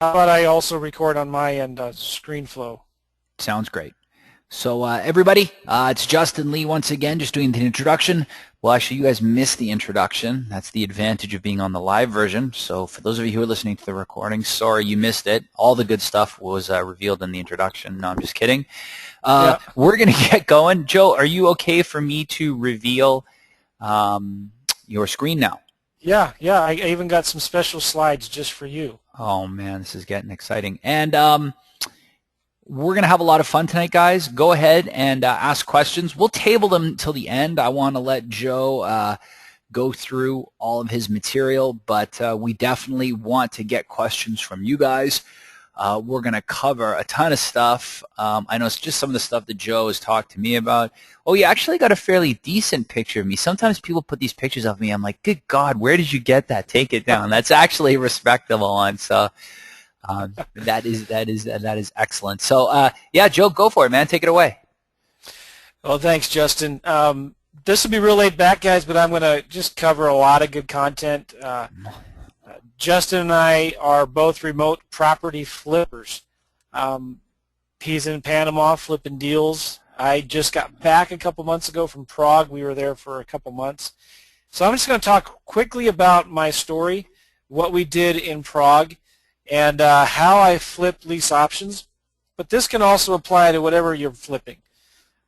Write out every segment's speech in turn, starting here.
How about I also record on my end screen flow? Sounds great. So everybody, it's Justin Lee once again, just doing the introduction. Well, actually, you guys missed the introduction. That's the advantage of being on the live version. So for those of you who are listening to the recording, sorry you missed it. All the good stuff was revealed in the introduction. No, I'm just kidding. Yeah. We're going to get going. Joe, are you okay for me to reveal your screen now? Yeah. I even got some special slides just for you. Oh, man, this is getting exciting. And we're going to have a lot of fun tonight, guys. Go ahead and ask questions. We'll table them until the end. I want to let Joe go through all of his material, but we definitely want to get questions from you guys. We're going to cover a ton of stuff. I know it's just some of the stuff that Joe has talked to me about. Oh, you actually got a fairly decent picture of me. Sometimes people put these pictures of me. I'm like, good God, where did you get that? Take it down. That's actually respectable. And so that is excellent. So yeah, Joe, go for it, man. Take it away. Well, thanks, Justin. This will be real laid back, guys, but I'm going to just cover a lot of good content. Justin and I are both remote property flippers. He's in Panama flipping deals. I just got back a couple months ago from Prague. We were there for a couple months. So I'm just going to talk quickly about my story, what we did in Prague, and how I flip lease options. But this can also apply to whatever you're flipping.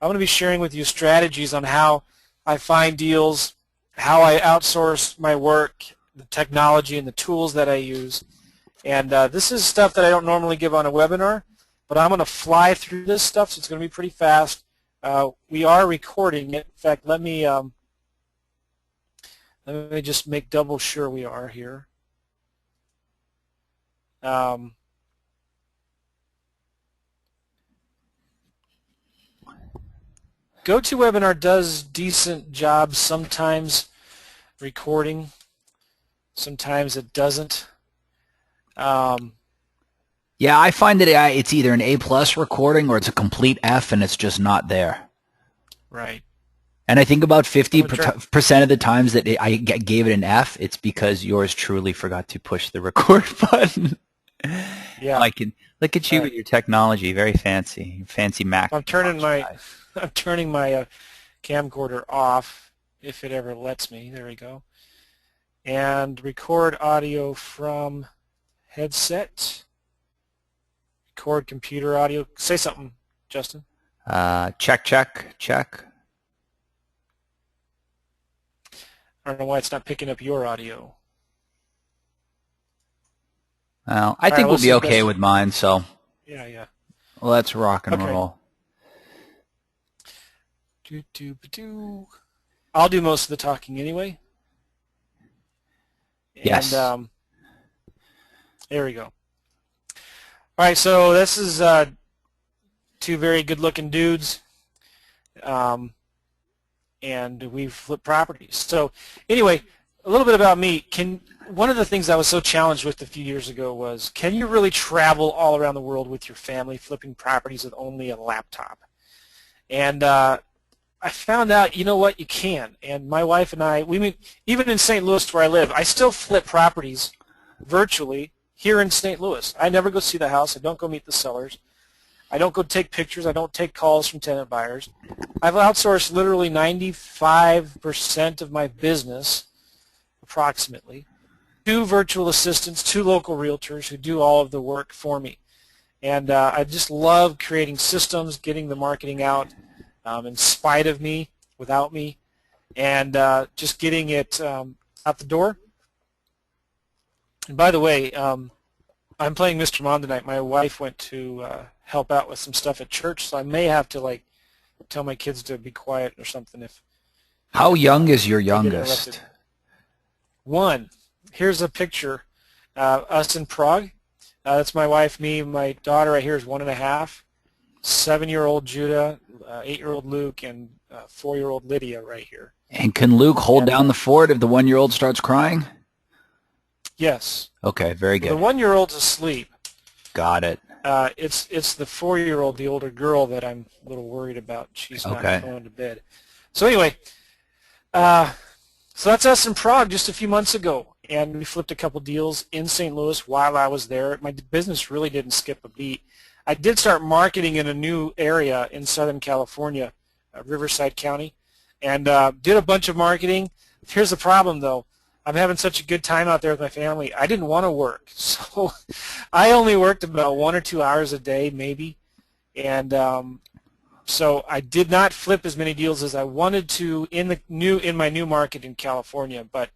I'm going to be sharing with you strategies on how I find deals, how I outsource my work, the technology and the tools that I use. And this is stuff that I don't normally give on a webinar, but I'm going to fly through this stuff, so it's going to be pretty fast. We are recording it. In fact, let me just make double sure we are here. GoToWebinar does decent job sometimes recording. Sometimes it doesn't. Yeah, I find that it's either an A+ recording or it's a complete F and it's just not there. Right. And I think about 50% of the times that I gave it an F, it's because yours truly forgot to push the record button. Yeah. I can look at you with your technology, very fancy Mac. I'm turning my camcorder off if it ever lets me. There we go. And record audio from headset. Record computer audio. Say something, Justin. Check. I don't know why it's not picking up your audio. Well, I think we'll be okay with mine, so yeah. Let's rock and roll. I'll do most of the talking anyway. Yes. And there we go. All right, so this is two very good-looking dudes, and we flip properties. So anyway, a little bit about me. One of the things I was so challenged with a few years ago was, can you really travel all around the world with your family flipping properties with only a laptop? And I found out, you know what, you can. And my wife and I, even in St. Louis where I live, I still flip properties virtually here in St. Louis. I never go see the house. I don't go meet the sellers. I don't go take pictures. I don't take calls from tenant buyers. I've outsourced literally 95% of my business, approximately, to virtual assistants, to local realtors who do all of the work for me. And I just love creating systems, getting the marketing out, in spite of me, without me, and just getting it out the door. And by the way, I'm playing Mr. Mom tonight. My wife went to help out with some stuff at church, so I may have to tell my kids to be quiet or something. How young is your youngest? 1. Here's a picture. Us in Prague. That's my wife, me, my daughter right here is 1.5. 7-year-old Judah, 8-year-old Luke, and 4-year-old Lydia right here. And can Luke hold down the fort if the 1-year-old starts crying? Yes. Okay, very good. The 1-year-old's asleep. Got it. It's the 4-year-old, the older girl, that I'm a little worried about. She's not going to bed. So anyway, so that's us in Prague just a few months ago. and we flipped a couple deals in St. Louis while I was there. My business really didn't skip a beat. I did start marketing in a new area in Southern California, Riverside County, and did a bunch of marketing. Here's the problem, though. I'm having such a good time out there with my family. I didn't want to work, so I only worked about 1 or 2 hours a day, maybe, and so I did not flip as many deals as I wanted to in my new market in California, but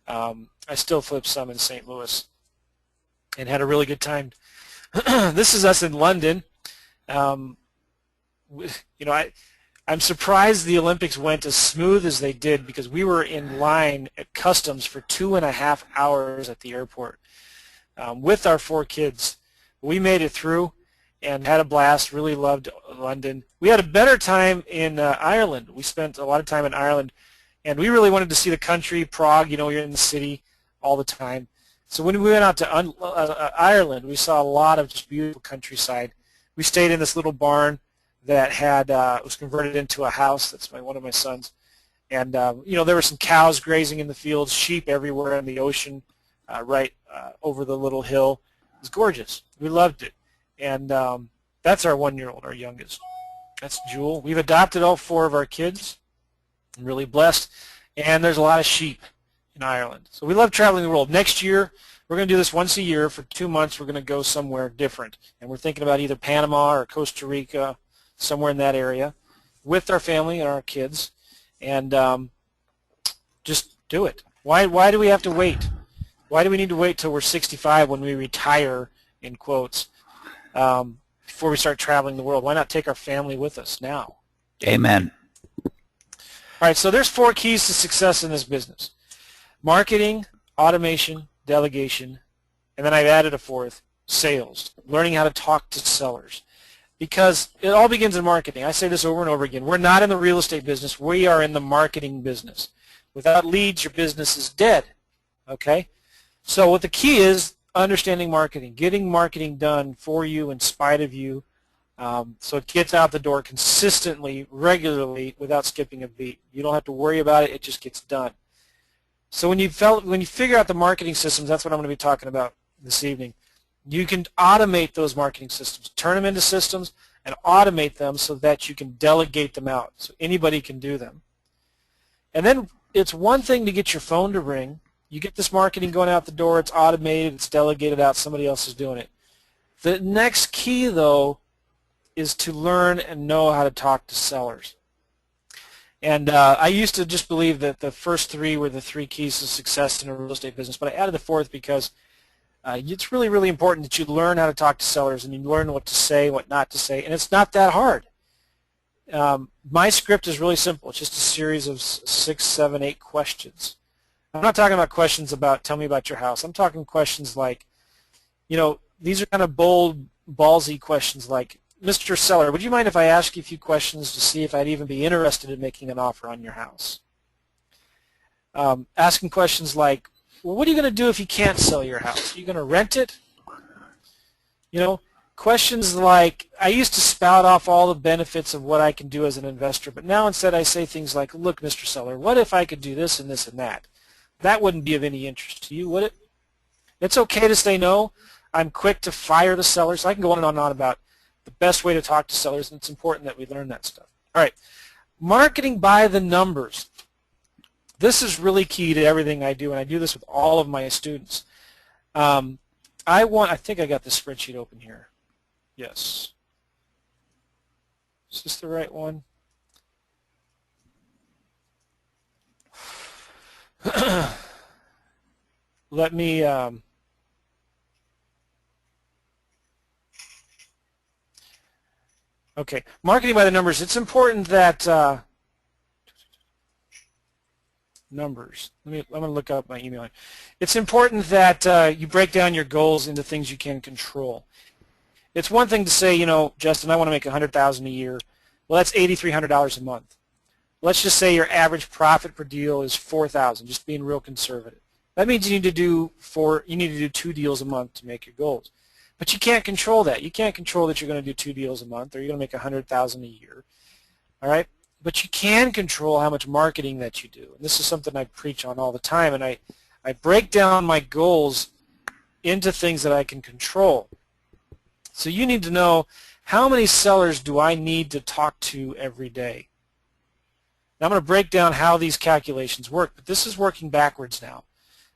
I still flipped some in St. Louis and had a really good time. This is us in London. I'm surprised the Olympics went as smooth as they did because we were in line at customs for 2.5 hours at the airport with our 4 kids. We made it through and had a blast, really loved London. We had a better time in Ireland. We spent a lot of time in Ireland, and we really wanted to see the country, Prague, you're in the city all the time. So when we went out to Ireland, we saw a lot of just beautiful countryside. We stayed in this little barn that had was converted into a house. That's one of my sons. And, there were some cows grazing in the fields, sheep everywhere, and the ocean right over the little hill. It was gorgeous. We loved it. And that's our 1-year-old, our youngest. That's Jewel. We've adopted all 4 of our kids. I'm really blessed. And there's a lot of sheep in Ireland. So we love traveling the world. Next year, we're going to do this once a year. For 2 months, we're going to go somewhere different. And we're thinking about either Panama or Costa Rica, somewhere in that area, with our family and our kids. And just do it. Why do we have to wait? Why do we need to wait till we're 65 when we retire, in quotes, before we start traveling the world? Why not take our family with us now? Amen. All right, so there's 4 keys to success in this business. Marketing, automation, delegation, and then I've added a 4th, sales, learning how to talk to sellers. Because it all begins in marketing. I say this over and over again. We're not in the real estate business. We are in the marketing business. Without leads, your business is dead. Okay? So what the key is, understanding marketing, getting marketing done for you in spite of you, so it gets out the door consistently, regularly, without skipping a beat. You don't have to worry about it. It just gets done. So when you figure out the marketing systems, that's what I'm going to be talking about this evening. You can automate those marketing systems, turn them into systems, and automate them so that you can delegate them out, so anybody can do them. And then it's one thing to get your phone to ring. You get this marketing going out the door, it's automated, it's delegated out, somebody else is doing it. The next key, though, is to learn and know how to talk to sellers. And I used to just believe that the first 3 were the 3 keys to success in a real estate business, but I added the 4th because it's really, really important that you learn how to talk to sellers and you learn what to say, what not to say, and it's not that hard. My script is really simple. It's just a series of 6, 7, 8 questions. I'm not talking about questions about tell me about your house. I'm talking questions like, these are kind of bold, ballsy questions like, Mr. Seller, would you mind if I ask you a few questions to see if I'd even be interested in making an offer on your house? Asking questions like, well, what are you going to do if you can't sell your house? Are you going to rent it? Questions like, I used to spout off all the benefits of what I can do as an investor, but now instead I say things like, look, Mr. Seller, what if I could do this and this and that? That wouldn't be of any interest to you, would it? It's okay to say no. I'm quick to fire the sellers. I can go on and on about the best way to talk to sellers, and it's important that we learn that stuff. All right, marketing by the numbers. This is really key to everything I do, and I do this with all of my students. I think I got this spreadsheet open here. Yes. Is this the right one? Let me okay, marketing by the numbers. It's important that numbers. I'm going to look up my email. It's important that you break down your goals into things you can control. It's one thing to say, Justin, I want to make $100,000 a year. Well, that's $8,300 a month. Let's just say your average profit per deal is $4,000, just being real conservative. That means you need to do 2 deals a month to make your goals. But you can't control that. You can't control that you're going to do 2 deals a month or you're going to make $100,000 a year. All right? But you can control how much marketing that you do. And this is something I preach on all the time, and I I break down my goals into things that I can control. So you need to know, how many sellers do I need to talk to every day? Now I'm going to break down how these calculations work, but this is working backwards now.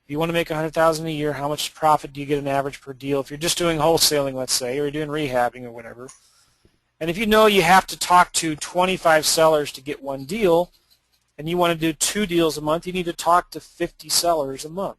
If you want to make $100,000 a year, how much profit do you get an average per deal? If you're just doing wholesaling, let's say, or you're doing rehabbing or whatever, and if you know you have to talk to 25 sellers to get one deal, and you want to do 2 deals a month, you need to talk to 50 sellers a month.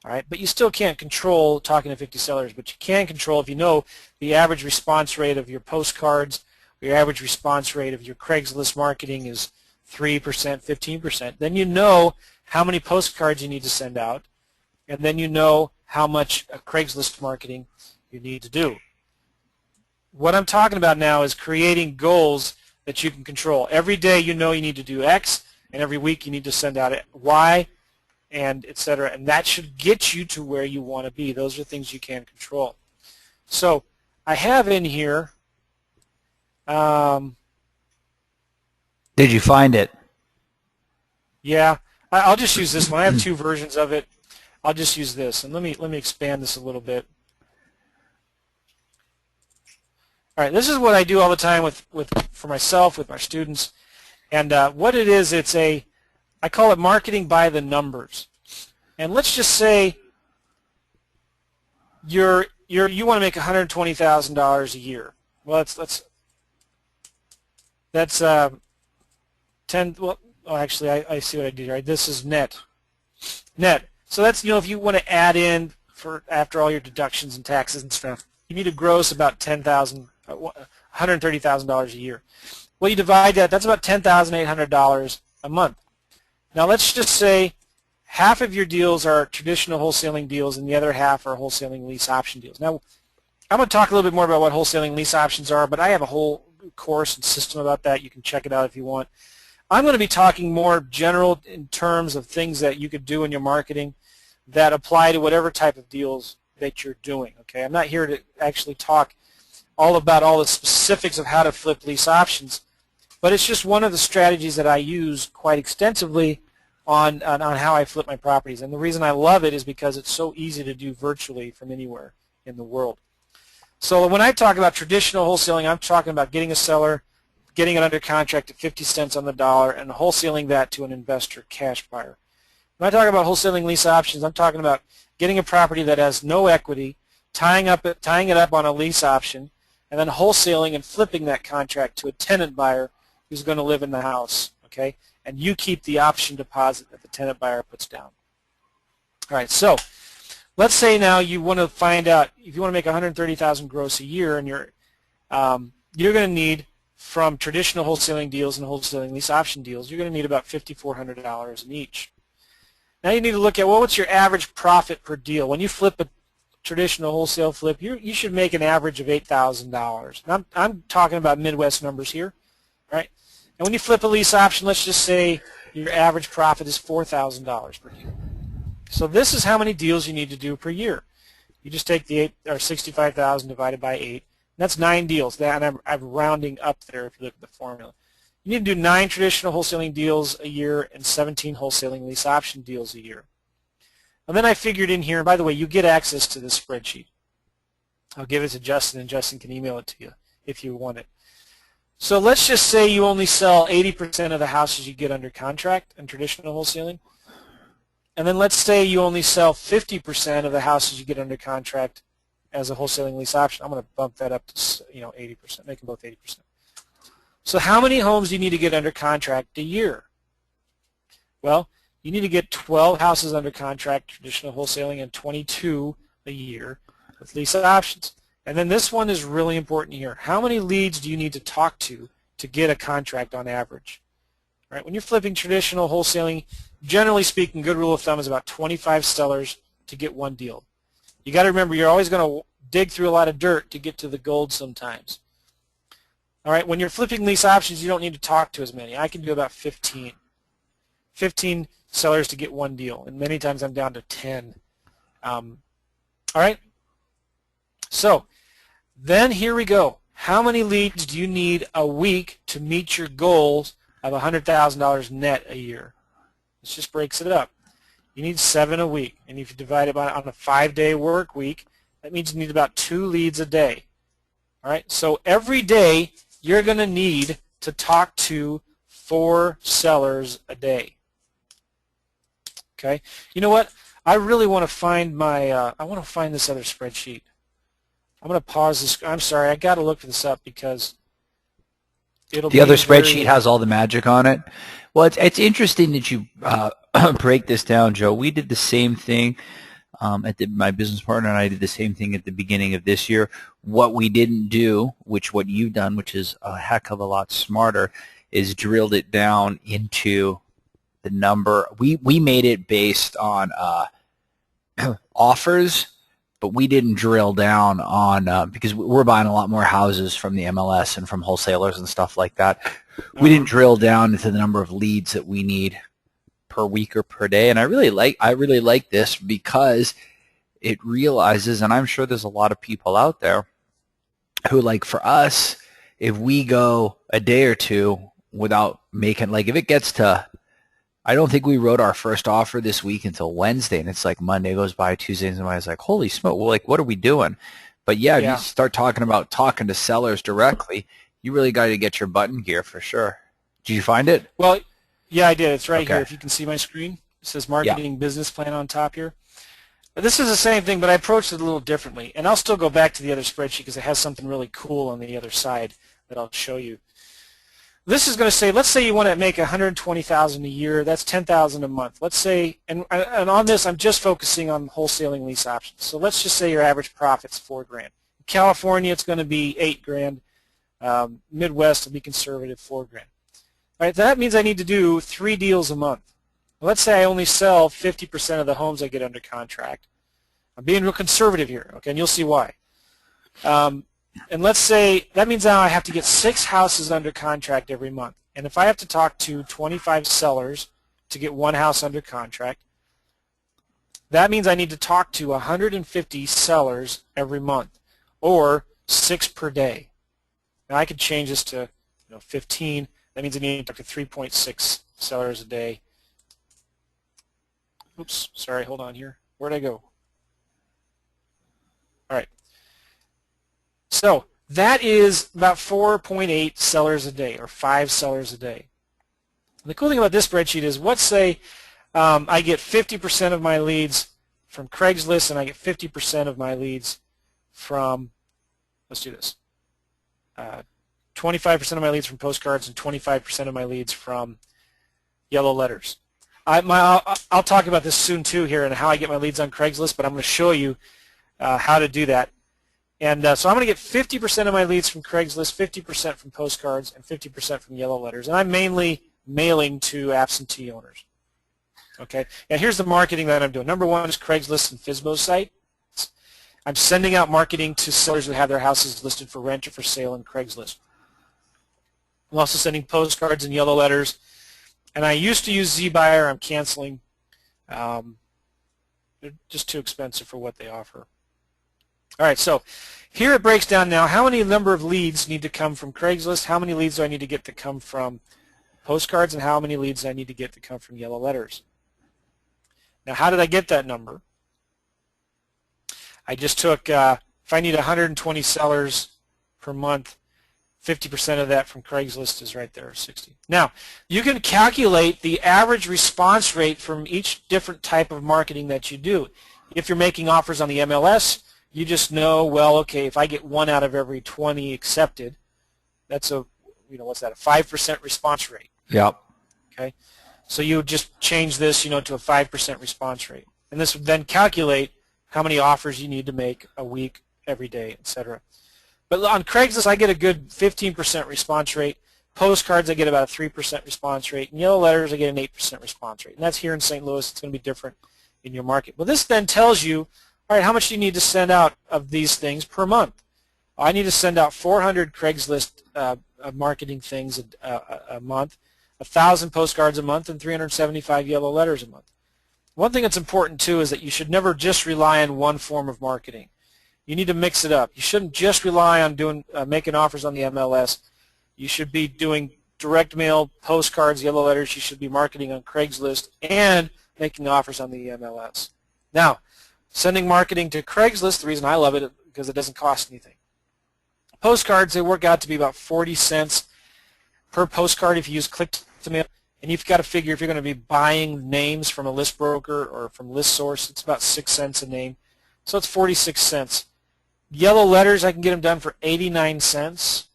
All right, but you still can't control talking to 50 sellers, but you can control if you know the average response rate of your postcards, or your average response rate of your Craigslist marketing is 3%, 15%. Then you know how many postcards you need to send out, and then you know how much Craigslist marketing you need to do. What I'm talking about now is creating goals that you can control. Every day you know you need to do X, and every week you need to send out Y, and etc. And that should get you to where you want to be. Those are things you can control. So I have in here. Did you find it? Yeah, I'll just use this one. I have 2 versions of it. I'll just use this, and let me expand this a little bit. All right, this is what I do all the time for myself, with my students, and what it is, I call it marketing by the numbers. And let's just say you want to make $120,000 a year. Well, that's 10. Well, actually, I see what I did. Right, this is net. So that's, if you want to add in after all your deductions and taxes and stuff, you need to gross about $130,000 a year. Well, you divide that. That's about $10,800 a month. Now let's just say half of your deals are traditional wholesaling deals and the other half are wholesaling lease option deals. Now I'm going to talk a little bit more about what wholesaling lease options are, but I have a whole course and system about that. You can check it out if you want. I'm going to be talking more general in terms of things that you could do in your marketing that apply to whatever type of deals that you're doing. Okay, I'm not here to actually talk all about all the specifics of how to flip lease options, but it's just one of the strategies that I use quite extensively on how I flip my properties. And the reason I love it is because it's so easy to do virtually from anywhere in the world. So when I talk about traditional wholesaling, I'm talking about getting a seller, getting it under contract at 50 cents on the dollar, and wholesaling that to an investor cash buyer. When I talk about wholesaling lease options, I'm talking about getting a property that has no equity, tying it up on a lease option, and then wholesaling and flipping that contract to a tenant buyer who's going to live in the house. Okay, and you keep the option deposit that the tenant buyer puts down. All right, so let's say now you want to find out if you want to make $130,000 gross a year, and you're going to need, from traditional wholesaling deals and wholesaling lease option deals, you're going to need about $5,400 in each. Now you need to look at, well, what's your average profit per deal? When you flip a traditional wholesale flip, you should make an average of $8,000. I'm talking about Midwest numbers here, right? And when you flip a lease option, let's just say your average profit is $4,000 per deal. So this is how many deals you need to do per year. You just take the 65,000 divided by 8. That's 9 deals. And I'm rounding up there if you look at the formula. You need to do 9 traditional wholesaling deals a year and 17 wholesaling lease option deals a year. And then I figured in here, and by the way, you get access to this spreadsheet. I'll give it to Justin, and Justin can email it to you if you want it. So let's just say you only sell 80% of the houses you get under contract in traditional wholesaling. And then let's say you only sell 50% of the houses you get under contract as a wholesaling lease option. I'm going to bump that up to 80%, make them both 80%. So how many homes do you need to get under contract a year? Well, you need to get 12 houses under contract, traditional wholesaling, and 22 a year with lease options. And then this one is really important here. How many leads do you need to talk to get a contract on average? All right, when you're flipping traditional wholesaling, generally speaking, good rule of thumb is about 25 sellers to get one deal. You got to remember, you're always going to dig through a lot of dirt to get to the gold sometimes. All right, when you're flipping lease options, you don't need to talk to as many. I can do about 15 sellers to get one deal, and many times I'm down to 10. All right, so then here we go. How many leads do you need a week to meet your goals of $100,000 net a year? This just breaks it up. You need 7 a week. And if you divide it by on a 5-day work week, that means you need about 2 leads a day. All right, so every day you're going to need to talk to 4 sellers a day. Okay, you know what? I really want to find my, I want to find this other spreadsheet. I'm going to pause this. I'm sorry, I got to look this up because it'll be The other spreadsheet has all the magic on it. Well, it's interesting that you break this down, Joe. We did the same thing. My business partner and I did the same thing at the beginning of this year. What we didn't do, what you've done, which is a heck of a lot smarter, is drilled it down into the number. We made it based on offers, but we didn't drill down on because we're buying a lot more houses from the MLS and from wholesalers and stuff like that. We didn't drill down into the number of leads that we need per week or per day, and I really like this because it realizes, and I'm sure there's a lot of people out there who, like for us, if we go a day or two without making, like if it gets to, I don't think we wrote our first offer this week until Wednesday, and it's like Monday goes by, Tuesday, and I was like, holy smoke, well, like what are we doing? But yeah, if you start talking to sellers directly, you really got to get your butt in gear for sure. Did you find it? Well, yeah, I did. It's right here. If you can see my screen, it says marketing business plan on top here. This is the same thing, but I approached it a little differently. And I'll still go back to the other spreadsheet because it has something really cool on the other side that I'll show you. This is going to say, let's say you want to make $120,000 a year. That's $10,000 a month. Let's say, and on this, I'm just focusing on wholesaling lease options. So let's just say your average profit's $4,000. In California, it's going to be $8,000. Midwest will be conservative, $4,000. All right, that means I need to do 3 deals a month. Let's say I only sell 50% of the homes I get under contract. I'm being real conservative here, okay, and you'll see why. And let's say that means now I have to get 6 houses under contract every month. And if I have to talk to 25 sellers to get 1 house under contract, that means I need to talk to 150 sellers every month, or 6 per day. Now I could change this to 15. That means I need to talk to 3.6 sellers a day. Oops, sorry, hold on here. Where'd I go? All right. So that is about 4.8 sellers a day, or 5 sellers a day. And the cool thing about this spreadsheet is, let's say I get 50% of my leads from Craigslist, and I get 50% of my leads from, let's do this, 25% of my leads from postcards and 25% of my leads from yellow letters. I'll talk about this soon too here and how I get my leads on Craigslist, but I'm going to show you how to do that. And so I'm going to get 50% of my leads from Craigslist, 50% from postcards, and 50% from yellow letters. And I'm mainly mailing to absentee owners. Okay, and here's the marketing that I'm doing. Number 1 is Craigslist and FSBO's site. I'm sending out marketing to sellers that have their houses listed for rent or for sale on Craigslist. I'm also sending postcards and yellow letters. And I used to use ZBuyer. I'm canceling. They're just too expensive for what they offer. All right, so here it breaks down now how many number of leads need to come from Craigslist, how many leads do I need to get to come from postcards, and how many leads do I need to get to come from yellow letters. Now, how did I get that number? I just took, if I need 120 sellers per month, 50% of that from Craigslist is right there, 60. Now, you can calculate the average response rate from each different type of marketing that you do. If you're making offers on the MLS, you just know, well, okay, if I get 1 out of every 20 accepted, that's a, what's that, a 5% response rate. Yep. Okay, so you would just change this, to a 5% response rate. And this would then calculate how many offers you need to make a week, every day, etc. But on Craigslist, I get a good 15% response rate. Postcards, I get about a 3% response rate. And yellow letters, I get an 8% response rate. And that's here in St. Louis. It's going to be different in your market. Well, this then tells you, all right, how much do you need to send out of these things per month? I need to send out 400 Craigslist marketing things a month, 1,000 postcards a month, and 375 yellow letters a month. One thing that's important, too, is that you should never just rely on one form of marketing. You need to mix it up. You shouldn't just rely on making offers on the MLS. You should be doing direct mail, postcards, yellow letters. You should be marketing on Craigslist and making offers on the MLS. Now, sending marketing to Craigslist, the reason I love it is because it doesn't cost anything. Postcards, they work out to be about 40 cents per postcard if you use click-to-mail. And you've got to figure if you're going to be buying names from a list broker or from ListSource, it's about 6 cents a name. So it's 46 cents. Yellow letters, I can get them done for 89 cents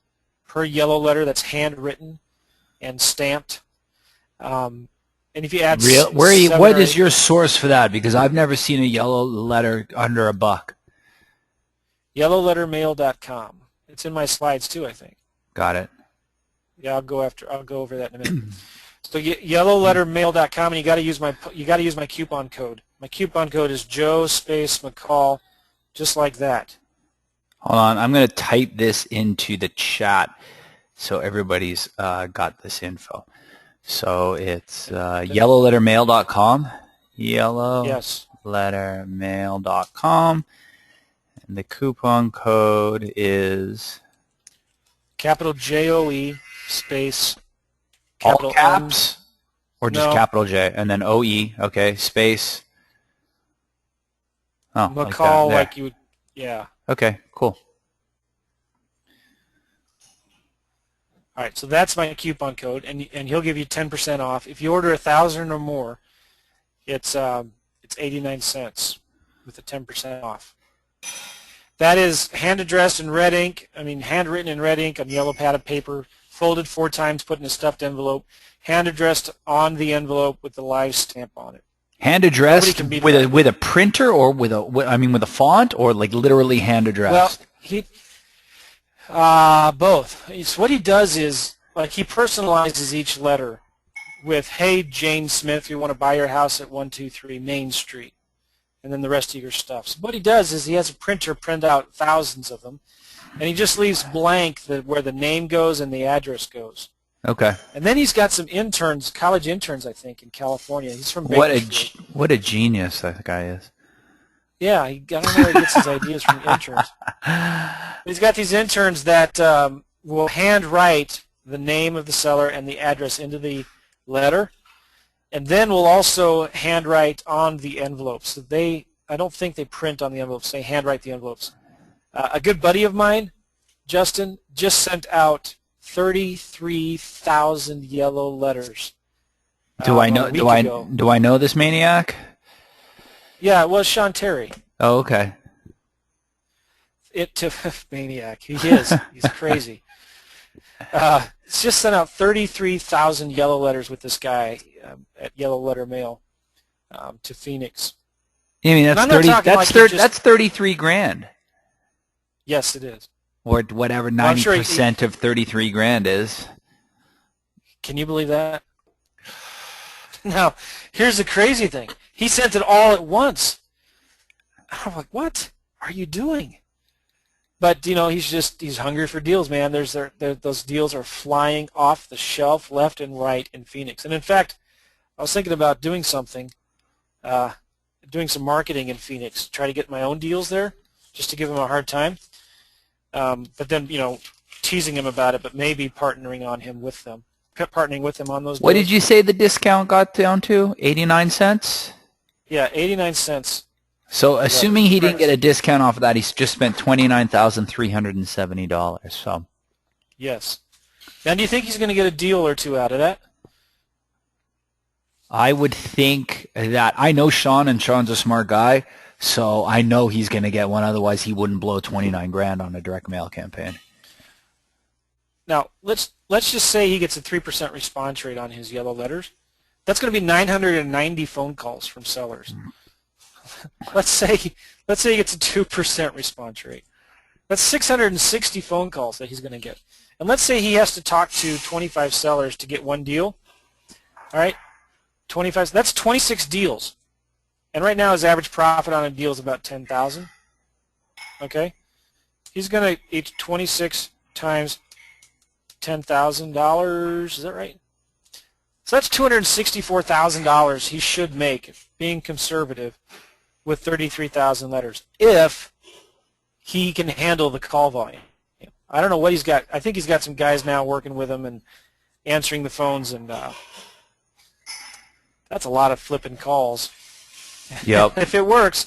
per yellow letter that's handwritten and stamped. And if you add what is your source for that? Because I've never seen a yellow letter under $1. Yellowlettermail.com. It's in my slides too, I think. Got it. Yeah, I'll go over that in a minute. So yellowlettermail.com, and you got to use my coupon code. My coupon code is Joe space McCall, just like that. Hold on, I'm going to type this into the chat so everybody's got this info. So it's yellowlettermail.com, yellowlettermail.com, and the coupon code is capital JOE space all caps or just capital J and then OE, okay, space. Oh, McCall, like you would, yeah. Okay, cool. All right, so that's my coupon code, and he'll give you 10% off. If you order 1,000 or more, it's 89 cents with the 10% off. That is hand-addressed in red ink, handwritten in red ink on yellow padded paper, folded 4 times, put in a stuffed envelope, hand-addressed on the envelope with the live stamp on it. Hand-addressed with a printer or with a font, or like literally hand-addressed? Well, both. So what he does is, like, he personalizes each letter with, "Hey, Jane Smith, we want to buy your house at 123 Main Street," and then the rest of your stuff. So what he does is he has a printer print out thousands of them, and he just leaves blank where the name goes and the address goes. Okay. And then he's got some interns, college interns, I think, in California. He's from Bakersfield. What a genius that guy is. Yeah, I don't know where he gets his ideas from interns. He's got these interns that will handwrite the name of the seller and the address into the letter, and then will also handwrite on the envelopes. So I don't think they print on the envelopes. They handwrite the envelopes. A good buddy of mine, Justin, just sent out 33,000 yellow letters. Do I know this maniac? Yeah, it was Sean Terry. Oh, okay. Maniac. He is. He's crazy. It's just sent out 33,000 yellow letters with this guy at Yellow Letter Mail to Phoenix. You mean that's 33 grand? Yes, it is. Or whatever 90% of 33 grand is. Can you believe that? Now, here's the crazy thing. He sent it all at once. I'm like, what are you doing? But, he's hungry for deals, man. Those deals are flying off the shelf left and right in Phoenix. And, in fact, I was thinking about doing some marketing in Phoenix, try to get my own deals there just to give him a hard time. But then, teasing him about it, but maybe partnering with them on those deals. What did you say the discount got down to? 89 cents? Yeah, 89 cents. So assuming he didn't get a discount off of that, he's just spent $29,370. So. Yes. Now, do you think he's going to get a deal or two out of that? I would think that. I know Sean, and Sean's a smart guy, so I know he's going to get one. Otherwise, he wouldn't blow 29 grand on a direct mail campaign. Now, let's just say he gets a 3% response rate on his yellow letters. That's going to be 990 phone calls from sellers. Let's say he gets a 2% response rate. That's 660 phone calls that he's going to get. And let's say he has to talk to 25 sellers to get one deal. All right, 25. That's 26 deals. And right now his average profit on a deal is about $10,000. Okay, he's going to each 26 times $10,000. Is that right? So that's $264,000 he should make, being conservative, with 33,000 letters, if he can handle the call volume. I don't know what he's got. I think he's got some guys now working with him and answering the phones, and That's a lot of flipping calls. Yep. If it works,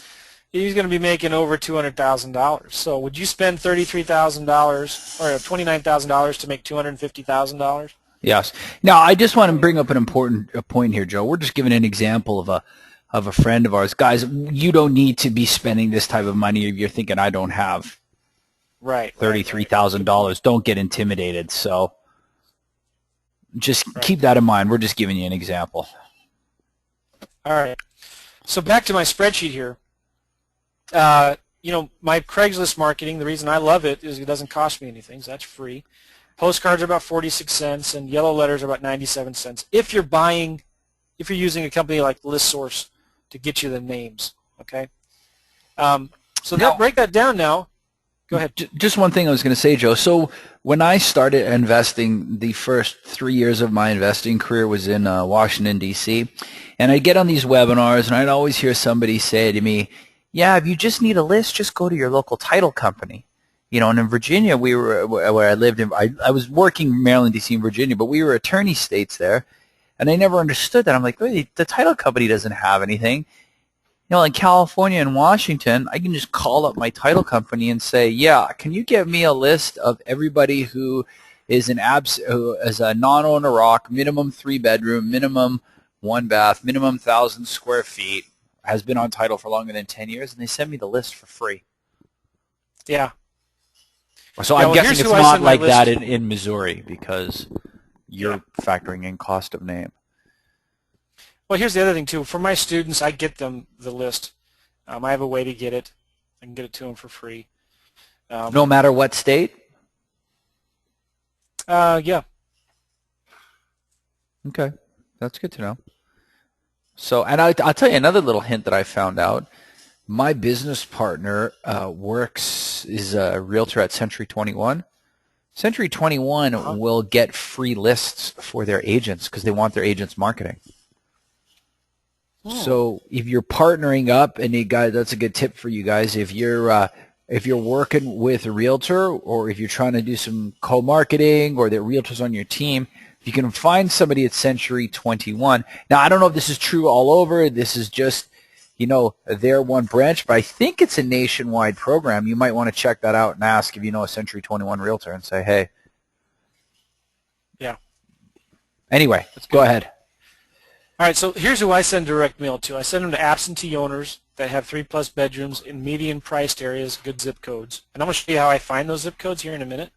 he's going to be making over $200,000. So would you spend $33,000 or $29,000 to make $250,000? Yes. Now, I just want to bring up an important point here, Joe. We're just giving an example of a friend of ours. Guys, you don't need to be spending this type of money if you're thinking I don't have $33,000. Don't get intimidated. So just keep that in mind. We're just giving you an example. All right. So back to my spreadsheet here. My Craigslist marketing, the reason I love it is it doesn't cost me anything, so that's free. Postcards are about 46 cents, and yellow letters are about 97 cents. If you're using a company like ListSource to get you the names, okay? So now, break that down now. Go ahead. Just one thing I was going to say, Joe. So when I started investing, the first 3 years of my investing career was in Washington, D.C., and I'd get on these webinars, and I'd always hear somebody say to me, yeah, if you just need a list, just go to your local title company. And in Virginia, where I lived, I was working Maryland, D.C., and Virginia, but we were attorney states there, and I never understood that. I'm like, wait, the title company doesn't have anything. In California and Washington, I can just call up my title company and say, yeah, can you give me a list of everybody who is who is a non-owner rock, minimum 3-bedroom, minimum 1-bath, minimum 1,000 square feet, has been on title for longer than 10 years, and they send me the list for free. Yeah. So I'm guessing it's not like that in Missouri because you're factoring in cost of name. Well, here's the other thing, too. For my students, I get them the list. I have a way to get it. I can get it to them for free. No matter what state? Yeah. Okay. That's good to know. So, and I'll tell you another little hint that I found out. My business partner is a realtor at Century 21. Century 21 will get free lists for their agents because they want their agents marketing. So if you're partnering up, and that's a good tip for you guys. If you're working with a realtor, or if you're trying to do some co-marketing, or there are realtors on your team, you can find somebody at Century 21. Now, I don't know if this is true all over. This is just, their one branch, but I think it's a nationwide program. You might want to check that out and ask if you know a Century 21 realtor and say, hey. Yeah. Anyway, go ahead. All right, so here's who I send direct mail to. I send them to absentee owners that have 3+ bedrooms in median-priced areas, good zip codes. And I'm going to show you how I find those zip codes here in a minute.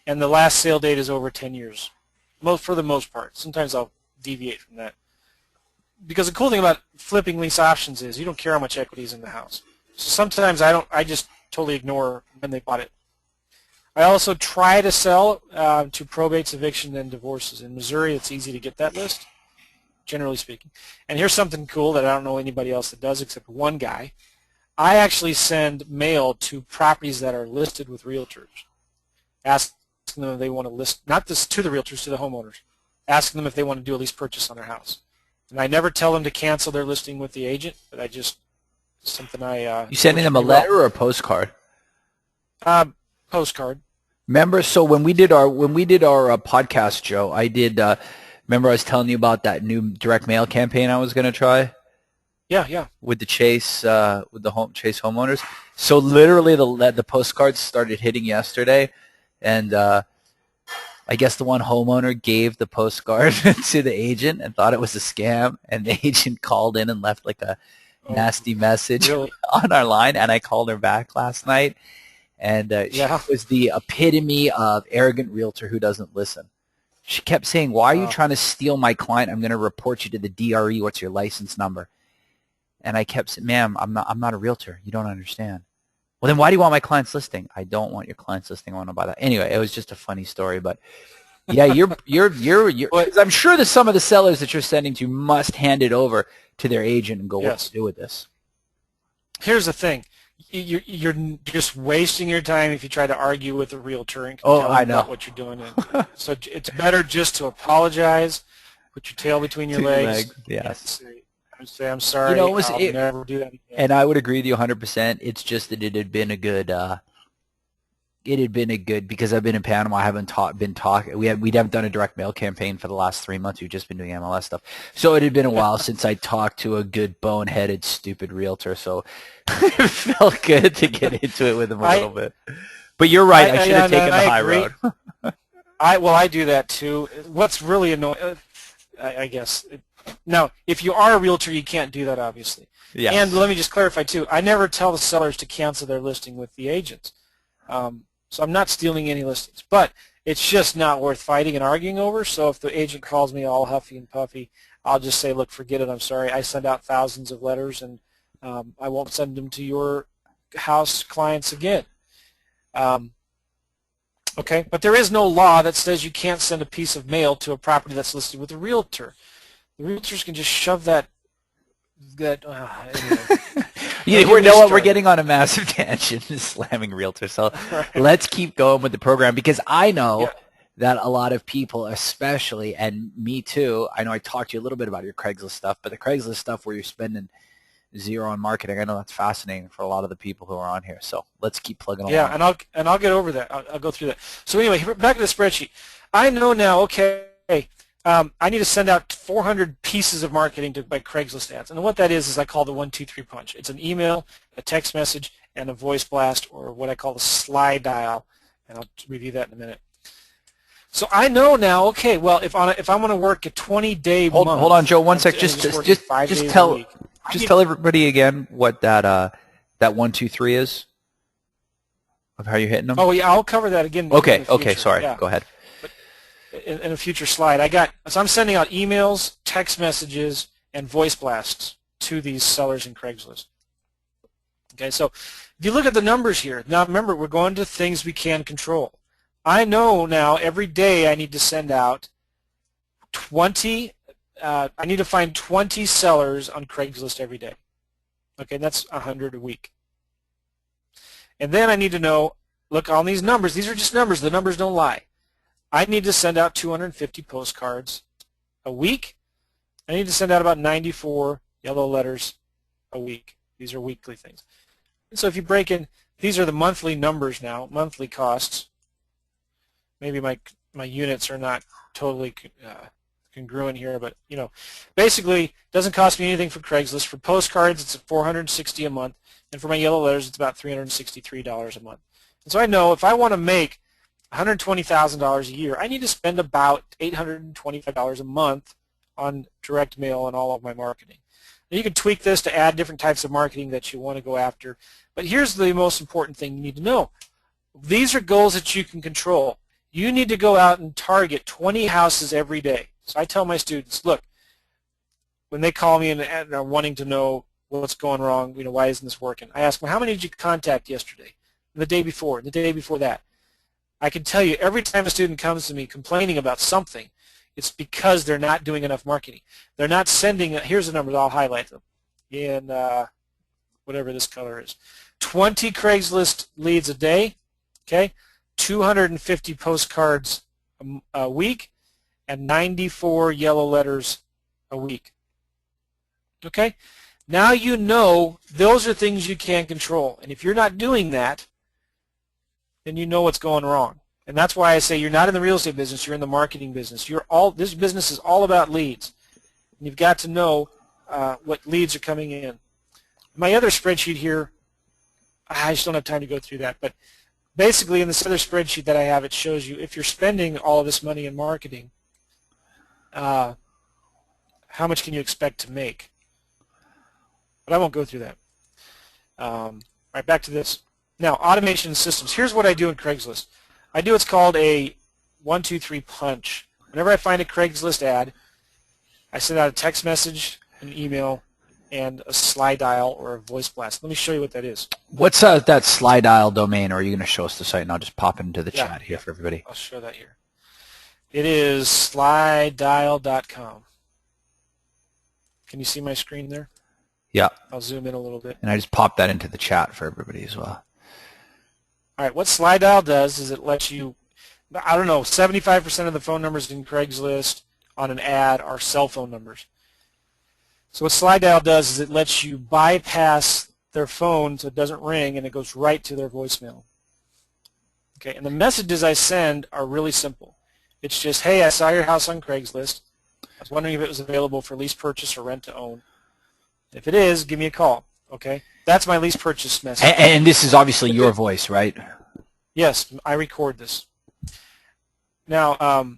And the last sale date is over 10 years, for the most part. Sometimes I'll deviate from that. Because the cool thing about flipping lease options is you don't care how much equity is in the house. So sometimes I just totally ignore when they bought it. I also try to sell to probates, eviction, and divorces. In Missouri, it's easy to get that list, generally speaking. And here's something cool that I don't know anybody else that does except one guy. I actually send mail to properties that are listed with realtors, asking them if they want to list, not this to the realtors, to the homeowners, asking them if they want to do a lease purchase on their house. And I never tell them to cancel their listing with the agent, but you sending them a letter or a postcard? Postcard. Remember, so when we did our podcast, Joe, remember I was telling you about that new direct mail campaign I was going to try? Yeah. With the Chase Chase homeowners. So literally the postcards started hitting yesterday, and I guess the one homeowner gave the postcard to the agent and thought it was a scam, and the agent called in and left like a nasty message on our line, and I called her back last night, and she was the epitome of arrogant realtor who doesn't listen. She kept saying, why are you trying to steal my client? I'm going to report you to the DRE. What's your license number? And I kept saying, ma'am, I'm not a realtor. You don't understand. Well, then why do you want my client's listing? I don't want your client's listing. I want to buy that. Anyway, it was just a funny story, but yeah, you're I'm sure that some of the sellers that you're sending to must hand it over to their agent and go, what to do with this? Here's the thing. You're just wasting your time if you try to argue with a realtor and tell them about what you're doing. So it's better just to apologize, put your tail between your legs. Yes. And say, I'm sorry, I'll never do that again. And I would agree with you 100%. It's just that it had been a good it had been a good, because I've been in Panama, I haven't been talking. We haven't done a direct mail campaign for the last 3 months. We've just been doing MLS stuff. So it had been a while since I talked to a good boneheaded, stupid realtor. So it felt good to get into it with him a little bit. But you're right. I should have taken the high road. I do that too. What's really annoying, I guess. Now, if you are a realtor, you can't do that, obviously. Yes. And let me just clarify too. I never tell the sellers to cancel their listing with the agents. So I'm not stealing any listings, but it's just not worth fighting and arguing over. So if the agent calls me all huffy and puffy, I'll just say, look, forget it. I'm sorry. I send out thousands of letters, and I won't send them to your house clients again. Okay, but there is no law that says you can't send a piece of mail to a property that's listed with a realtor. The realtors can just shove that. Anyway. We know what we're getting on a massive tangent, slamming realtors. So let's keep going with the program, because I know that a lot of people, especially, and me too, I know I talked to you a little bit about your Craigslist stuff, but the Craigslist stuff where you're spending zero on marketing, I know that's fascinating for a lot of the people who are on here. So let's keep plugging along. Yeah, and I'll get over that. I'll go through that. So anyway, back to the spreadsheet. I know now. Okay. I need to send out 400 pieces of marketing to my Craigslist ads. And what that is I call the 1, 2, 3 punch. It's an email, a text message, and a voice blast, or what I call the slide dial. And I'll review that in a minute. So I know now, okay, well, if I want to work a 20-day month. Hold on, Joe, one sec. Just tell everybody again what that 1, 2, 3 is, of how you're hitting them. Oh, yeah, I'll cover that again. Okay, sorry. Yeah. Go ahead. In a future slide, so I'm sending out emails, text messages, and voice blasts to these sellers in Craigslist. Okay, so if you look at the numbers here, now remember, we're going to things we can control. I know now every day I need to send out 20, I need to find 20 sellers on Craigslist every day. Okay, and that's 100 a week. And then I need to know, look, on these numbers, these are just numbers, the numbers don't lie. I need to send out 250 postcards a week. I need to send out about 94 yellow letters a week. These are weekly things. And so if you break in, these are the monthly numbers now, monthly costs. Maybe my units are not totally congruent here, but basically it doesn't cost me anything for Craigslist. For postcards, it's $460 a month, and for my yellow letters, it's about $363 a month. And so I know if I want to make $120,000 a year, I need to spend about $825 a month on direct mail and all of my marketing. Now you can tweak this to add different types of marketing that you want to go after, but here's the most important thing you need to know. These are goals that you can control. You need to go out and target 20 houses every day. So I tell my students, look, when they call me and are wanting to know what's going wrong, why isn't this working, I ask them, how many did you contact yesterday, the day before, the day before that? I can tell you every time a student comes to me complaining about something, it's because they're not doing enough marketing. They're not sending, here's the numbers, I'll highlight them in whatever this color is. 20 Craigslist leads a day, okay, 250 postcards a week, and 94 yellow letters a week. Okay? Now you know those are things you can control. And if you're not doing that, then you know what's going wrong. And that's why I say you're not in the real estate business, you're in the marketing business. This business is all about leads. And you've got to know what leads are coming in. My other spreadsheet here, I just don't have time to go through that, but basically in this other spreadsheet that I have, it shows you if you're spending all of this money in marketing, how much can you expect to make? But I won't go through that. All right, back to this. Now, automation systems. Here's what I do in Craigslist. I do what's called a 1, 2, 3 punch. Whenever I find a Craigslist ad, I send out a text message, an email, and a slide dial or a voice blast. Let me show you what that is. What's that slide dial domain, or are you going to show us the site, and I'll just pop it into the chat here for everybody? I'll show that here. It is slidedial.com. Can you see my screen there? Yeah. I'll zoom in a little bit. And I just popped that into the chat for everybody as well. All right, what Slide Dial does is it lets you, 75% of the phone numbers in Craigslist on an ad are cell phone numbers. So what Slide Dial does is it lets you bypass their phone so it doesn't ring and it goes right to their voicemail. Okay, and the messages I send are really simple. It's just, hey, I saw your house on Craigslist. I was wondering if it was available for lease purchase or rent to own. If it is, give me a call. Okay, that's my lease purchase message. And this is obviously your voice, right? Yes, I record this. Now, oh,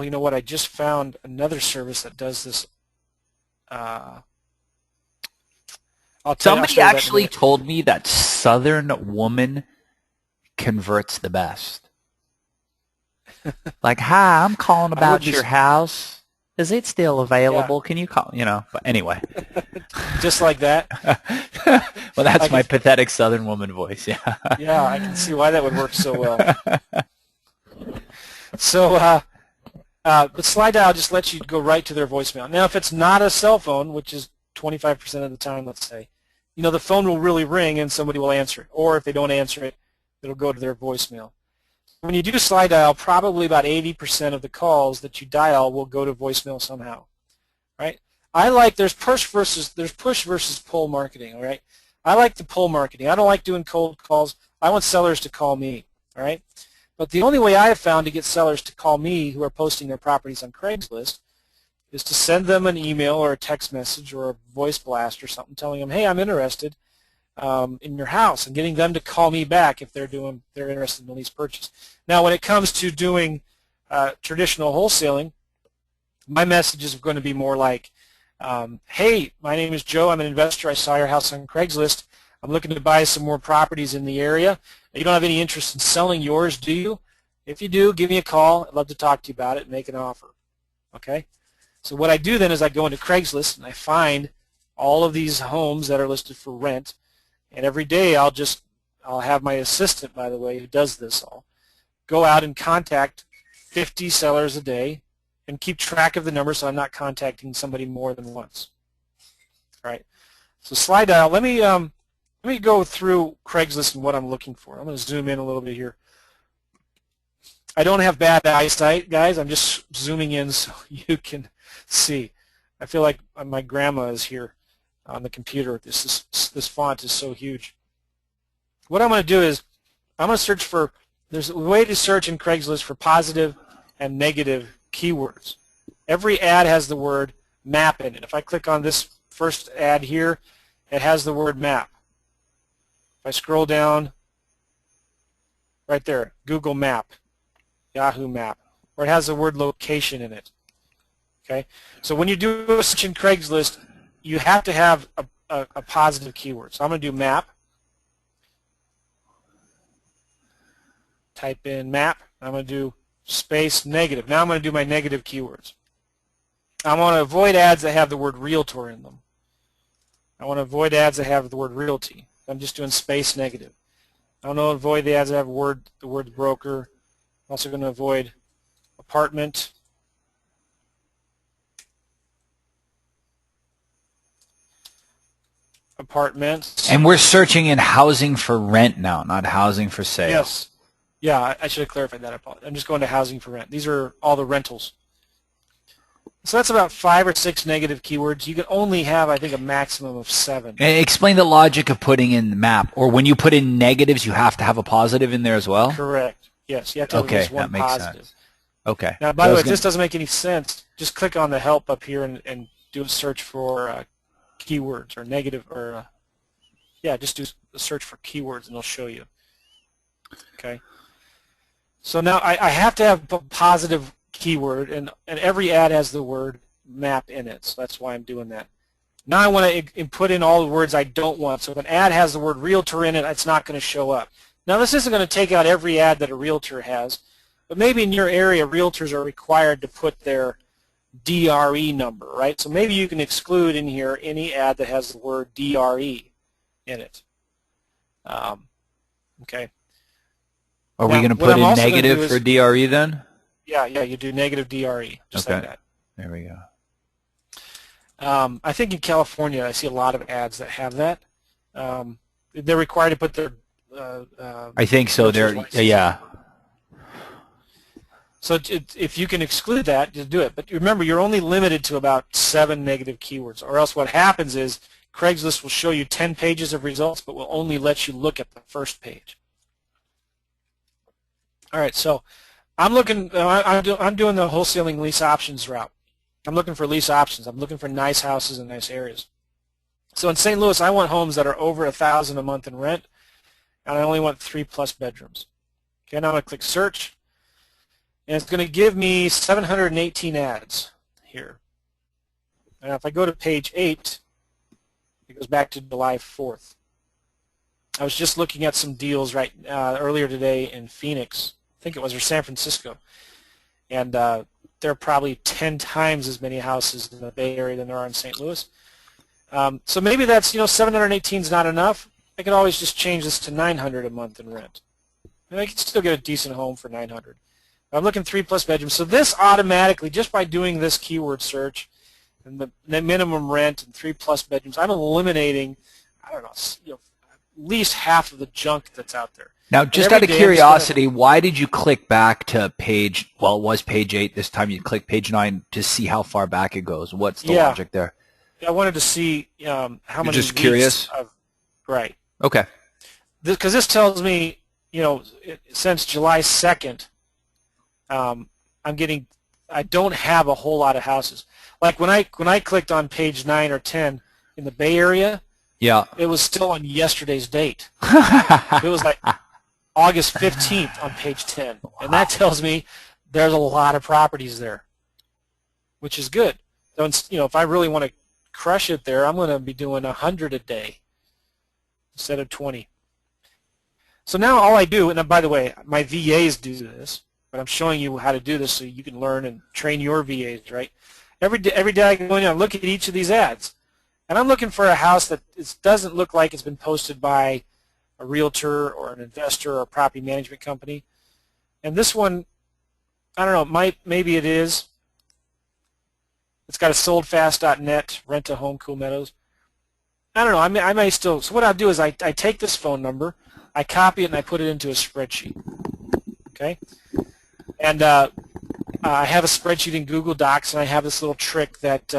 you know what? I just found another service that does this. Somebody actually told me that Southern woman converts the best. Like, hi, I'm calling about your house. Is it still available? Yeah. Can you call? You know, but anyway. Just like that? Well, that's my pathetic Southern woman voice, yeah. Yeah, I can see why that would work so well. So, but slide dial just lets you go right to their voicemail. Now, if it's not a cell phone, which is 25% of the time, let's say, you know, the phone will really ring and somebody will answer it. Or if they don't answer it, it'll go to their voicemail. When you do slide dial, probably about 80% of the calls that you dial will go to voicemail somehow, right? I like, there's push versus pull marketing, all right? I like the pull marketing. I don't like doing cold calls. I want sellers to call me, all right? But the only way I have found to get sellers to call me who are posting their properties on Craigslist is to send them an email or a text message or a voice blast or something telling them, hey, I'm interested in your house, and getting them to call me back if they're interested in the lease purchase. Now, when it comes to doing traditional wholesaling, my message is going to be more like, hey, my name is Joe. I'm an investor. I saw your house on Craigslist. I'm looking to buy some more properties in the area. You don't have any interest in selling yours, do you? If you do, give me a call. I'd love to talk to you about it and make an offer. Okay? So what I do then is I go into Craigslist and I find all of these homes that are listed for rent, and every day I'll have my assistant, by the way, who does this all, go out and contact 50 sellers a day and keep track of the numbers so I'm not contacting somebody more than once. All right. So slide dial. Let me go through Craigslist and what I'm looking for. I'm going to zoom in a little bit here. I don't have bad eyesight, guys. I'm just zooming in so you can see. I feel like my grandma is here on the computer. This font is so huge. What I'm going to do is I'm going to search for, there's a way to search in Craigslist for positive and negative keywords. Every ad has the word map in it. If I click on this first ad here, it has the word map. If I scroll down, right there, Google Map, Yahoo Map, or it has the word location in it. Okay, so when you do a search in Craigslist, you have to have a positive keyword. So I'm going to do map. Type in map. I'm going to do space negative. Now I'm going to do my negative keywords. I want to avoid ads that have the word realtor in them. I want to avoid ads that have the word realty. I'm just doing space negative. I want to avoid the ads that have the word broker. I'm also going to avoid apartment. Apartments. And we're searching in housing for rent now, not housing for sale. Yes. Yeah, I should have clarified that. I'm just going to housing for rent. These are all the rentals. So that's about 5 or 6 negative keywords. You can only have, I think, a maximum of 7. And explain the logic of putting in the map. Or when you put in negatives, you have to have a positive in there as well? Correct. Yes, you have to have at least one positive. Sense. Okay. Now, by the way, if this doesn't make any sense, just click on the help up here and do a search for keywords or negative, or yeah, just do a search for keywords and it'll show you. Okay. So now I have to have a positive keyword, and every ad has the word map in it, so that's why I'm doing that. Now I want to put in all the words I don't want. So if an ad has the word realtor in it, it's not going to show up. Now this isn't going to take out every ad that a realtor has, but maybe in your area realtors are required to put their DRE number, right? So maybe you can exclude in here any ad that has the word DRE in it. Okay. Are we going to put in negative for DRE then? Yeah, you do negative DRE, just like that. There we go. I think in California I see a lot of ads that have that. They're required to put their I think so. Yeah. So if you can exclude that, just do it. But remember, you're only limited to about 7 negative keywords, or else what happens is Craigslist will show you 10 pages of results, but will only let you look at the first page. All right, so I'm looking. I'm doing the wholesaling lease options route. I'm looking for lease options. I'm looking for nice houses in nice areas. So in St. Louis, I want homes that are over $1,000 a month in rent, and I only want 3+ bedrooms. Okay, now I'm going to click search, and it's going to give me 718 ads here. And if I go to page 8, it goes back to July 4th. I was just looking at some deals earlier today in Phoenix, I think it was, or San Francisco, and there are probably 10 times as many houses in the Bay Area than there are in St. Louis. So maybe that's, 718 is not enough. I could always just change this to 900 a month in rent, and I could still get a decent home for 900. I'm looking 3+ bedrooms. So this automatically, just by doing this keyword search and the minimum rent and 3+ bedrooms, I'm eliminating, I don't know, at least half of the junk that's out there. Now, just out of curiosity, why did you click back to page, well, it was page 8 this time, you click page 9 to see how far back it goes? What's the logic there? I wanted to see how many. You're just curious? Right. Okay. Because this tells me, since July 2nd, I don't have a whole lot of houses. Like when I clicked on page 9 or 10 in the Bay Area, yeah, it was still on yesterday's date. It was like August 15th on page 10, and that tells me there's a lot of properties there, which is good. So, if I really want to crush it there, I'm going to be doing 100 a day instead of 20. So now all I do, and by the way, my VAs do this, but I'm showing you how to do this so you can learn and train your VAs, right? Every day I go in and look at each of these ads, and I'm looking for a house that doesn't look like it's been posted by a realtor or an investor or a property management company. And this one, I don't know, maybe it is. It's got a soldfast.net, rent a home, Cool Meadows. I don't know, I may still, so what I'll do is I take this phone number, I copy it, and I put it into a spreadsheet, okay? And I have a spreadsheet in Google Docs, and I have this little trick that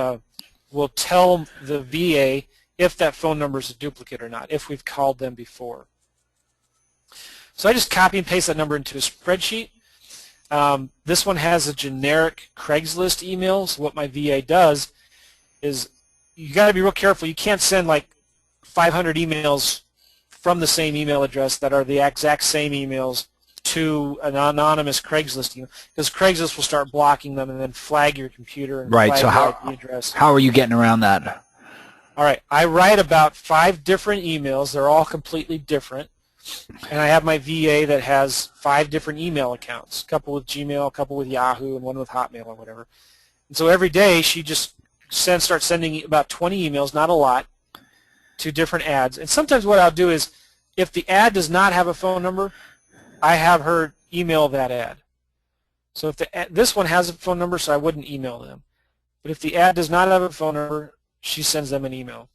will tell the VA if that phone number is a duplicate or not, if we've called them before. So I just copy and paste that number into a spreadsheet. This one has a generic Craigslist email, so what my VA does is you got to be real careful. You can't send like 500 emails from the same email address that are the exact same emails to an anonymous Craigslist email, because Craigslist will start blocking them and then flag your computer and right. flag So your IP address. How are you getting around that? All right, I write about 5 different emails. They're all completely different, and I have my VA that has 5 different email accounts, a couple with Gmail, a couple with Yahoo, and one with Hotmail or whatever. And so every day she just starts sending about 20 emails, not a lot, to different ads. And sometimes what I'll do is, if the ad does not have a phone number, I have her email that ad. So if this one has a phone number, so I wouldn't email them. But if the ad does not have a phone number, she sends them an email.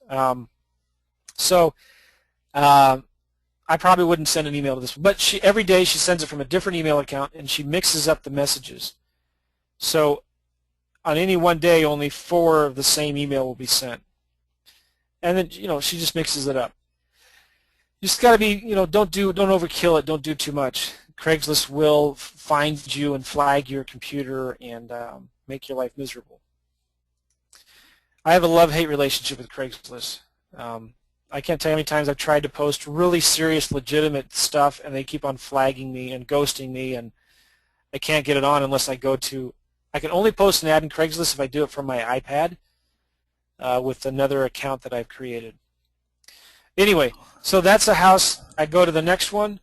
I probably wouldn't send an email to this one. But every day she sends it from a different email account, and she mixes up the messages. So on any one day, only 4 of the same email will be sent. And then, she just mixes it up. You just got to be, don't overkill it. Don't do too much. Craigslist will find you and flag your computer and make your life miserable. I have a love-hate relationship with Craigslist. I can't tell you how many times I've tried to post really serious, legitimate stuff, and they keep on flagging me and ghosting me, and I can't get it on unless I can only post an ad in Craigslist if I do it from my iPad with another account that I've created. Anyway, so that's a house. I go to the next one.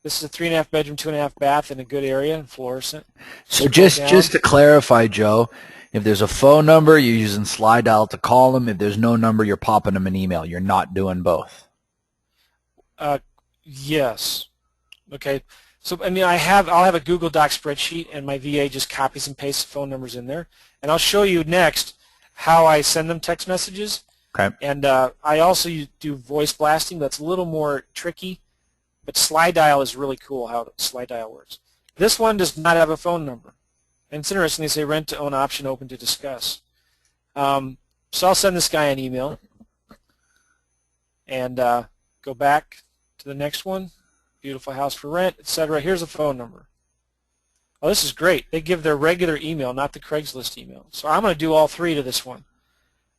This is a 3.5 bedroom, 2.5 bath in a good area in Florissant. So just to clarify, Joe, if there's a phone number, you're using slide dial to call them. If there's no number, you're popping them an email. You're not doing both. Yes. Okay. So I'll have a Google Doc spreadsheet, and my VA just copies and pastes the phone numbers in there. And I'll show you next how I send them text messages. Okay. And I also do voice blasting. That's a little more tricky, but slide dial is really cool how slide dial works. This one does not have a phone number. And it's interesting, they say rent to own option open to discuss. So I'll send this guy an email and go back to the next one. beautiful house for rent, etc. Here's a phone number. Oh, this is great. They give their regular email, not the Craigslist email. So I'm going to do all three to this one.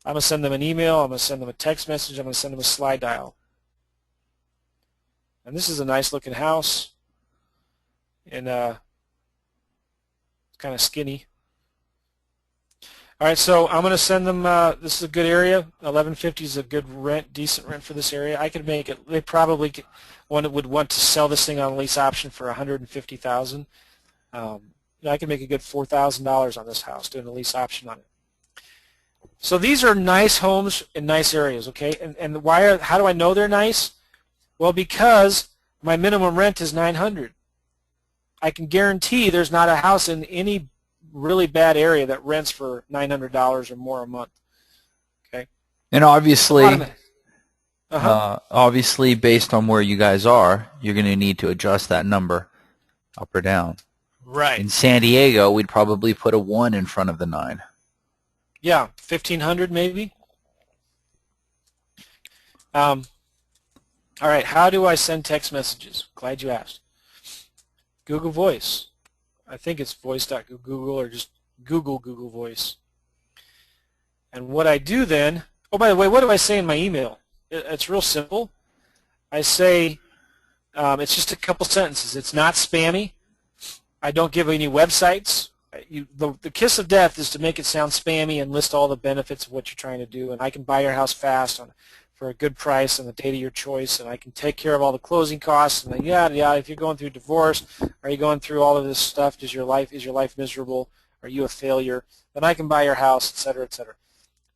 I'm going to send them an email, I'm going to send them a text message, I'm going to send them a slide dial. And this is a nice looking house, and it's kind of skinny. All right, so I'm going to send them, this is a good area, 1150 is a good rent, decent rent for this area. I could make it, they probably would want to sell this thing on a lease option for $150,000. I can make a good $4,000 on this house doing a lease option on it. So these are nice homes in nice areas, okay? And how do I know they're nice? Well, because my minimum rent is $900. I can guarantee there's not a house in any really bad area that rents for $900 or more a month. Okay. And obviously, obviously, based on where you guys are, you're going to need to adjust that number up or down. Right. In San Diego, we'd probably put a 1 in front of the 9. Yeah, 1,500 maybe. All right, how do I send text messages? Glad you asked. Google Voice. I think it's voice.google or just Google Voice. And what I do then, oh, by the way, what do I say in my email? It's real simple. I say, it's just a couple sentences. It's not spammy. I don't give any websites. The kiss of death is to make it sound spammy and list all the benefits of what you're trying to do. And I can buy your house fast for a good price on the date of your choice, and I can take care of all the closing costs and if you're going through divorce, are you going through all of this stuff, is your life miserable, are you a failure, then I can buy your house, etc., etc.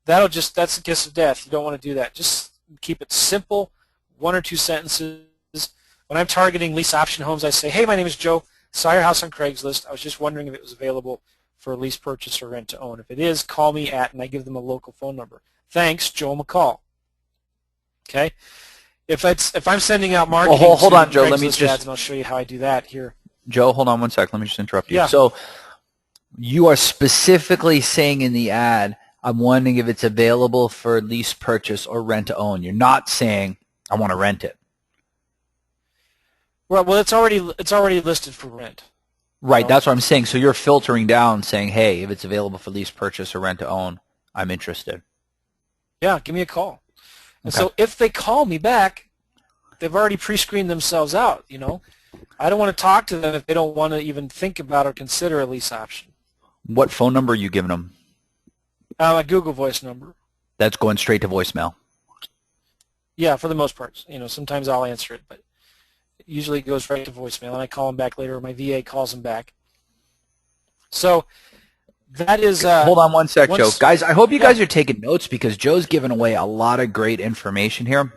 That's the kiss of death. You don't want to do that. Just keep it simple, 1 or 2 sentences. When I'm targeting lease option homes, I say, hey, my name is Joe. Saw your house on Craigslist. I was just wondering if it was available for a lease purchase or rent to own. If it is, call me at, and I give them a local phone number. Thanks, Joe McCall. Okay. If I'm sending out marketing, hold on, Joe. Let me ads, and I'll show you how I do that here. Joe, hold on one sec. Let me just interrupt you. Yeah. So you are specifically saying in the ad, I'm wondering if it's available for lease purchase or rent to own. You're not saying I want to rent it. Well, it's already listed for rent. Right. That's what I'm saying. So you're filtering down, saying, hey, if it's available for lease purchase or rent to own, I'm interested. Yeah. Give me a call. And Okay. so if they call me back, they've already pre-screened themselves out, I don't want to talk to them if they don't want to even think about or consider a lease option. What phone number are you giving them? A Google Voice number. That's going straight to voicemail. Yeah, for the most part. Sometimes I'll answer it, but usually it goes right to voicemail, and I call them back later, or my VA calls them back. So that is... Hold on one sec, Joe. Guys, I hope you guys are taking notes because Joe's giving away a lot of great information here.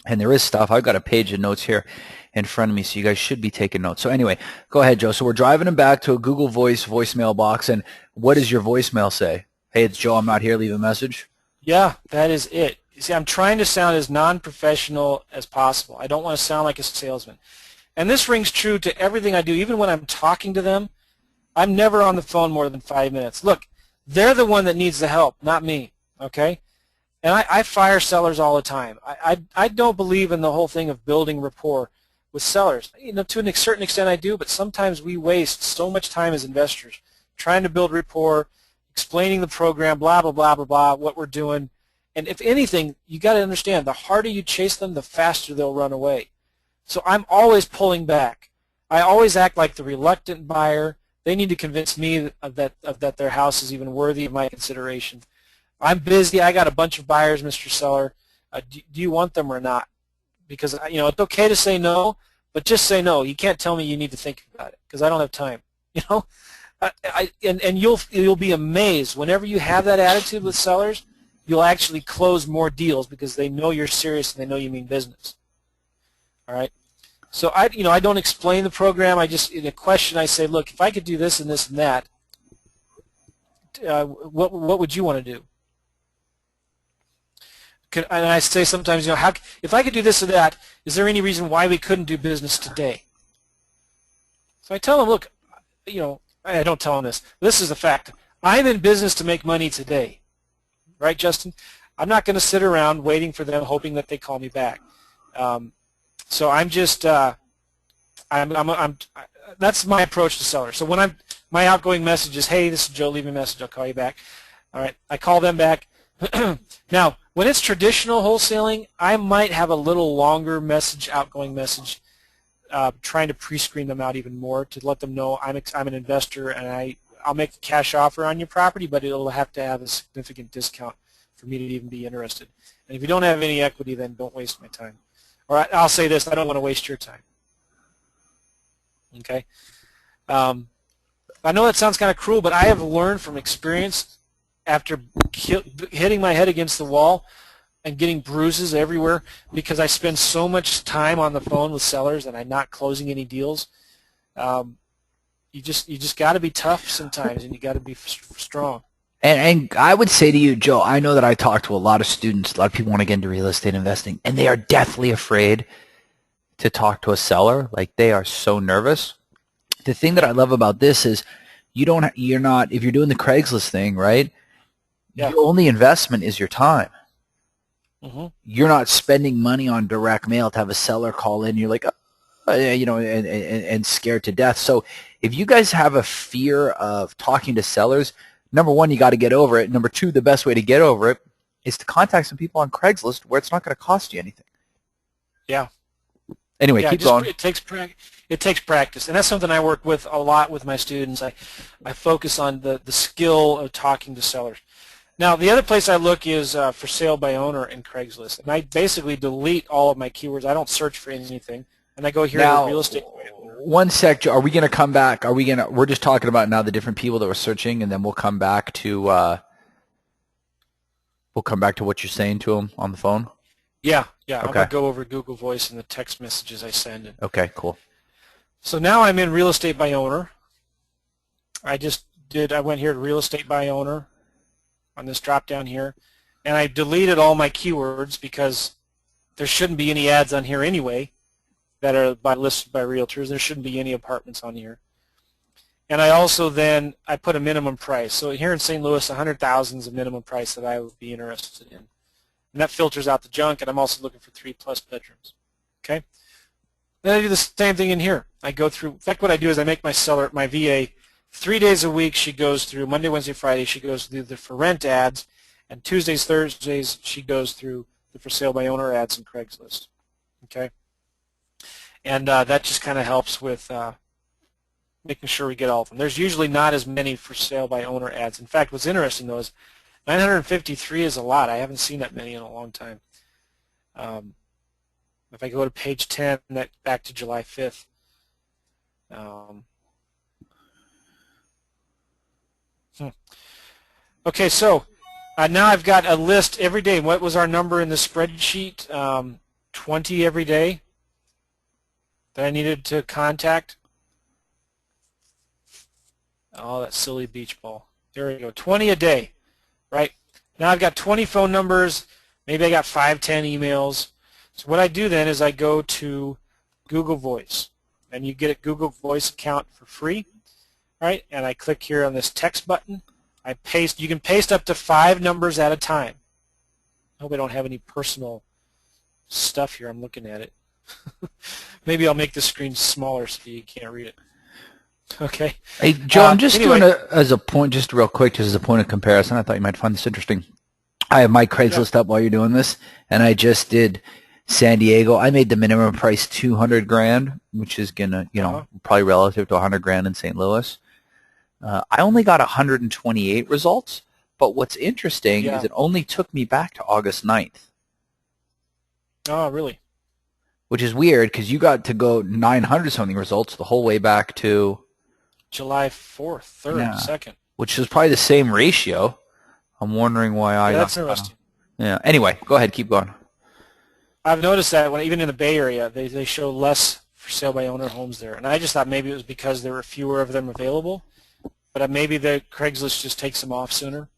And there is stuff. I've got a page of notes here in front of me, so you guys should be taking notes. So anyway, go ahead, Joe. So we're driving him back to a Google Voice voicemail box, and what does your voicemail say? Hey, it's Joe. I'm not here. Leave a message. Yeah, that is it. You see, I'm trying to sound as non-professional as possible. I don't want to sound like a salesman. And this rings true to everything I do. Even when I'm talking to them, I'm never on the phone more than 5 minutes. Look, they're the one that needs the help, not me, okay? And I fire sellers all the time. I don't believe in the whole thing of building rapport with sellers. To a certain extent I do, but sometimes we waste so much time as investors trying to build rapport, explaining the program, blah, blah, blah, blah, blah, what we're doing. And if anything, you got to understand, the harder you chase them, the faster they'll run away. So I'm always pulling back. I always act like the reluctant buyer. They need to convince me that their house is even worthy of my consideration. I'm busy. I got a bunch of buyers, Mr. Seller. Do you want them or not? Because it's okay to say no, but just say no. You can't tell me you need to think about it because I don't have time. And you'll be amazed whenever you have that attitude with sellers. You'll actually close more deals because they know you're serious and they know you mean business. All right. So I don't explain the program. I just, in a question, I say, look, if I could do this and this and that, what would you want to do? And I say sometimes, if I could do this or that, is there any reason why we couldn't do business today? So I tell them, look, I don't tell them this. This is a fact. I'm in business to make money today. Right, Justin? I'm not going to sit around waiting for them, hoping that they call me back. So I'm just That's my approach to sellers. So when my outgoing message is, hey, this is Joe, leave me a message, I'll call you back. All right, I call them back. Now, when it's traditional wholesaling, I might have a little longer message, outgoing message, trying to pre-screen them out even more to let them know I'm an investor and I'll make a cash offer on your property, but it'll have to have a significant discount for me to even be interested. And if you don't have any equity, then don't waste my time. Or I'll say this, I don't want to waste your time. Okay? I know that sounds kind of cruel, but I have learned from experience after hitting my head against the wall and getting bruises everywhere because I spend so much time on the phone with sellers and I'm not closing any deals. You just got to be tough sometimes, and you got to be strong. And I would say to you, Joe, I know that I talk to a lot of students, a lot of people want to get into real estate investing, and they are deathly afraid to talk to a seller. Like, they are so nervous. The thing that I love about this is you're not, if you're doing the Craigslist thing, right? Yeah. Your only investment is your time. Mm-hmm. You're not spending money on direct mail to have a seller call in. You're like, and scared to death. So if you guys have a fear of talking to sellers, number one, you got to get over it. Number two, the best way to get over it is to contact some people on Craigslist where it's not going to cost you anything. Yeah. Anyway, keep going. It takes practice, and that's something I work with a lot with my students. I focus on the skill of talking to sellers. Now, the other place I look is for sale by owner in Craigslist, and I basically delete all of my keywords. I don't search for anything, and I go here to real estate. One sec, Joe. Are we going to come back? We're just talking about now the different people that we're searching, and then we'll come back to what you're saying to them on the phone. Yeah. Okay. I'm going to go over Google Voice and the text messages I send. Okay, cool. So now I'm in real estate by owner. I went here to real estate by owner on this drop down here, and I deleted all my keywords because there shouldn't be any ads on here anyway that are listed by realtors. There shouldn't be any apartments on here. And I also I put a minimum price. So here in St. Louis, 100,000 is a minimum price that I would be interested in. And that filters out the junk, and I'm also looking for 3+ bedrooms. Okay? Then I do the same thing in here. I go through, in fact, what I do is I make my VA, 3 days a week she goes through, Monday, Wednesday, Friday, she goes through the for rent ads, and Tuesdays, Thursdays, she goes through the for sale by owner ads in Craigslist. Okay? And that just kind of helps with making sure we get all of them. There's usually not as many for sale by owner ads. In fact, what's interesting, though, is 953 is a lot. I haven't seen that many in a long time. If I go to page 10, back to July 5th. Okay, so now I've got a list every day. What was our number in the spreadsheet? 20 every day that I needed to contact. Oh, that silly beach ball. There we go. 20 a day, right? Now I've got 20 phone numbers. Maybe I got 5, 10 emails. So what I do then is I go to Google Voice, and you get a Google Voice account for free, right? And I click here on this text button. I paste. You can paste up to 5 numbers at a time. I hope I don't have any personal stuff here. I'm looking at it. Maybe I'll make the screen smaller so you can't read it. Okay. Hey, Joe, I'm just doing as a point, just real quick, just as a point of comparison. I thought you might find this interesting. I have my Craigslist up while you're doing this, and I just did San Diego. I made the minimum price $200,000, which is gonna, probably relative to $100,000 in St. Louis. I only got 128 results, but what's interesting is it only took me back to August 9th. Oh, really? Which is weird because you got to go 900-something results the whole way back to July 4th, 3rd, 2nd. Which is probably the same ratio. I'm wondering why I got... That's interesting. Yeah. Anyway, go ahead. Keep going. I've noticed that even in the Bay Area, they show less for sale by owner homes there. And I just thought maybe it was because there were fewer of them available. But maybe the Craigslist just takes them off sooner.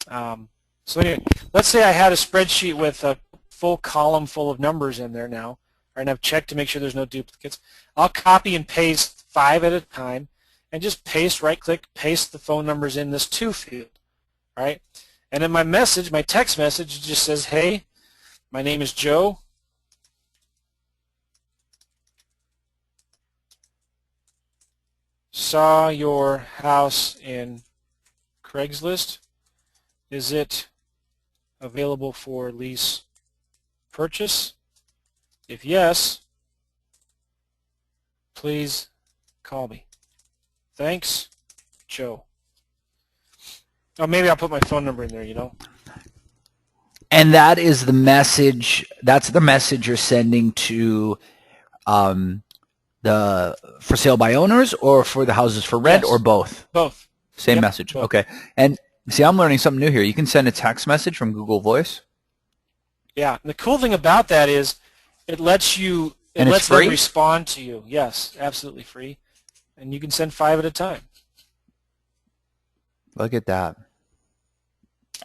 So anyway, let's say I had a spreadsheet with a full column full of numbers in there now, and I've checked to make sure there's no duplicates. I'll copy and paste 5 at a time, and just paste, right-click, paste the phone numbers in this to field, all right? And in my message, my text message, just says, hey, my name is Joe. saw your house in Craigslist. Is it available for lease purchase? If yes, please call me. Thanks, Joe. Oh, maybe I'll put my phone number in there, you know. And that is the message. That's the message you're sending to the for sale by owners or for the houses for rent, Yes. or both? Both. Same Yep, message. both. Okay. And see, I'm learning something new here. You can send a text message from Google Voice. Yeah. And the cool thing about that is it lets you, And it's lets them free? respond to you. Yes, absolutely free. And you can send 5 at a time. Look at that.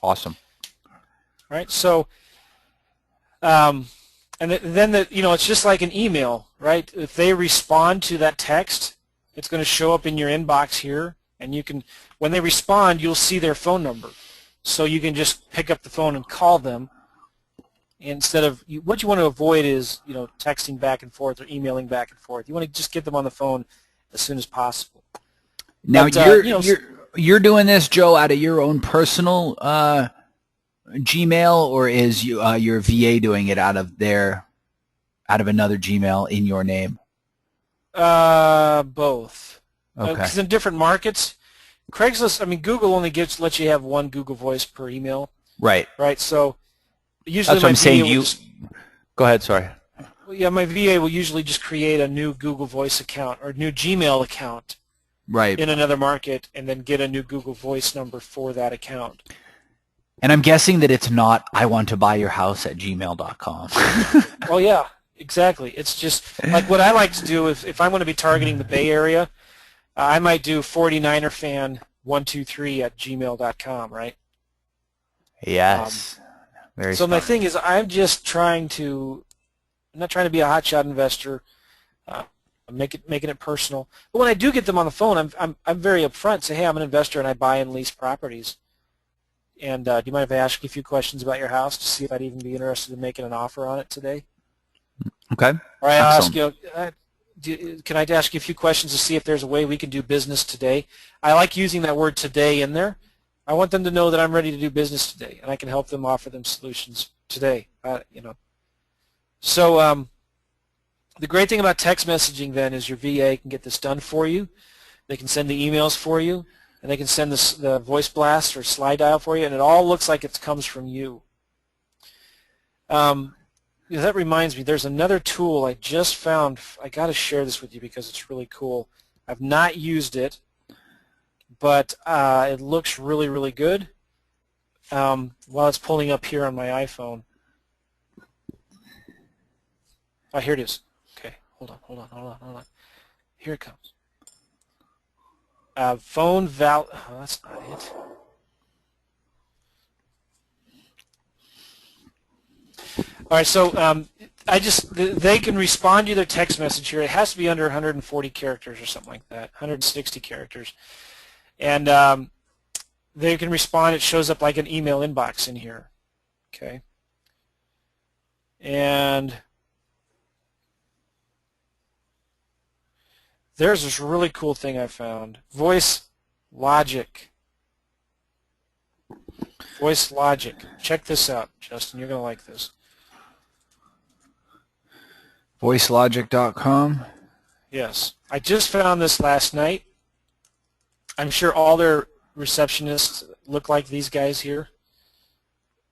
Awesome. All right. So, and then it's just like an email, right? If they respond to that text, it's going to show up in your inbox here, and you can, when they respond, you'll see their phone number, so you can just pick up the phone and call them. Instead of what you want to avoid is texting back and forth or emailing back and forth. You want to just get them on the phone as soon as possible. Now But, you're doing this, Joe, out of your own personal Gmail, or is your VA doing it out of another Gmail in your name? both. Okay. Because in different markets, Craigslist, Google only lets you have one Google Voice per email. Right. Right. So usually That's what I'm saying. Go ahead. Sorry. Yeah, my VA will usually just create a new Google Voice account or a new Gmail account Right. in another market, and then get a new Google Voice number for that account. And I'm guessing that it's not I want to buy your house at gmail.com. Well, yeah, exactly. It's just like what I like to do if I'm going to be targeting the Bay Area, I might do 49erfan123 at gmail.com, right? Yes. Very So my smart. thing is, I'm not trying to be a hotshot investor. I'm making it personal. But when I do get them on the phone, I'm very upfront. Say, hey, I'm an investor and I buy and lease properties. And do you mind if I ask you a few questions about your house to see if I'd even be interested in making an offer on it today? Okay. Or I'll ask Excellent. you, can I ask you a few questions to see if there's a way we can do business today? I like using that word today in there. I want them to know that I'm ready to do business today, and I can help them offer them solutions today. So the great thing about text messaging then is your VA can get this done for you. They can send the emails for you, and they can send the voice blast or slide dial for you, and it all looks like it comes from you. That reminds me, there's another tool I just found. I got to share this with you because it's really cool. I've not used it, but it looks really, really good while it's pulling up here on my iPhone. Oh, here it is. Okay, hold on. Here it comes. Phone val. Oh, that's not it. All right, so they can respond to their text message here. It has to be under 140 characters or something like that, 160 characters, and they can respond. It shows up like an email inbox in here. Okay, and there's this really cool thing I found. Voice Logic. Voice Logic. Check this out, Justin. You're going to like this. VoiceLogic.com. Yes. I just found this last night. I'm sure all their receptionists look like these guys here.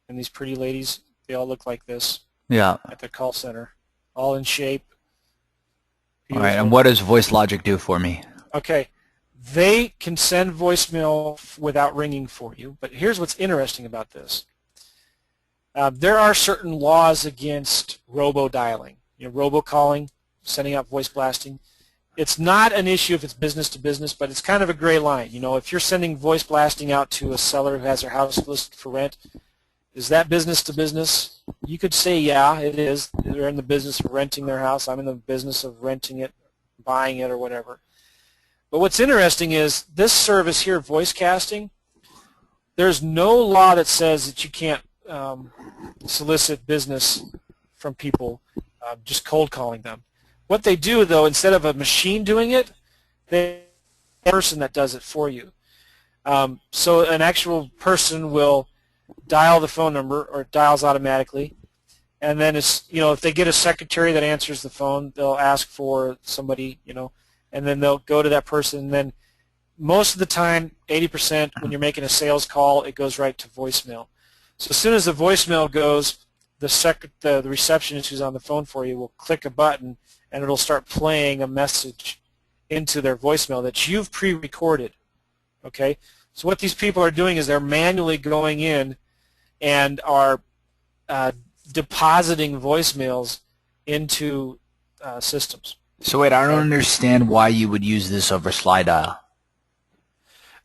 And these pretty ladies, they all look like this. Yeah. At their call center. All in shape. All right, and what does VoiceLogic do for me? Okay. They can send voicemail without ringing for you, but here's what's interesting about this. There are certain laws against robo-dialing, robocalling, sending out voice blasting. It's not an issue if it's business to business, but it's kind of a gray line. If you're sending voice blasting out to a seller who has their house listed for rent, is that business to business? You could say, yeah, it is. They're in the business of renting their house. I'm in the business of renting it, buying it, or whatever. But what's interesting is this service here, voice casting, there's no law that says that you can't solicit business from people just cold calling them. What they do, though, instead of a machine doing it, they person that does it for you. So an actual person will dial the phone number, or it dials automatically, and then it's, if they get a secretary that answers the phone, they'll ask for somebody, and then they'll go to that person, and then most of the time, 80%, when you're making a sales call, it goes right to voicemail. So as soon as the voicemail goes, the receptionist who's on the phone for you will click a button, and it'll start playing a message into their voicemail that you've pre-recorded. Okay? So what these people are doing is they're manually going in and are depositing voicemails into systems. So wait, I don't understand why you would use this over slide dial.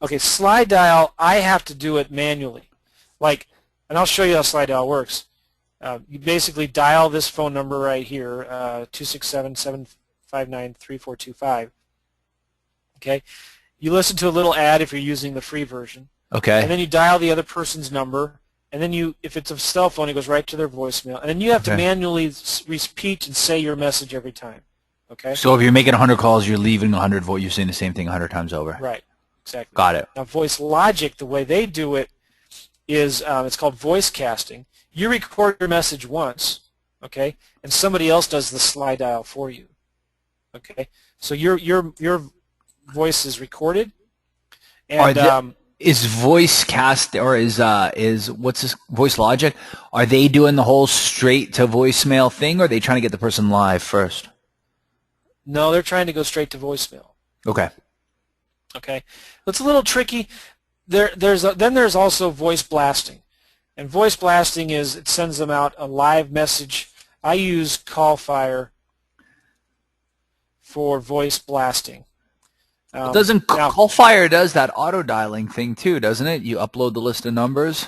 Okay, slide dial, I have to do it manually. And I'll show you how slide dial works. You basically dial this phone number right here, 267-759-3425. Okay? You listen to a little ad if you're using the free version. Okay. And then you dial the other person's number, and then if it's a cell phone, it goes right to their voicemail. And then you have to manually repeat and say your message every time. Okay? So if you're making 100 calls, you're leaving 100 voice, you're saying the same thing 100 times over. Right. Exactly. Got it. Now, Voice Logic, the way they do it is it's called voice casting. You record your message once, okay, and somebody else does the slide dial for you. Okay? So your voice is recorded, and is voice cast, or is what's this, Voice Logic? Are they doing the whole straight to voicemail thing, or are they trying to get the person live first? No, they're trying to go straight to voicemail. Okay. Okay, it's a little tricky. Then there's also voice blasting, and voice blasting is it sends them out a live message. I use CallFire for voice blasting. CallFire does that auto dialing thing too, doesn't it? You upload the list of numbers.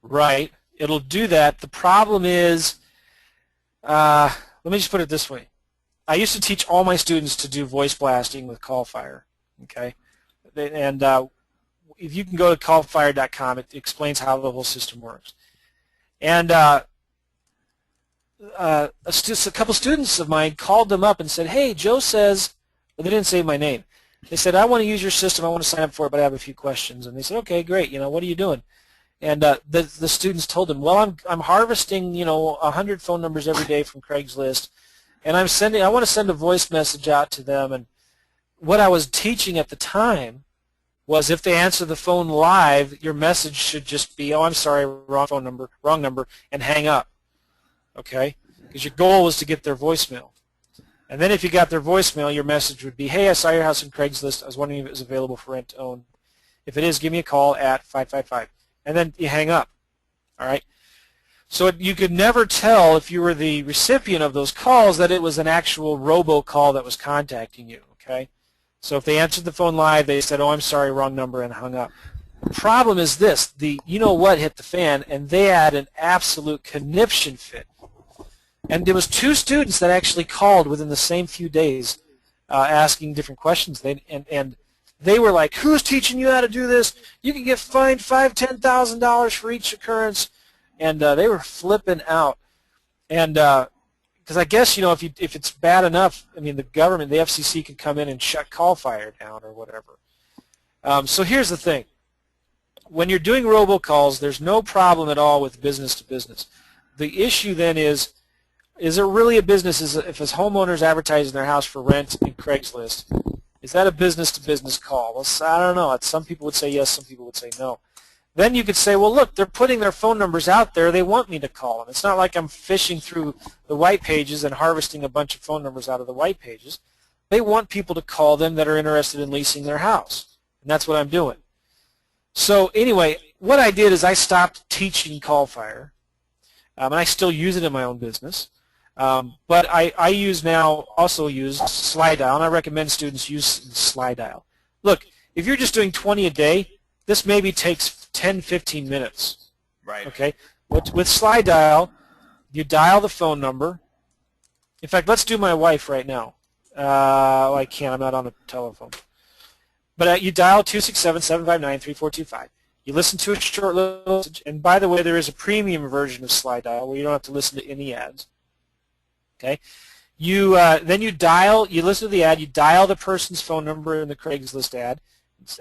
Right. It'll do that. The problem is, let me just put it this way. I used to teach all my students to do voice blasting with CallFire. Okay, and if you can go to callfire.com, it explains how the whole system works. And a couple students of mine called them up and said, "Hey, Joe says," well, they didn't say my name. They said, "I want to use your system. I want to sign up for it, but I have a few questions." And they said, "Okay, great. What are you doing?" And the students told them, "Well, I'm harvesting 100 phone numbers every day from Craigslist, and I want to send a voice message out to them." And what I was teaching at the time was if they answer the phone live, your message should just be, "Oh, I'm sorry, wrong number," and hang up. Okay? Because your goal was to get their voicemail. And then if you got their voicemail, your message would be, "Hey, I saw your house on Craigslist. I was wondering if it was available for rent to own. If it is, give me a call at 555. And then you hang up. All right? So you could never tell if you were the recipient of those calls that it was an actual robocall that was contacting you. Okay? So if they answered the phone live, they said, "Oh, I'm sorry, wrong number," and hung up. The problem is this, you-know-what hit the fan, and they had an absolute conniption fit. And there was 2 students that actually called within the same few days asking different questions. And they were like, "Who's teaching you how to do this? You can get fined $5,000, $10,000 for each occurrence." And they were flipping out. And because I guess, if it's bad enough, I mean, the government, the FCC could come in and shut CallFire down or whatever. So here's the thing. When you're doing robocalls, there's no problem at all with business to business. The issue then is it really a business? If a homeowner's advertising their house for rent in Craigslist, is that a business to business call? Well, I don't know. Some people would say yes, some people would say no. Then you could say, well, look, they're putting their phone numbers out there. They want me to call them. It's not like I'm fishing through the white pages and harvesting a bunch of phone numbers out of the white pages. They want people to call them that are interested in leasing their house, and that's what I'm doing. So anyway, what I did is I stopped teaching CallFire, and I still use it in my own business. But I also use slide dial, and I recommend students use slide dial. Look, if you're just doing 20 a day, this maybe takes 10, 15 minutes. Right. Okay? With slide dial, you dial the phone number. In fact, let's do my wife right now. I can't. I'm not on the telephone. But you dial 267-759-3425. You listen to a short little message. And by the way, there is a premium version of slide dial where you don't have to listen to any ads. Okay? Then you listen to the ad, you dial the person's phone number in the Craigslist ad,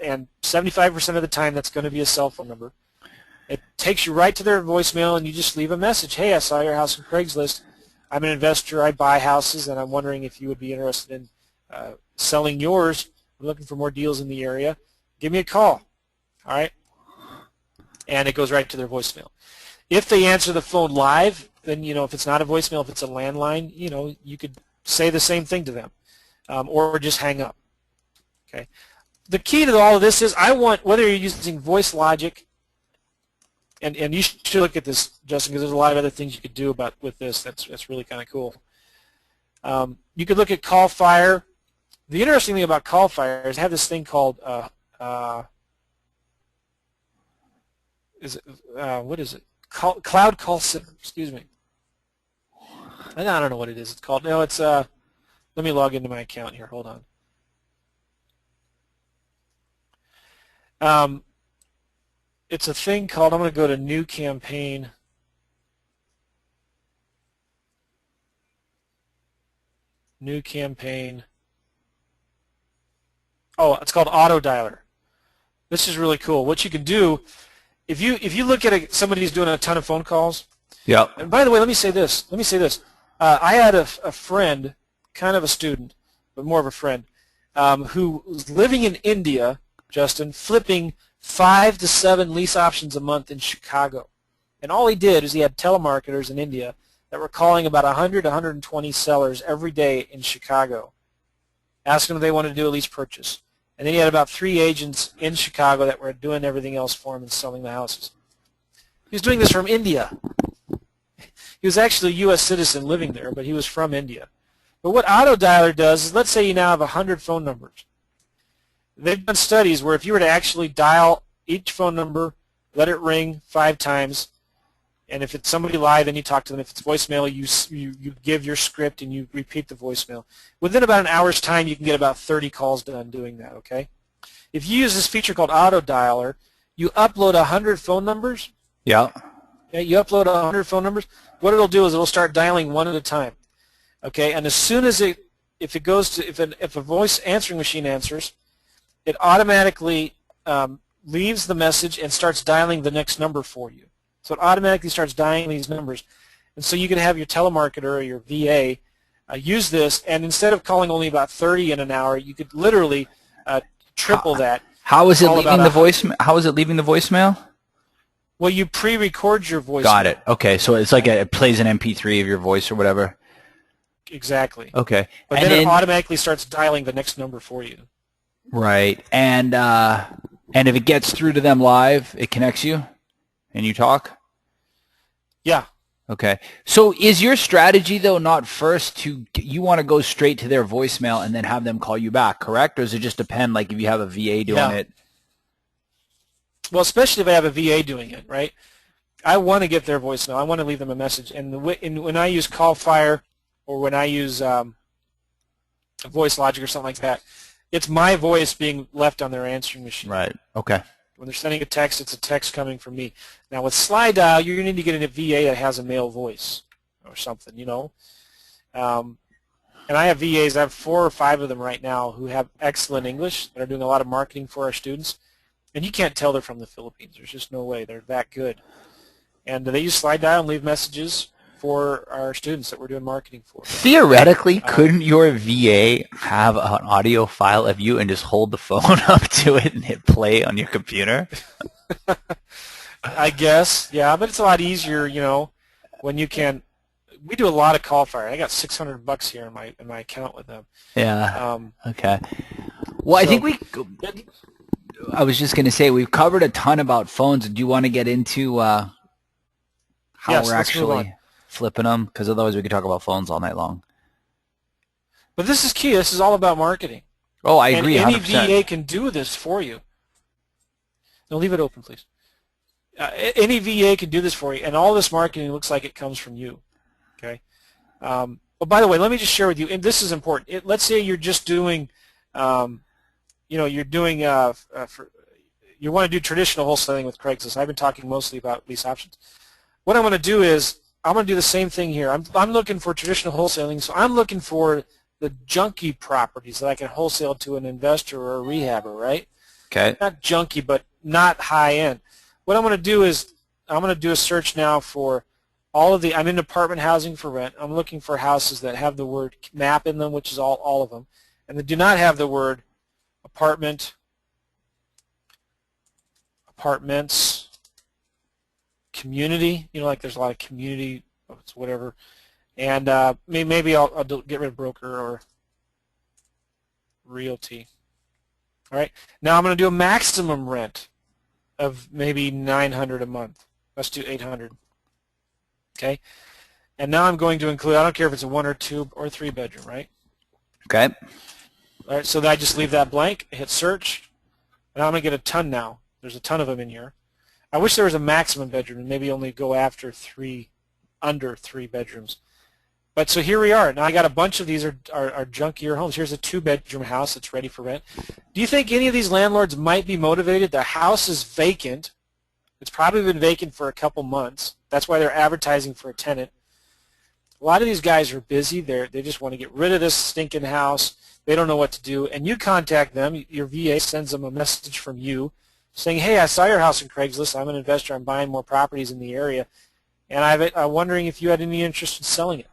and 75% of the time that's going to be a cell phone number. It takes you right to their voicemail, and you just leave a message. Hey, I saw your house on Craigslist. I'm an investor. I buy houses, and I'm wondering if you would be interested in selling yours. I'm looking for more deals in the area. Give me a call. All right? And it goes right to their voicemail. If they answer the phone live, then, if it's not a voicemail, if it's a landline, you could say the same thing to them, or just hang up. Okay. The key to all of this is whether you're using voice logic, and you should look at this, Justin, because there's a lot of other things you could do with this. That's really kind of cool. You could look at call fire. The interesting thing about call fire is they have this thing called what is it? Cloud call center. Excuse me. I don't know what it is. It's called. No, it's let me log into my account here. Hold on. It's a thing called, I'm going to go to new campaign. New campaign. Oh, it's called auto dialer. This is really cool. What you can do, if you look at somebody who's doing a ton of phone calls. Yeah. And by the way, let me say this. I had a friend, kind of a student, but more of a friend, who was living in India, Justin, flipping 5 to 7 lease options a month in Chicago. And all he did is he had telemarketers in India that were calling about 100 to 120 sellers every day in Chicago, asking if they wanted to do a lease purchase. And then he had about 3 agents in Chicago that were doing everything else for him and selling the houses. He was doing this from India. He was actually a U.S. citizen living there, but he was from India. But what auto dialer does is, let's say you now have 100 phone numbers. They've done studies where if you were to actually dial each phone number, let it ring 5 times, and if it's somebody live, then you talk to them. If it's voicemail, you give your script and you repeat the voicemail. Within about an hour's time, you can get about 30 calls done doing that, okay? If you use this feature called auto dialer, you upload 100 phone numbers. Yeah. Yeah, you upload 100 phone numbers. What it'll do is it'll start dialing one at a time, okay? And as soon as if a voice answering machine answers, it automatically leaves the message and starts dialing the next number for you. So it automatically starts dialing these numbers. And so you can have your telemarketer or your VA use this, and instead of calling only about 30 in an hour, you could literally triple that. How is it leaving the voicemail? How is it leaving the voicemail? Well, you pre-record your voice. Got it. Okay, so it's like it plays an MP3 of your voice or whatever. Exactly. Okay. But then it automatically starts dialing the next number for you. Right. And if it gets through to them live, it connects you, and you talk? Yeah. Okay. So is your strategy, though, not first you want to go straight to their voicemail and then have them call you back, correct? Or does it just depend, like if you have a VA doing it? Well, especially if I have a VA doing it, right? I want to get their voicemail. I want to leave them a message. And when I use Call Fire or when I use Voice Logic or something like that, it's my voice being left on their answering machine. Right. Okay. When they're sending a text, it's a text coming from me. Now, with Slide Dial, you're going to need to get in a VA that has a male voice or something, And I have VAs. I have 4 or 5 of them right now who have excellent English that are doing a lot of marketing for our students. And you can't tell they're from the Philippines. There's just no way. They're that good. And they use Slide Dial and leave messages for our students that we're doing marketing for. Theoretically, couldn't your VA have an audio file of you and just hold the phone up to it and hit play on your computer? I guess, yeah, but it's a lot easier, when you can. We do a lot of Call Fire. I got $600 here in my account with them. Yeah. Okay. Well, I think I was just going to say we've covered a ton about phones. Do you want to get into how we're actually flipping them? Because otherwise we could talk about phones all night long. But this is key. This is all about marketing. Oh, I agree. And any 100%. VA can do this for you. No, leave it open, please. Any VA can do this for you, and all this marketing looks like it comes from you. Okay. Well, by the way, let me just share with you, and this is important. Let's say you're just doing, you're doing, you want to do traditional wholesaling with Craigslist. I've been talking mostly about lease options. What I'm going to do is I'm going to do the same thing here. I'm looking for traditional wholesaling, so I'm looking for the junky properties that I can wholesale to an investor or a rehabber, right? Okay. Not junky, but not high end. What I'm going to do is I'm going to do a search now for all of the, I'm in apartment housing for rent. I'm looking for houses that have the word map in them, which is all of them, and that do not have the word apartments, community, like there's a lot of community, whatever, and maybe I'll get rid of broker or realty. All right, now I'm going to do a maximum rent of maybe $900 a month. Let's do $800. Okay, and now I'm going to include, I don't care if it's a 1 or 2 or 3 bedroom, right? Okay. All right, so then I just leave that blank, hit search, and I'm going to get a ton now. There's a ton of them in here. I wish there was a maximum bedroom and maybe only go after under 3 bedrooms. But so here we are. Now I got a bunch of these are junkier homes. Here's a 2-bedroom house that's ready for rent. Do you think any of these landlords might be motivated? Their house is vacant. It's probably been vacant for a couple months. That's why they're advertising for a tenant. A lot of these guys are busy. They just want to get rid of this stinking house. They don't know what to do. And you contact them. Your VA sends them a message from you saying, hey, I saw your house on Craigslist. I'm an investor. I'm buying more properties in the area. And I'm wondering if you had any interest in selling it.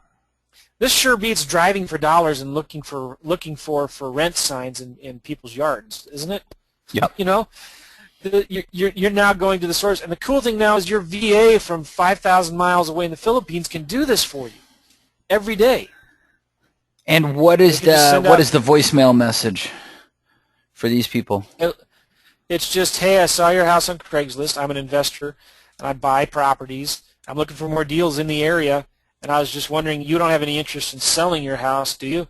This sure beats driving for dollars and looking for rent signs in people's yards, isn't it? Yep. You're now going to the source. And the cool thing now is your VA from 5,000 miles away in the Philippines can do this for you every day. And what is the voicemail message for these people? It's just, hey, I saw your house on Craigslist. I'm an investor, and I buy properties. I'm looking for more deals in the area, and I was just wondering, you don't have any interest in selling your house, do you?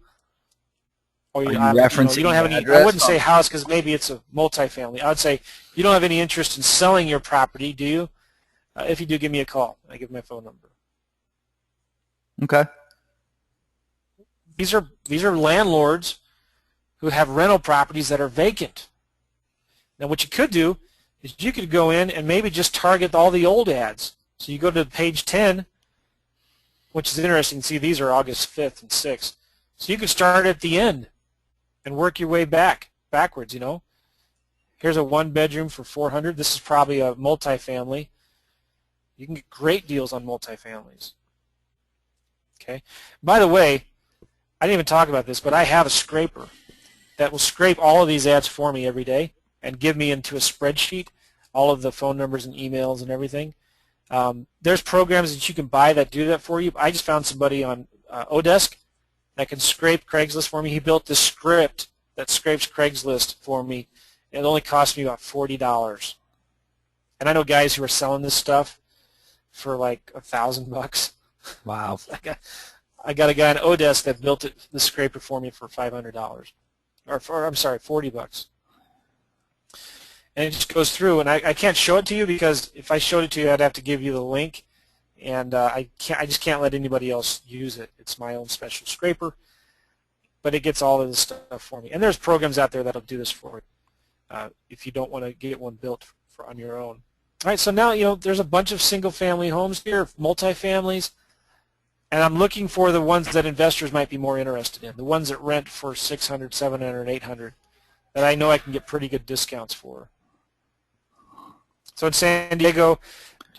Or you referencing you don't have any. I wouldn't say house because maybe it's a multifamily. I would say you don't have any interest in selling your property, do you? If you do, give me a call. I give my phone number. Okay. These are landlords who have rental properties that are vacant. Now what you could do is you could go in and maybe just target all the old ads. So you go to page 10, which is interesting. See, these are August 5th and 6th. So you could start at the end and work your way backwards, Here's a 1-bedroom for $400. This is probably a multifamily. You can get great deals on multifamilies. Okay. By the way, I didn't even talk about this, but I have a scraper that will scrape all of these ads for me every day and give me into a spreadsheet all of the phone numbers and emails and everything. There's programs that you can buy that do that for you. I just found somebody on Odesk that can scrape Craigslist for me. He built this script that scrapes Craigslist for me. It only cost me about $40. And I know guys who are selling this stuff for like $1,000. Wow. I got a guy on Odesk that built the scraper for me for $500, I'm sorry, $40. And it just goes through, and I can't show it to you because if I showed it to you, I'd have to give you the link, and I just can't let anybody else use it. It's my own special scraper, but it gets all of this stuff for me. And there's programs out there that'll do this for you if you don't want to get one built on your own. All right, so now there's a bunch of single-family homes here, multifamilies. And I'm looking for the ones that investors might be more interested in, the ones that rent for $600, $700, $800, that I know I can get pretty good discounts for. So in San Diego,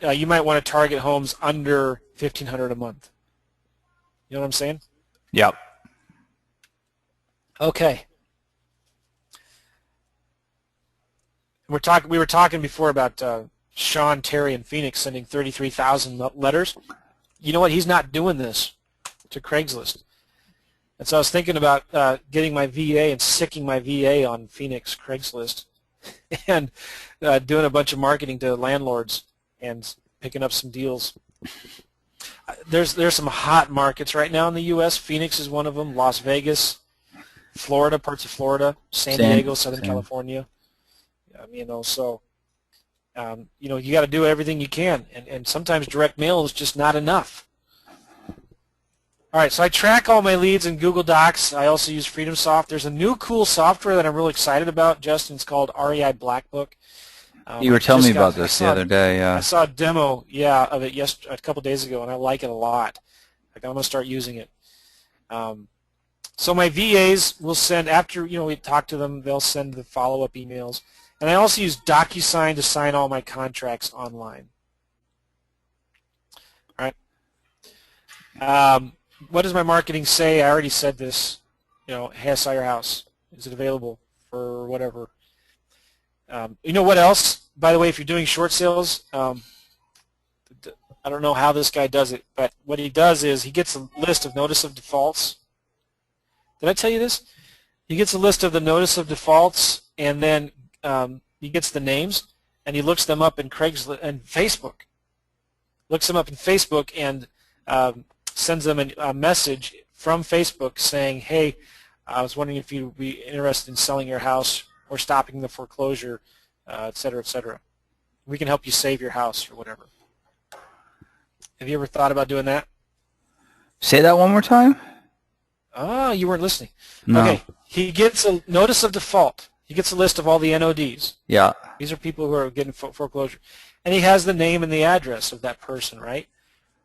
you might want to target homes under $1,500 a month. You know what I'm saying? Yep. Okay. We were talking before about Sean Terry in Phoenix sending 33,000 letters. You know what? He's not doing this to Craigslist. And so I was thinking about getting my VA and sicking my VA on Phoenix Craigslist and doing a bunch of marketing to landlords and picking up some deals. There's some hot markets right now in the U.S. Phoenix is one of them. Las Vegas, Florida, parts of Florida, San Diego, Southern California. So you got to do everything you can, and sometimes direct mail is just not enough. All right, so I track all my leads in Google Docs. I also use FreedomSoft. There's a new cool software that I'm really excited about, Justin. It's called REI Black Book. You I were telling me just about got, this the other day. I Yeah. saw a demo, yeah, of it a couple days ago, and I like it a lot. Like, I'm going to start using it. So my VAs will send, after we talk to them, they'll send the follow-up emails. And I also use DocuSign to sign all my contracts online. All right. What does my marketing say? I already said this. Hey, I saw your house. Is it available for whatever? You know what else? By the way, if you're doing short sales, I don't know how this guy does it, but what he does is he gets a list of notice of defaults. Did I tell you this? He gets a list of the notice of defaults, and then he gets the names, and he looks them up in Craigslist and Facebook. Looks them up in Facebook and sends them a message from Facebook saying, "Hey, I was wondering if you'd be interested in selling your house or stopping the foreclosure, et cetera, et cetera. We can help you save your house," or whatever. Have you ever thought about doing that? Say that one more time. Oh, you weren't listening. No. Okay, he gets a notice of default. He gets a list of all the NODs. Yeah. These are people who are getting foreclosure. And he has the name and the address of that person, right?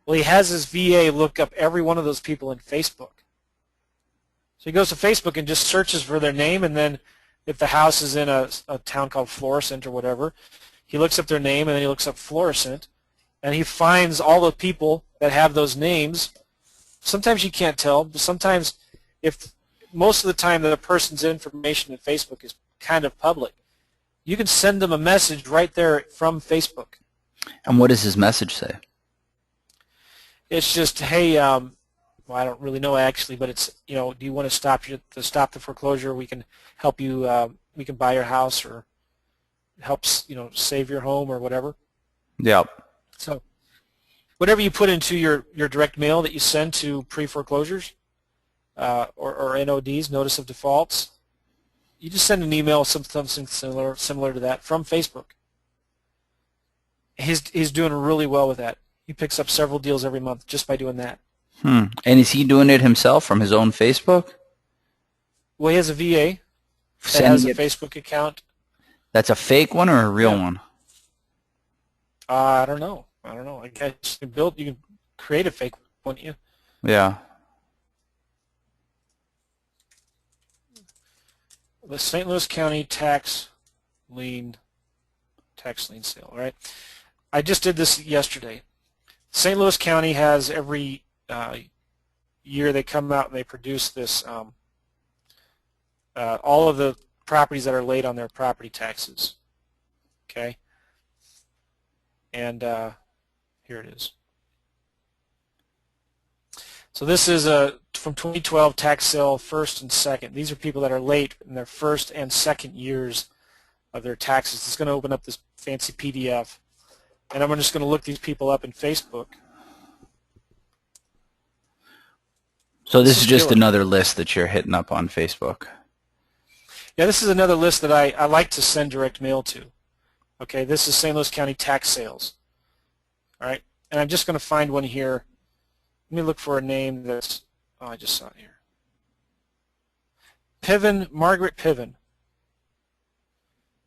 Well, he has his VA look up every one of those people in Facebook. So he goes to Facebook and just searches for their name, and then if the house is in a town called Florissant or whatever, he looks up their name, and then he looks up Florissant, and he finds all the people that have those names. Sometimes you can't tell, but sometimes, if most of the time the person's information in Facebook is kind of public, you can send them a message right there from Facebook. And what does his message say? It's just, hey, well, I don't really know actually, but it's, do you want to stop the foreclosure? We can help you. We can buy your house or helps, save your home or whatever. Yep. So whatever you put into your direct mail that you send to pre-foreclosures or NODs, notice of defaults, you just send an email, something similar to that from Facebook. He's doing really well with that. He picks up several deals every month just by doing that. And is he doing it himself from his own Facebook? Well, he has a VA that has a Facebook account. That's a fake one or a real one? I don't know. I guess you can create a fake one, you? Yeah. The St. Louis County tax lien sale, right? I just did this yesterday. St. Louis County has every year they come out and they produce this, all of the properties that are late on their property taxes, okay? And here it is. So this is from 2012 tax sale first and second. These are people that are late in their first and second years of their taxes. It's going to open up this fancy PDF, and I'm just going to look these people up in Facebook. So this is just another list that you're hitting up on Facebook. Yeah, this is another list that I like to send direct mail to. Okay, this is St. Louis County tax sales. All right, and I'm just going to find one here. Let me look for a name that's, I just saw it here. Piven, Margaret Piven.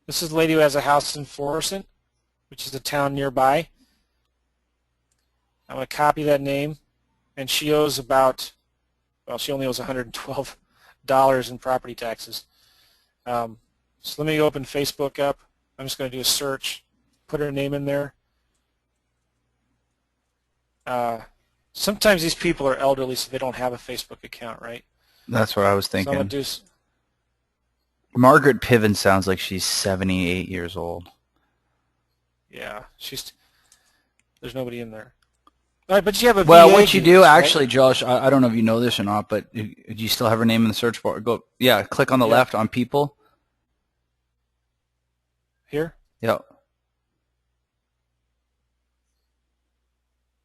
This is the lady who has a house in Florissant, which is a town nearby. I'm going to copy that name, and she owes about, well, she only owes $112 in property taxes. So let me open Facebook up. I'm just going to do a search, put her name in there. Sometimes these people are elderly, so they don't have a Facebook account, right? That's what I was thinking. So I'm gonna do. Margaret Piven sounds like she's 78 years old. Yeah, there's nobody in there. All right, but you have a Well, VA what you do, right? actually, Josh, I don't know if you know this or not, but do you still have her name in the search bar? Yeah, click on the left on people. Here? Yep.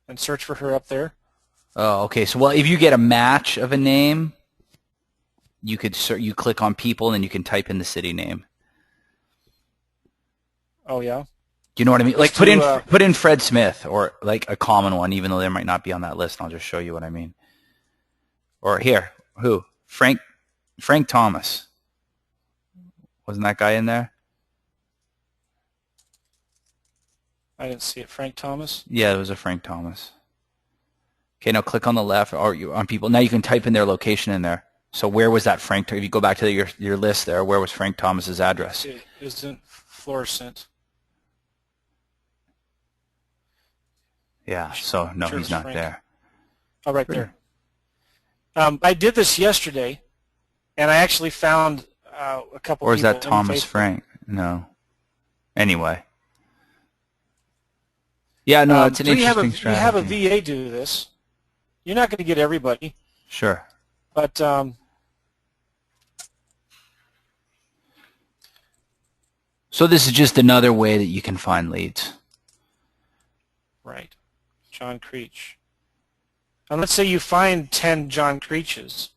And search for her up there. Oh, okay. So, well, if you get a match of a name, you click on people, and then you can type in the city name. Oh, yeah? Do you know what I mean? Like put in Fred Smith or like a common one, even though they might not be on that list. I'll just show you what I mean. Or here, who? Frank Thomas. Wasn't that guy in there? I didn't see it. Frank Thomas? Yeah, it was a Frank Thomas. Okay, now click on the left or on people. Now you can type in their location in there. So where was that Frank? If you go back to your list there, where was Frank Thomas's address? It isn't Florissant. Yeah, so no, Sure, he's not Frank. there. Oh, right there. I did this yesterday, and I actually found a couple. Or is that people Thomas Frank? No. Anyway. Yeah, no, it's an interesting strategy. You have a VA do this. You're not going to get everybody. Sure. But so this is just another way that you can find leads. Right. John Creech. And let's say you find 10 John Creeches.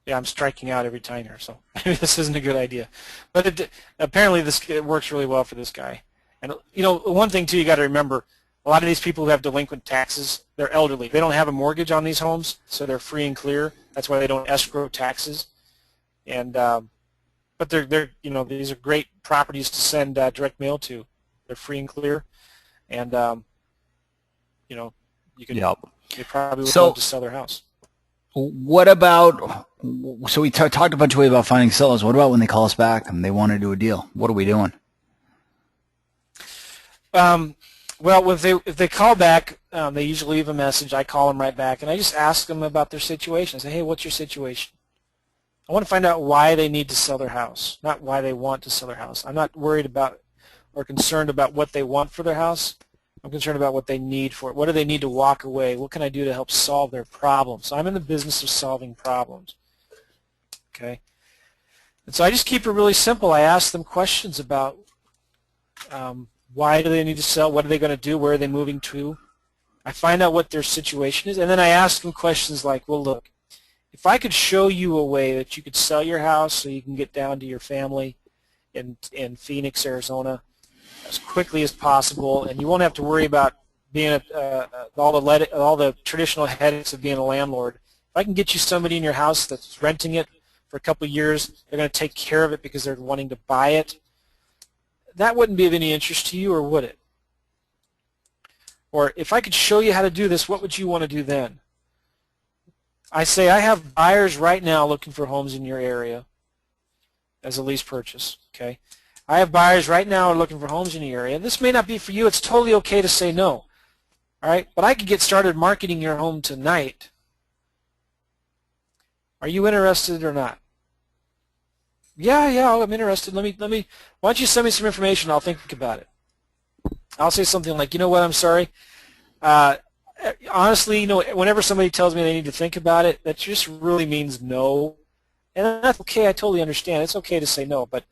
Yeah, I'm striking out every time here, so maybe this isn't a good idea. But apparently it works really well for this guy. And you know, one thing too, you got to remember, a lot of these people who have delinquent taxes, they're elderly. They don't have a mortgage on these homes, so they're free and clear. That's why they don't escrow taxes. And but they're you know, these are great properties to send direct mail to. They're free and clear, and you know, you can. Yep. They probably would love to sell their house. What about, so we talked a bunch of ways about finding sellers. What about when they call us back and they want to do a deal? What are we doing? Well, if they call back, they usually leave a message. I call them right back, and I just ask them about their situation. I say, hey, what's your situation? I want to find out why they need to sell their house, not why they want to sell their house. I'm not worried about or concerned about what they want for their house. I'm concerned about what they need for it. What do they need to walk away? What can I do to help solve their problems? So I'm in the business of solving problems. Okay? And so I just keep it really simple. I ask them questions about why do they need to sell? What are they going to do? Where are they moving to? I find out what their situation is, and then I ask them questions like, well, look, if I could show you a way that you could sell your house so you can get down to your family in Phoenix, Arizona, as quickly as possible, and you won't have to worry about being all the traditional headaches of being a landlord. If I can get you somebody in your house that's renting it for a couple of years, they're going to take care of it because they're wanting to buy it, that wouldn't be of any interest to you, or would it? Or if I could show you how to do this, what would you want to do then? I say I have buyers right now looking for homes in your area as a lease purchase. Okay, I have buyers right now looking for homes in the area. This may not be for you. It's totally okay to say no. All right, but I could get started marketing your home tonight. Are you interested or not? Yeah, I'm interested. Let me. Why don't you send me some information? I'll think about it. I'll say something like, you know what? I'm sorry. Honestly, you know, whenever somebody tells me they need to think about it, that just really means no, and that's okay. I totally understand. It's okay to say no, but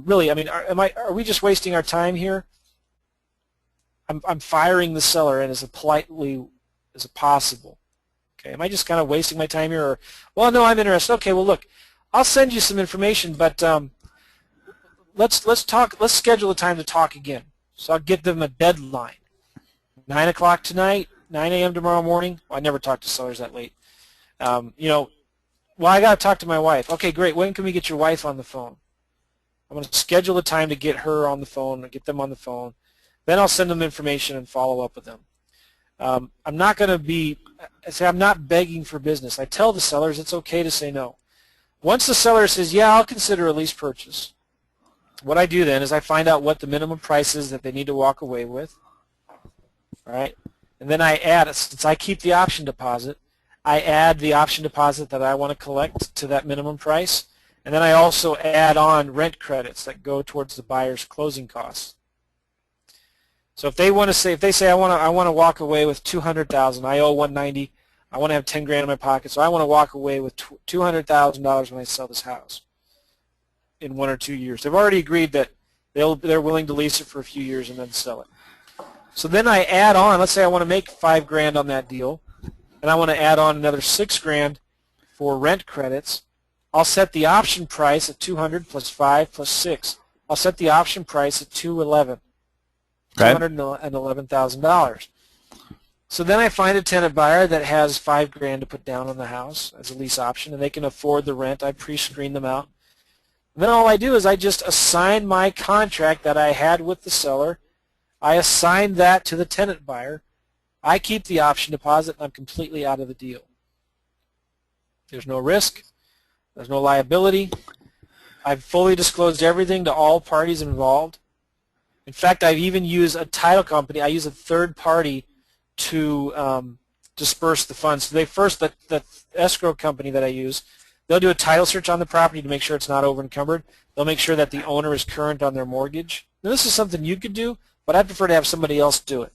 really, I mean, are we just wasting our time here? I'm firing the seller, and as politely as possible. Okay, am I just kind of wasting my time here? Or, well, no, I'm interested. Okay, well, look, I'll send you some information, but let's talk. Let's schedule a time to talk again. So I'll give them a deadline. 9 o'clock tonight, 9 a.m. tomorrow morning. Well, I never talk to sellers that late. You know, well, I got to talk to my wife. Okay, great. When can we get your wife on the phone? I'm going to schedule a time to get her on the phone, or get them on the phone. Then I'll send them information and follow up with them. I'm not going to be, I'm not begging for business. I tell the sellers it's okay to say no. Once the seller says, yeah, I'll consider a lease purchase, what I do then is I find out what the minimum price is that they need to walk away with. All right, and then I add, since I keep the option deposit, I add the option deposit that I want to collect to that minimum price, and then I also add on rent credits that go towards the buyer's closing costs. So if they want to say, I want to walk away with $200,000, I owe $190, I want to have $10,000 in my pocket, so I want to walk away with $200,000 when I sell this house in 1 or 2 years. They've already agreed that they're willing to lease it for a few years and then sell it. So then I add on, let's say I want to make $5,000 on that deal, and I want to add on another $6,000 for rent credits. I'll set the option price at $200 plus 5 plus 6. I'll set the option price at $211,000. Okay. $211,000. So then I find a tenant buyer that has $5,000 to put down on the house as a lease option, and they can afford the rent. I pre-screen them out. And then all I do is I just assign my contract that I had with the seller. I assign that to the tenant buyer. I keep the option deposit, and I'm completely out of the deal. There's no risk. There's no liability. I've fully disclosed everything to all parties involved. In fact, I've even used a title company. I use a third party to disperse the funds. So the escrow company that I use, they'll do a title search on the property to make sure it's not over encumbered. They'll make sure that the owner is current on their mortgage. Now, this is something you could do, but I prefer to have somebody else do it.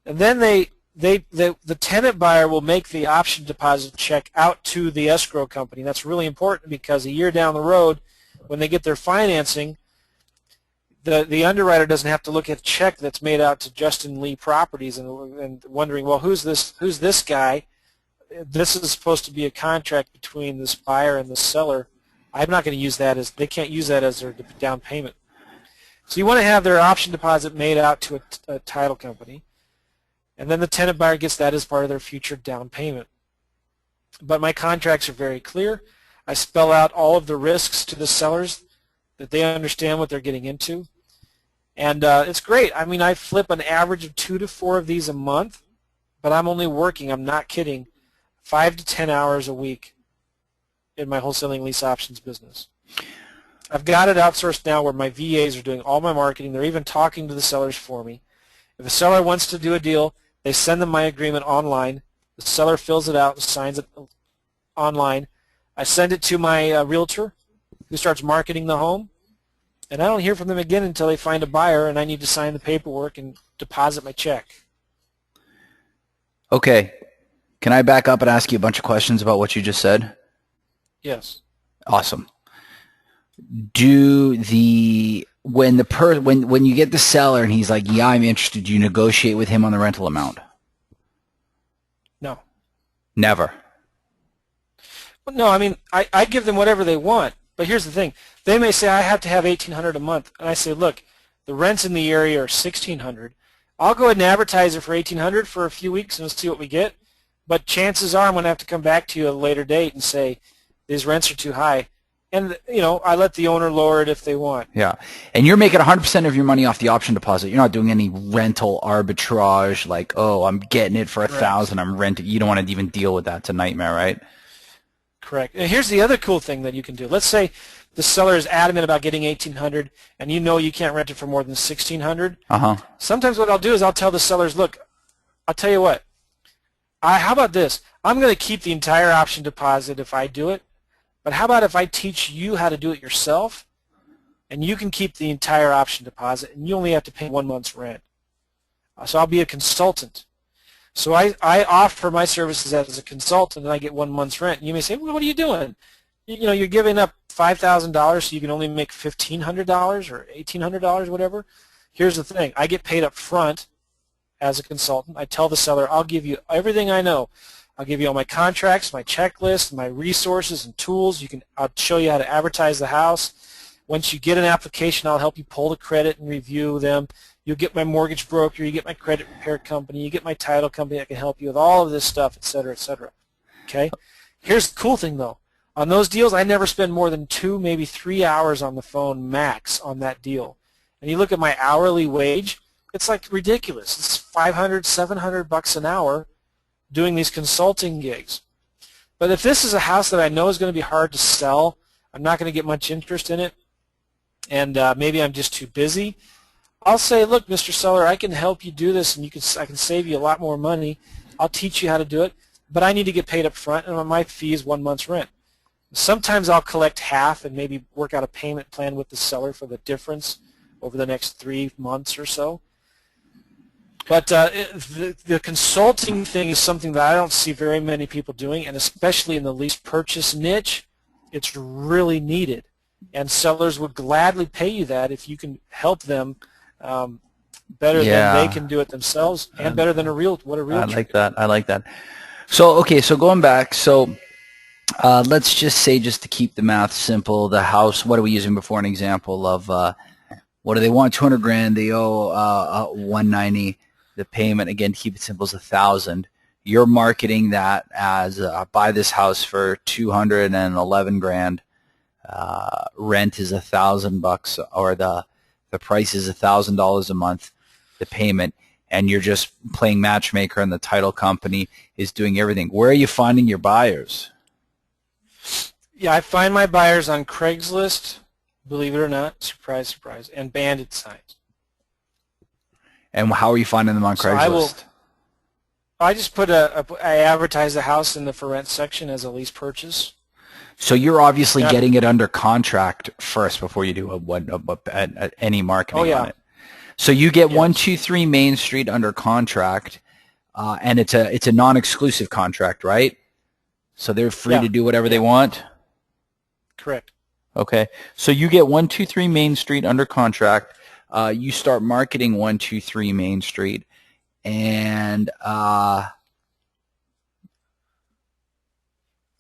And then the tenant buyer will make the option deposit check out to the escrow company. That's really important because a year down the road, when they get their financing, the underwriter doesn't have to look at a check that's made out to Justin Lee Properties and wondering, well, who's this guy? This is supposed to be a contract between this buyer and the seller. I'm not going to use that they can't use that as their down payment. So you want to have their option deposit made out to a title company, and then the tenant buyer gets that as part of their future down payment. But my contracts are very clear. I spell out all of the risks to the sellers that they understand what they're getting into. And it's great. I mean, I flip an average of 2 to 4 of these a month, but I'm only working, I'm not kidding, 5 to 10 hours a week in my wholesaling lease options business. I've got it outsourced now where my VAs are doing all my marketing. They're even talking to the sellers for me. If a seller wants to do a deal, they send them my agreement online. The seller fills it out and signs it online. I send it to my realtor who starts marketing the home, and I don't hear from them again until they find a buyer and I need to sign the paperwork and deposit my check. Okay. Can I back up and ask you a bunch of questions about what you just said? Yes. Awesome. When you get the seller and he's like, yeah, I'm interested, do you negotiate with him on the rental amount? No. Never. Well, no, I mean, I give them whatever they want. But here's the thing. They may say, I have to have $1,800 a month. And I say, look, the rents in the area are $1,600. I'll go ahead and advertise it for $1,800 for a few weeks and we'll see what we get. But chances are I'm going to have to come back to you at a later date and say, these rents are too high. And, you know, I let the owner lower it if they want. Yeah. And you're making 100% of your money off the option deposit. You're not doing any rental arbitrage like, oh, I'm getting it for $1,000, I'm renting. You don't want to even deal with that. It's a nightmare, right? Correct. And here's the other cool thing that you can do. Let's say the seller is adamant about getting $1,800 and you know you can't rent it for more than $1,600. Sometimes what I'll do is I'll tell the sellers, look, I'll tell you what, how about this? I'm going to keep the entire option deposit if I do it, but how about if I teach you how to do it yourself and you can keep the entire option deposit and you only have to pay 1 month's rent. So I'll be a consultant. So I offer my services as a consultant and I get 1 month's rent. And you may say, well, what are you doing? You know, you're giving up $5,000 so you can only make $1,500 or $1,800, whatever. Here's the thing. I get paid up front as a consultant. I tell the seller, I'll give you everything I know. I'll give you all my contracts, my checklist, my resources and tools. I'll show you how to advertise the house. Once you get an application, I'll help you pull the credit and review them. You'll get my mortgage broker, you get my credit repair company, you get my title company that can help you with all of this stuff, et cetera, et cetera. Okay? Here's the cool thing, though. On those deals, I never spend more than 2, maybe 3 hours on the phone max on that deal. And you look at my hourly wage, it's like ridiculous. It's $500, $700 an hour doing these consulting gigs. But if this is a house that I know is going to be hard to sell, I'm not going to get much interest in it, and maybe I'm just too busy, I'll say, look, Mr. Seller, I can help you do this, and I can save you a lot more money. I'll teach you how to do it, but I need to get paid up front, and my fee is 1 month's rent. Sometimes I'll collect half and maybe work out a payment plan with the seller for the difference over the next 3 months or so. But the consulting thing is something that I don't see very many people doing, and especially in the lease purchase niche, it's really needed. And sellers would gladly pay you that if you can help them better than they can do it themselves, and better than a realtor. I like that. I like that. So, okay, so going back, so let's just say, just to keep the math simple, the house, what are we using before an example of what do they want? $200,000, they owe $190. The payment, again, to keep it simple, is $1,000. You're marketing that as buy this house for $211,000. Rent is $1,000, or the price is $1,000 a month, the payment, and you're just playing matchmaker, and the title company is doing everything. Where are you finding your buyers? Yeah, I find my buyers on Craigslist, believe it or not, surprise, surprise, and bandit sites. And how are you finding them on Craigslist? I just I advertise the house in the for rent section as a lease purchase. So you're obviously getting it under contract first before you do any marketing on it. So you get 123 Main Street under contract, and it's a non-exclusive contract, right? So they're free to do whatever they want? Correct. Okay. So you get 123 Main Street under contract. You start marketing 123 Main Street, and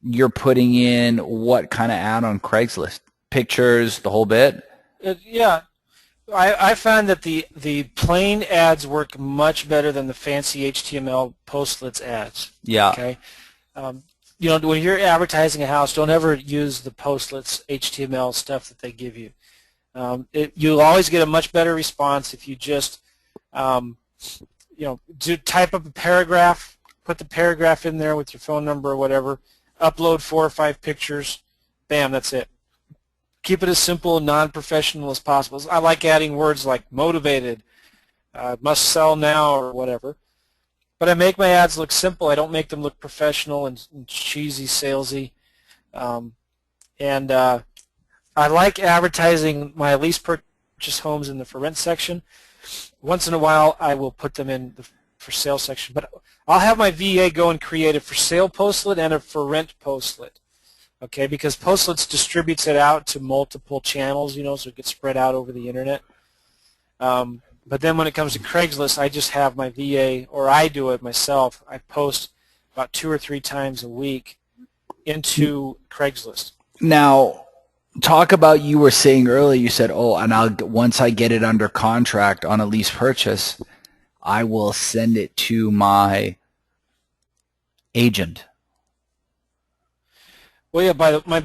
you're putting in what kind of ad on Craigslist? Pictures, the whole bit? Yeah. I found that the plain ads work much better than the fancy HTML postlets ads. Yeah. Okay. You know, when you're advertising a house, don't ever use the postlets HTML stuff that they give you. You'll always get a much better response if you just, you know, type up a paragraph, put the paragraph in there with your phone number or whatever, upload 4 or 5 pictures, bam, that's it. Keep it as simple and non-professional as possible. I like adding words like motivated, must sell now, or whatever. But I make my ads look simple. I don't make them look professional and cheesy, salesy. I like advertising my lease purchase homes in the for rent section. Once in a while, I will put them in the for sale section. But I'll have my VA go and create a for sale postlet and a for rent postlet. Okay, because Postlets distributes it out to multiple channels, you know, so it gets spread out over the internet. But then when it comes to Craigslist, I just have my VA, or I do it myself. I post about 2 or 3 times a week into Craigslist. Now, talk about, you were saying earlier, you said, oh, and once I get it under contract on a lease purchase, I will send it to my agent. Well, yeah, my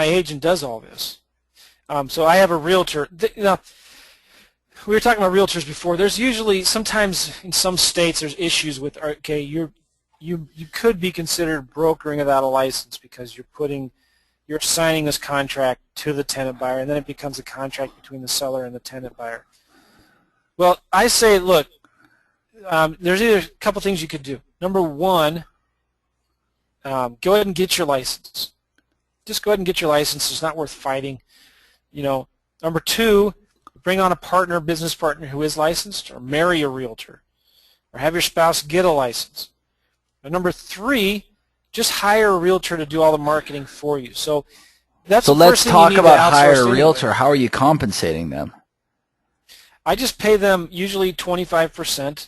agent does all this. So I have a realtor. Now, we were talking about realtors before. There's usually, sometimes in some states, there's issues with, okay, you could be considered brokering without a license because you're signing this contract to the tenant buyer, and then it becomes a contract between the seller and the tenant buyer. Well, I say, look, there's either a couple things you could do. Number one, go ahead and get your license. Just go ahead and get your license. It's not worth fighting. You know. Number two, bring on a partner, business partner who is licensed, or marry a realtor, or have your spouse get a license. And number three, just hire a realtor to do all the marketing for you. So that's the first thing you need to outsource. So let's talk about hire a realtor. Anyway. How are you compensating them? I just pay them usually 25%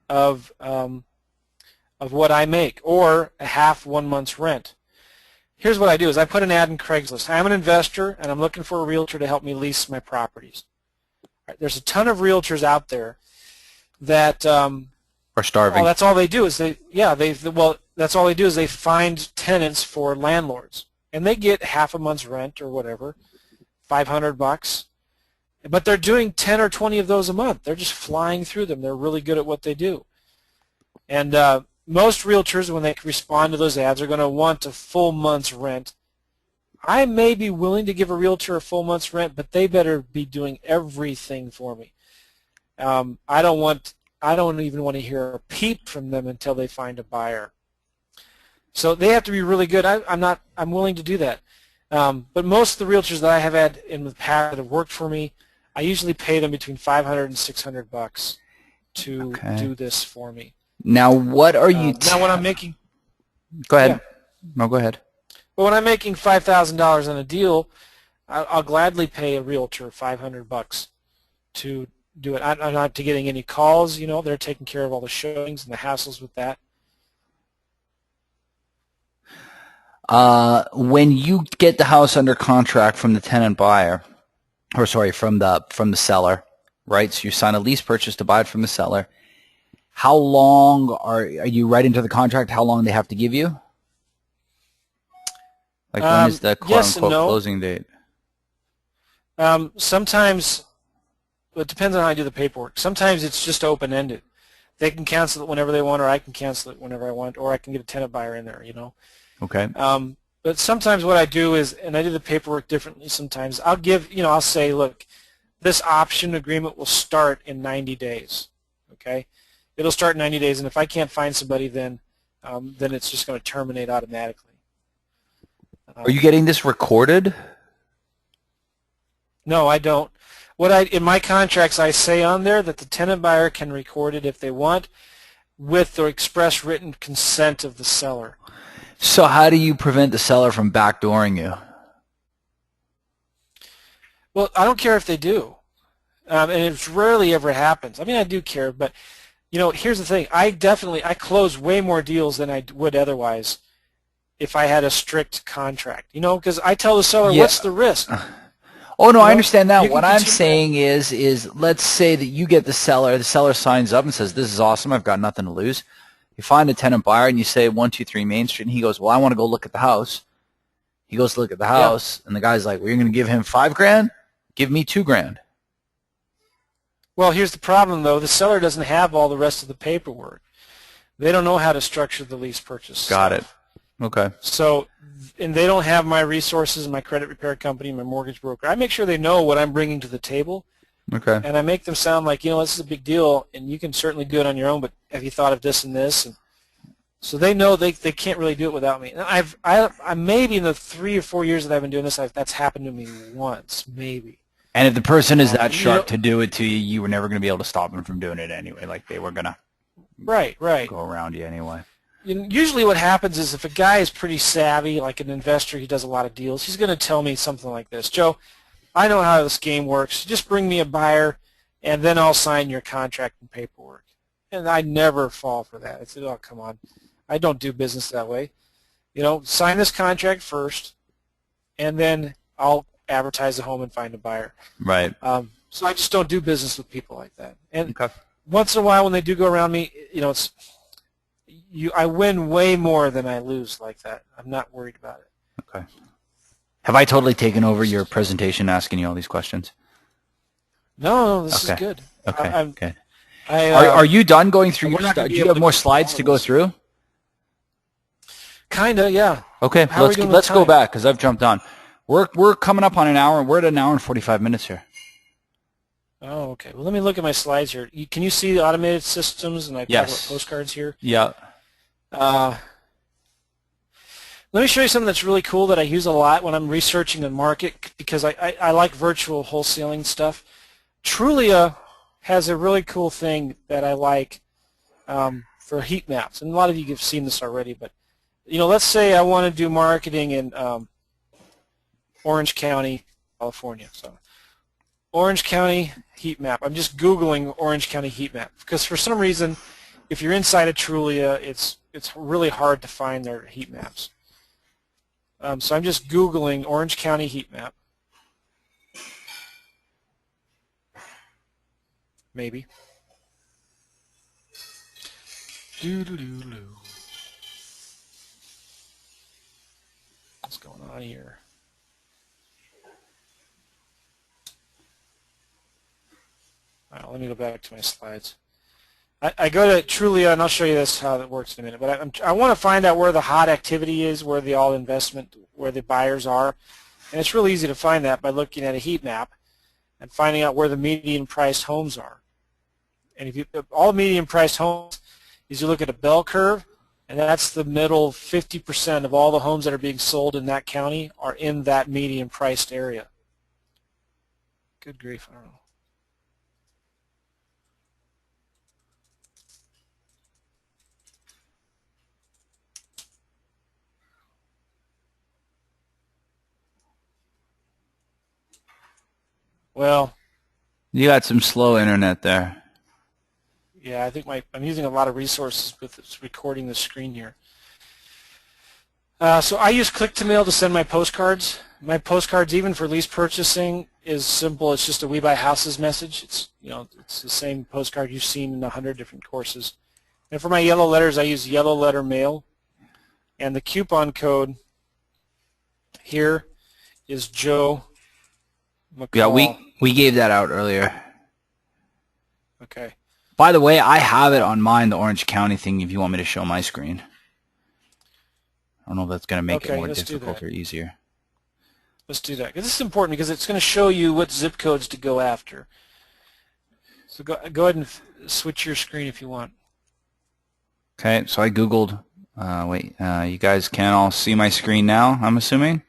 of what I make, or a half 1 month's rent. Here's what I do: is I put an ad in Craigslist. I'm an investor, and I'm looking for a realtor to help me lease my properties. Right, there's a ton of realtors out there that are starving. That's all they do is that's all they do is they find tenants for landlords, and they get half a month's rent or whatever, $500. But they're doing 10 or 20 of those a month. They're just flying through them. They're really good at what they do. And most realtors, when they respond to those ads, are going to want a full month's rent. I may be willing to give a realtor a full month's rent, but they better be doing everything for me. I don't even want to hear a peep from them until they find a buyer. So they have to be really good. I'm willing to do that. But most of the realtors that I have had in the past that have worked for me, I usually pay them between $500 and $600 to do this for me. Now, what are you? Now, when I'm making. Go ahead. Yeah. No, go ahead. But when I'm making $5,000 on a deal, I'll gladly pay a realtor $500 to do it. I'm not getting any calls. You know, they're taking care of all the showings and the hassles with that. When you get the house under contract from the tenant buyer, or sorry, from the seller, right? So you sign a lease purchase to buy it from the seller. how long are you right into the contract? How long they have to give you? Like when is the yes and quote-unquote no. closing date? Sometimes it depends on how I do the paperwork. Sometimes it's just open-ended. They can cancel it whenever they want, or I can cancel it whenever I want, or I can get a tenant buyer in there, you know. Okay. But sometimes what I do is, and I do the paperwork differently sometimes, I'll give, you know, I'll say, look, this option agreement will start in 90 days, okay? It'll start in 90 days, and if I can't find somebody, then it's just going to terminate automatically. Are you getting this recorded? No, I don't. In my contracts, I say on there that the tenant buyer can record it if they want, with the express written consent of the seller. So how do you prevent the seller from backdooring you? Well, I don't care if they do, and it rarely ever happens. I mean, I do care, but you know, here's the thing: I close way more deals than I would otherwise if I had a strict contract. You know, because I tell the seller, Yeah. what's the risk? Oh, no, You I know, understand that. you can What I'm continue- saying is let's say that you get the seller signs up and says, this is awesome, I've got nothing to lose. You find a tenant buyer and you say 123 Main Street, and he goes, well, I want to go look at the house. He goes to look at the house, and the guy's like, well, you're going to give him $5,000? Give me $2,000. Well, here's the problem, though. The seller doesn't have all the rest of the paperwork. They don't know how to structure the lease purchase. Got it. Okay. So, and they don't have my resources, my credit repair company, my mortgage broker. I make sure they know what I'm bringing to the table. Okay. And I make them sound like, you know, this is a big deal, and you can certainly do it on your own, but have you thought of this and this? And so they know they can't really do it without me. And I maybe in the 3 or 4 years that I've been doing this, that's happened to me once, maybe. And if the person is that You sharp know, to do it to you, you were never going to be able to stop them from doing it anyway. Like they were going to right. go around you anyway. Usually what happens is if a guy is pretty savvy, like an investor, he does a lot of deals, he's going to tell me something like this: Joe, I know how this game works. Just bring me a buyer, and then I'll sign your contract and paperwork. And I never fall for that. I said, oh, come on. I don't do business that way. You know, sign this contract first, and then I'll advertise the home and find a buyer. Right. So I just don't do business with people like that. And Okay. once in a while when they do go around me, you know, I win way more than I lose like that. I'm not worried about it. Okay. Have I totally taken over your presentation asking you all these questions? No, this is good. Okay. Good. Are you done going through your not stuff? gonna Do be you able have to more go slides through to all go this. through? Kinda, yeah. Okay, How are we doing with let's go time? back because I've jumped on. We're coming up on an hour. We're at an hour and 45 minutes here. Oh, okay. Well, let me look at my slides here. Can you see the automated systems and I talk about postcards here? Yeah. Let me show you something that's really cool that I use a lot when I'm researching the market because I like virtual wholesaling stuff. Trulia has a really cool thing that I like for heat maps, and a lot of you have seen this already. But you know, let's say I want to do marketing in Orange County, California. So Orange County heat map. I'm just Googling Orange County heat map because for some reason, if you're inside of Trulia, it's really hard to find their heat maps. So I'm just Googling Orange County heat map. Maybe. What's going on here? All right, let me go back to my slides. I go to Trulia, and I'll show you this how that works in a minute. But I want to find out where the hot activity is, where the all investment, where the buyers are, and it's really easy to find that by looking at a heat map and finding out where the median-priced homes are. And if all median-priced homes is you look at a bell curve, and that's the middle 50% of all the homes that are being sold in that county are in that median-priced area. Good grief, I don't know. Well, You got some slow internet there. yeah, I think I'm using a lot of resources with this recording the screen here. So I use click-to-mail to send my postcards. My postcards, even for lease purchasing, is simple. It's just a We Buy Houses message. It's it's the same postcard you've seen in 100 different courses. And for my yellow letters, I use yellow letter mail. And the coupon code here is Joe McCall. Yeah, we gave that out earlier. Okay. By the way, I have it on mine, the Orange County thing, if you want me to show my screen. I don't know if that's going to make it more difficult or easier. Let's do that. This is important because it's going to show you what zip codes to go after. So go ahead and switch your screen if you want. Okay, so I Googled. You guys can all see my screen now, I'm assuming?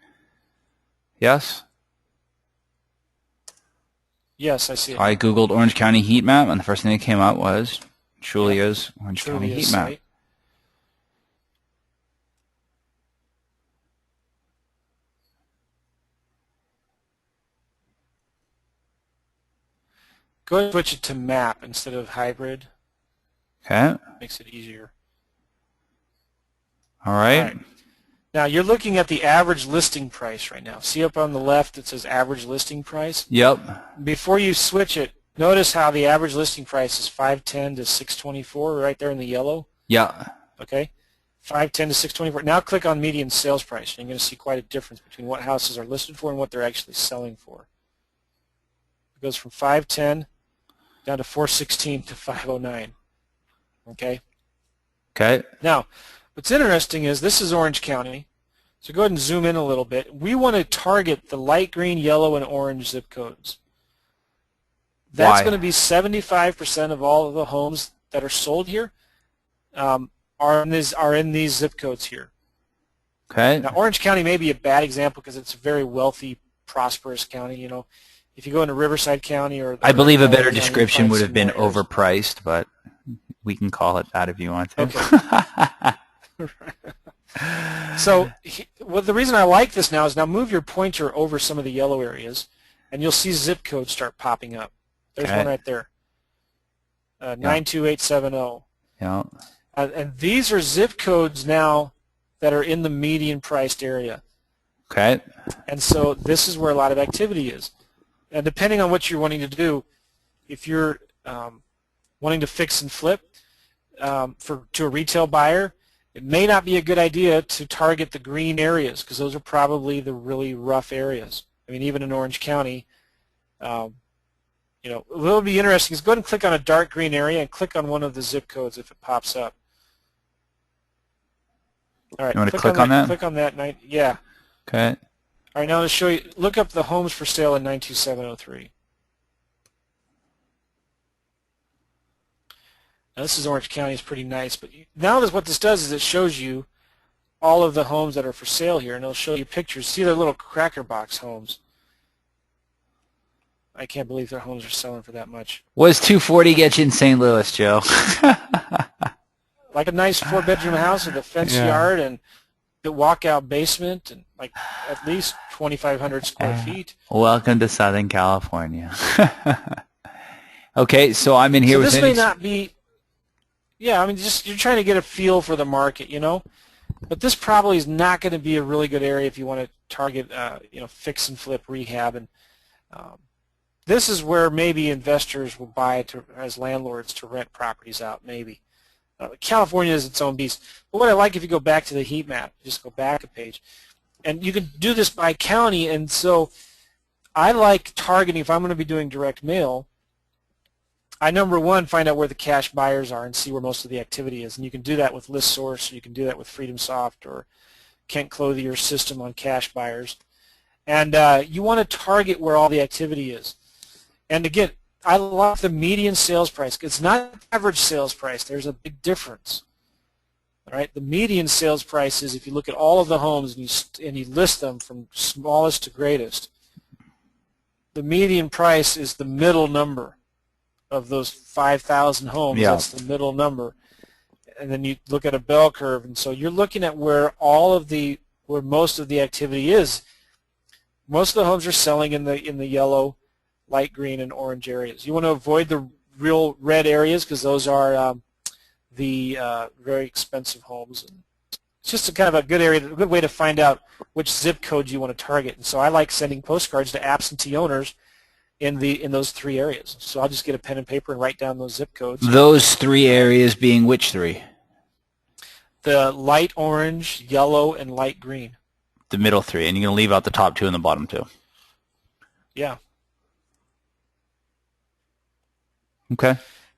Yes? Yes, I see it. So I Googled Orange County heat map, and the first thing that came up was Trulia's Orange County heat map. Site. Go ahead and switch it to map instead of hybrid. Okay. Makes it easier. All right. Now you're looking at the average listing price right now. See up on the left it says average listing price? Yep. Before you switch it, notice how the average listing price is 510 to 624 right there in the yellow? Yeah. Okay. 510 to 624. Now click on median sales price. And you're going to see quite a difference between what houses are listed for and what they're actually selling for. It goes from 510 down to 416 to 509. Okay? Okay. Now, what's interesting is this is Orange County. So go ahead and zoom in a little bit. We want to target the light green, yellow, and orange zip codes. That's going to be 75% of all of the homes that are sold here are in these zip codes here. Okay. Now, Orange County may be a bad example because it's a very wealthy, prosperous county. You know, if you go into Riverside County or I believe a better description would have been overpriced, but we can call it that if you want to. Okay. So the reason I like this now is now move your pointer over some of the yellow areas, and you'll see zip codes start popping up. There's one right there, 92870. Yeah. And these are zip codes now that are in the median priced area. Okay. And so this is where a lot of activity is. And depending on what you're wanting to do, if you're wanting to fix and flip to a retail buyer, it may not be a good idea to target the green areas because those are probably the really rough areas. I mean, even in Orange County, you know, what will be interesting is go ahead and click on a dark green area and click on one of the zip codes if it pops up. All right. You want to click on that? Click on that. Yeah. Okay. All right. Now to show you, look up the homes for sale in 92703. Now, this is Orange County. It's pretty nice, but now what this does is it shows you all of the homes that are for sale here, and it'll show you pictures. See their little cracker box homes. I can't believe their homes are selling for that much. What does 240 get you in St. Louis, Joe? Like a nice 4-bedroom house with a fenced yard and the walkout basement and like at least 2,500 square feet. Welcome to Southern California. Okay, so I'm in here with this may not be. Yeah, I mean, just you're trying to get a feel for the market, you know. But this probably is not going to be a really good area if you want to target, you know, fix and flip rehab. And this is where maybe investors will buy as landlords to rent properties out, maybe. California is its own beast. But what I like if you go back to the heat map, just go back a page, and you can do this by county. And so I like targeting, if I'm going to be doing direct mail, I, number one, find out where the cash buyers are and see where most of the activity is. And you can do that with ListSource, or you can do that with FreedomSoft or Kent Clothier's system on cash buyers. And you want to target where all the activity is. And again, I love the median sales price. It's not the average sales price. There's a big difference. All right, the median sales price is if you look at all of the homes and you list them from smallest to greatest, the median price is the middle number of those 5,000 homes. Yeah. That's the middle number. And then you look at a bell curve, and so you're looking at where most of the activity is. Most of the homes are selling in the yellow, light green, and orange areas. You want to avoid the real red areas because those are the very expensive homes. And it's just a kind of a good area, a good way to find out which zip code you want to target. And so I like sending postcards to absentee owners in those 3 areas. So I'll just get a pen and paper and write down those zip codes. Those 3 areas being which 3? The light orange, yellow, and light green. The middle 3, and you're going to leave out the top 2 and the bottom 2. Yeah. Okay.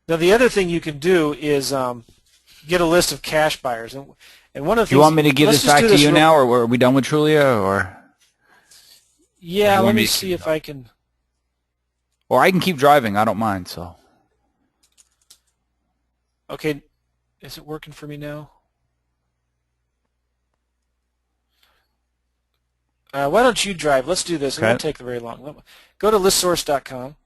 Now the other thing you can do is get a list of cash buyers, and one of the things. You want me to give this back to you now, or are we done with Trulia, or? Yeah, let me see if I can. Or I can keep driving. I don't mind. So. Okay, is it working for me now? Why don't you drive? Let's do this. It won't take very long. Go to listsource.com.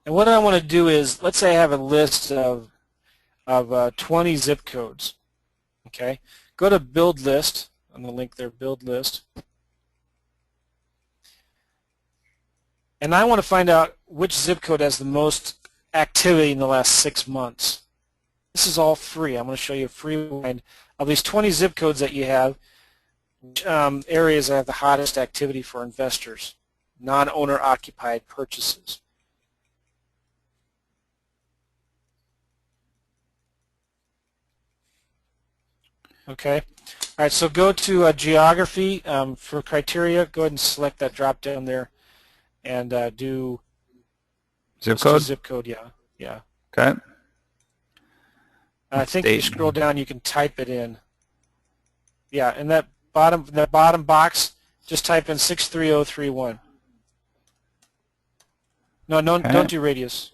And what I want to do is, let's say I have a list of 20 zip codes. Okay, go to Build List on the link there, Build List, and I want to find out which zip code has the most activity in the last 6 months. This is all free. I'm going to show you a free line of these 20 zip codes that you have. Areas that have the hottest activity for investors, non-owner occupied purchases. Okay. All right, so go to geography for criteria. Go ahead and select that drop down there and do zip code? Zip code, yeah. Yeah. Okay. I think if you scroll down, you can type it in. Yeah, in that bottom box, just type in 63031. No, don't do radius.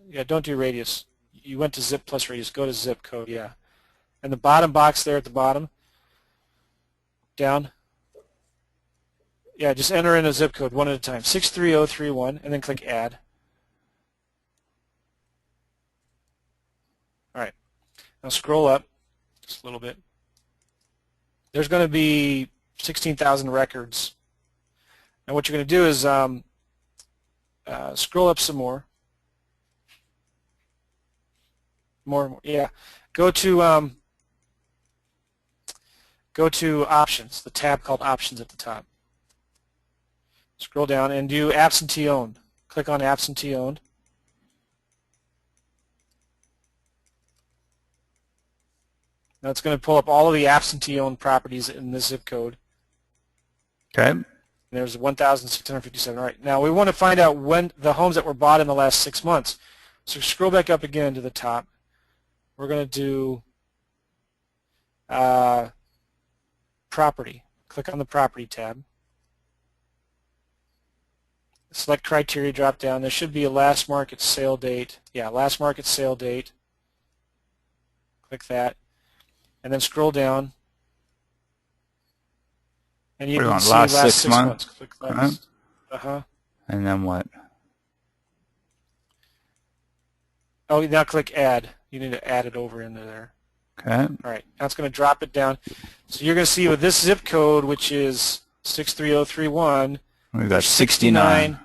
Yeah, don't do radius. You went to zip plus radius. Go to zip code, yeah. And the bottom box there at the bottom, down. Yeah, just enter in a zip code one at a time. 63031, and then click Add. All right. Now scroll up just a little bit. There's going to be 16,000 records. And what you're going to do is scroll up some more. More, yeah. Go to Options, the tab called Options at the top. Scroll down and do Absentee Owned. Click on Absentee Owned. Now it's going to pull up all of the absentee owned properties in this zip code. Okay. And there's 1,657. All right. Now we want to find out when the homes that were bought in the last 6 months. So scroll back up again to the top. We're going to do Property. Click on the Property tab. Select Criteria drop down. There should be a last market sale date. Yeah, last market sale date. Click that. And then scroll down. And you can see last 6 months. Click last. And then what? Oh, now click Add. You need to add it over into there. Okay. All right. Now it's going to drop it down. So you're going to see with this zip code, which is 63031, we've got 69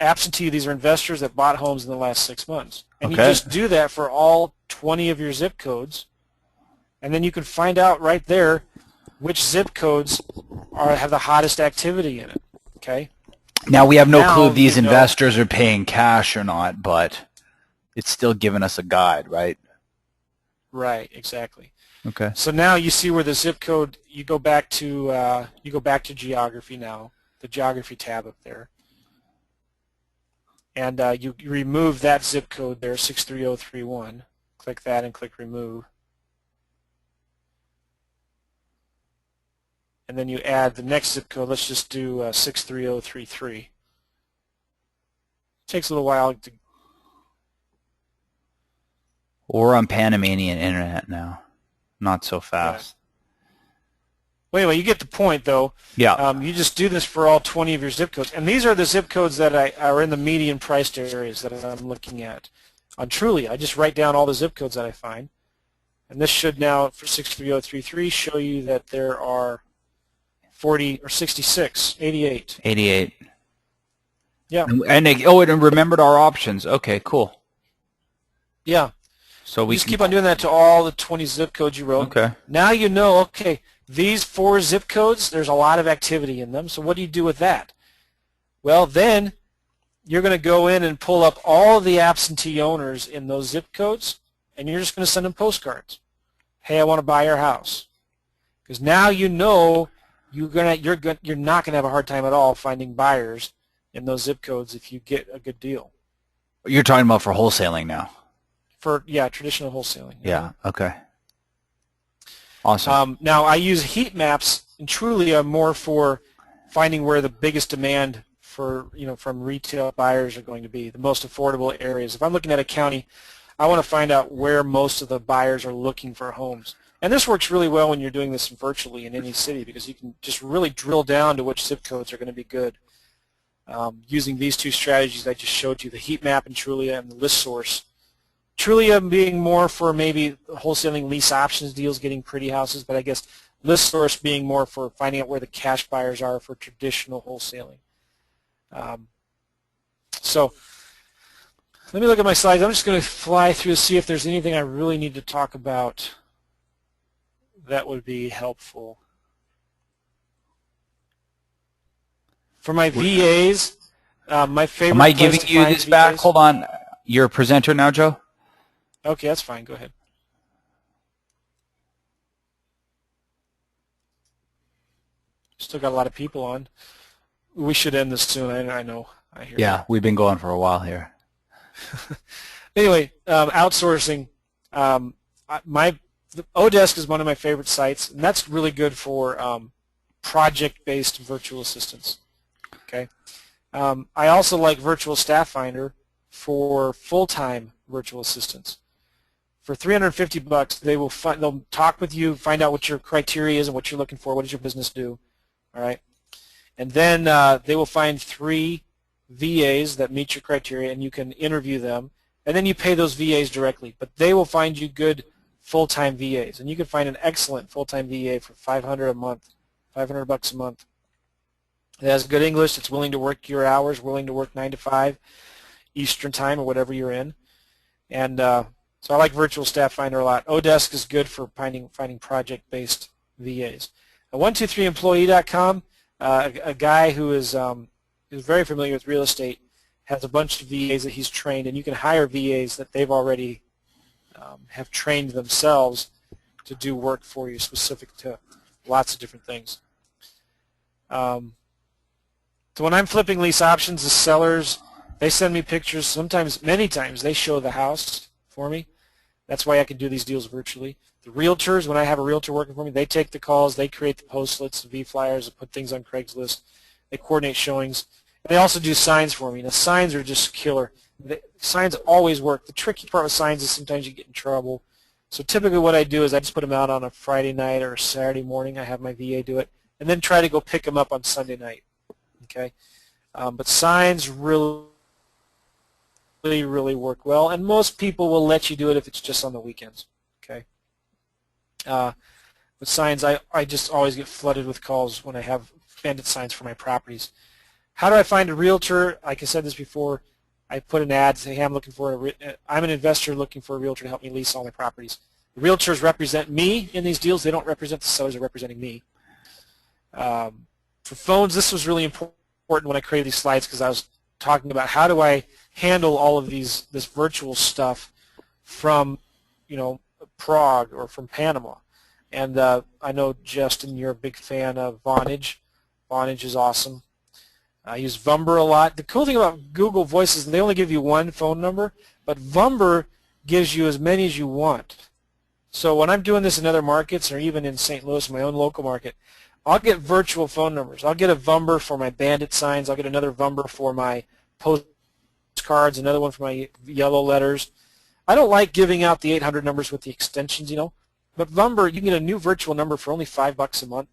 absentee. These are investors that bought homes in the last 6 months. And you just do that for all 20 of your zip codes. And then you can find out right there which zip codes have the hottest activity in it. Okay. Now we have no clue if these investors are paying cash or not, but it's still giving us a guide, right? Right. Exactly. Okay. So now you see where the zip code. You go back to geography now. The geography tab up there. And you remove that zip code there, 63031. Click that and click Remove. And then you add the next zip code. Let's just do 63033. Takes a little while to. We're on Panamanian internet now. Not so fast. Well, anyway, you get the point, though. Yeah. You just do this for all 20 of your zip codes. And these are the zip codes that are in the median priced areas that I'm looking at. On Trulia, I just write down all the zip codes that I find. And this should now, for 63033, show you that there are 40 or 66, 88. 88. Yeah. And it remembered our options. Okay, cool. Yeah. So You we just can. keep on doing that to all the 20 zip codes you wrote. Okay. Now you know, okay, these 4 zip codes, there's a lot of activity in them. So what do you do with that? Well, then you're going to go in and pull up all the absentee owners in those zip codes, and you're just going to send them postcards. Hey, I want to buy your house. Because now you know you're not going to have a hard time at all finding buyers in those zip codes if you get a good deal. You're talking about for wholesaling now. For traditional wholesaling. Yeah. Okay. Awesome. Now I use heat maps, and truly I'm more for finding where the biggest demand for from retail buyers are going to be, the most affordable areas. If I'm looking at a county, I want to find out where most of the buyers are looking for homes. And this works really well when you're doing this virtually in any city, because you can just really drill down to which zip codes are going to be good. Using these 2 strategies I just showed you, the heat map in Trulia and the list source. Trulia being more for maybe wholesaling lease options deals, getting pretty houses, but I guess list source being more for finding out where the cash buyers are for traditional wholesaling. So let me look at my slides. I'm just going to fly through to see if there's anything I really need to talk about that would be helpful. For my VAs, my favorite Am I place giving to you find this back? VAs. Hold on. You're a presenter now, Joe? Okay, that's fine. Go ahead. Still got a lot of people on. We should end this soon. I know. I hear Yeah, that. we've been going for a while here. Anyway, outsourcing. The Odesk is one of my favorite sites, and that's really good for project-based virtual assistants. Okay. I also like Virtual Staff Finder for full-time virtual assistants. For $350, they'll talk with you, find out what your criteria is and what you're looking for. What does your business do? All right. And then they will find 3 VAs that meet your criteria, and you can interview them. And then you pay those VAs directly. But they will find you good full-time VAs, and you can find an excellent full-time VA for $500 a month, $500 a month. It has good English. It's willing to work your hours, willing to work 9 to 5 Eastern time or whatever you're in. And so I like Virtual Staff Finder a lot. Odesk is good for finding project-based VAs. 123employee.com, a guy who is very familiar with real estate, has a bunch of VAs that he's trained, and you can hire VAs that they've already have trained themselves to do work for you specific to lots of different things. So when I'm flipping lease options, the sellers, they send me pictures. Sometimes, many times, they show the house for me. That's why I can do these deals virtually. The realtors, when I have a realtor working for me, they take the calls, they create the postlets, the V-flyers, put things on Craigslist. They coordinate showings. And they also do signs for me. Now, signs are just killer. Signs always work. The tricky part with signs is sometimes you get in trouble. So typically what I do is I just put them out on a Friday night or a Saturday morning. I have my VA do it, and then try to go pick them up on Sunday night. Okay, but signs really work well, and most people will let you do it if it's just on the weekends. Okay, with signs, I just always get flooded with calls when I have bandit signs for my properties. How do I find a realtor? Like I said this before, I put an ad, say, hey, I'm an investor looking for a realtor to help me lease all my properties. The realtors represent me in these deals. They don't represent the sellers. They're representing me. For phones, this was really important when I created these slides, because I was talking about how do I handle all of this virtual stuff from, Prague or from Panama. And I know, Justin, you're a big fan of Vonage. Vonage is awesome. I use Vumber a lot. The cool thing about Google Voice is they only give you one phone number, but Vumber gives you as many as you want. So when I'm doing this in other markets, or even in St. Louis, my own local market, I'll get virtual phone numbers. I'll get a Vumber for my bandit signs. I'll get another Vumber for my postcards, another one for my yellow letters. I don't like giving out the 800 numbers with the extensions, but Vumber, you can get a new virtual number for only $5 a month.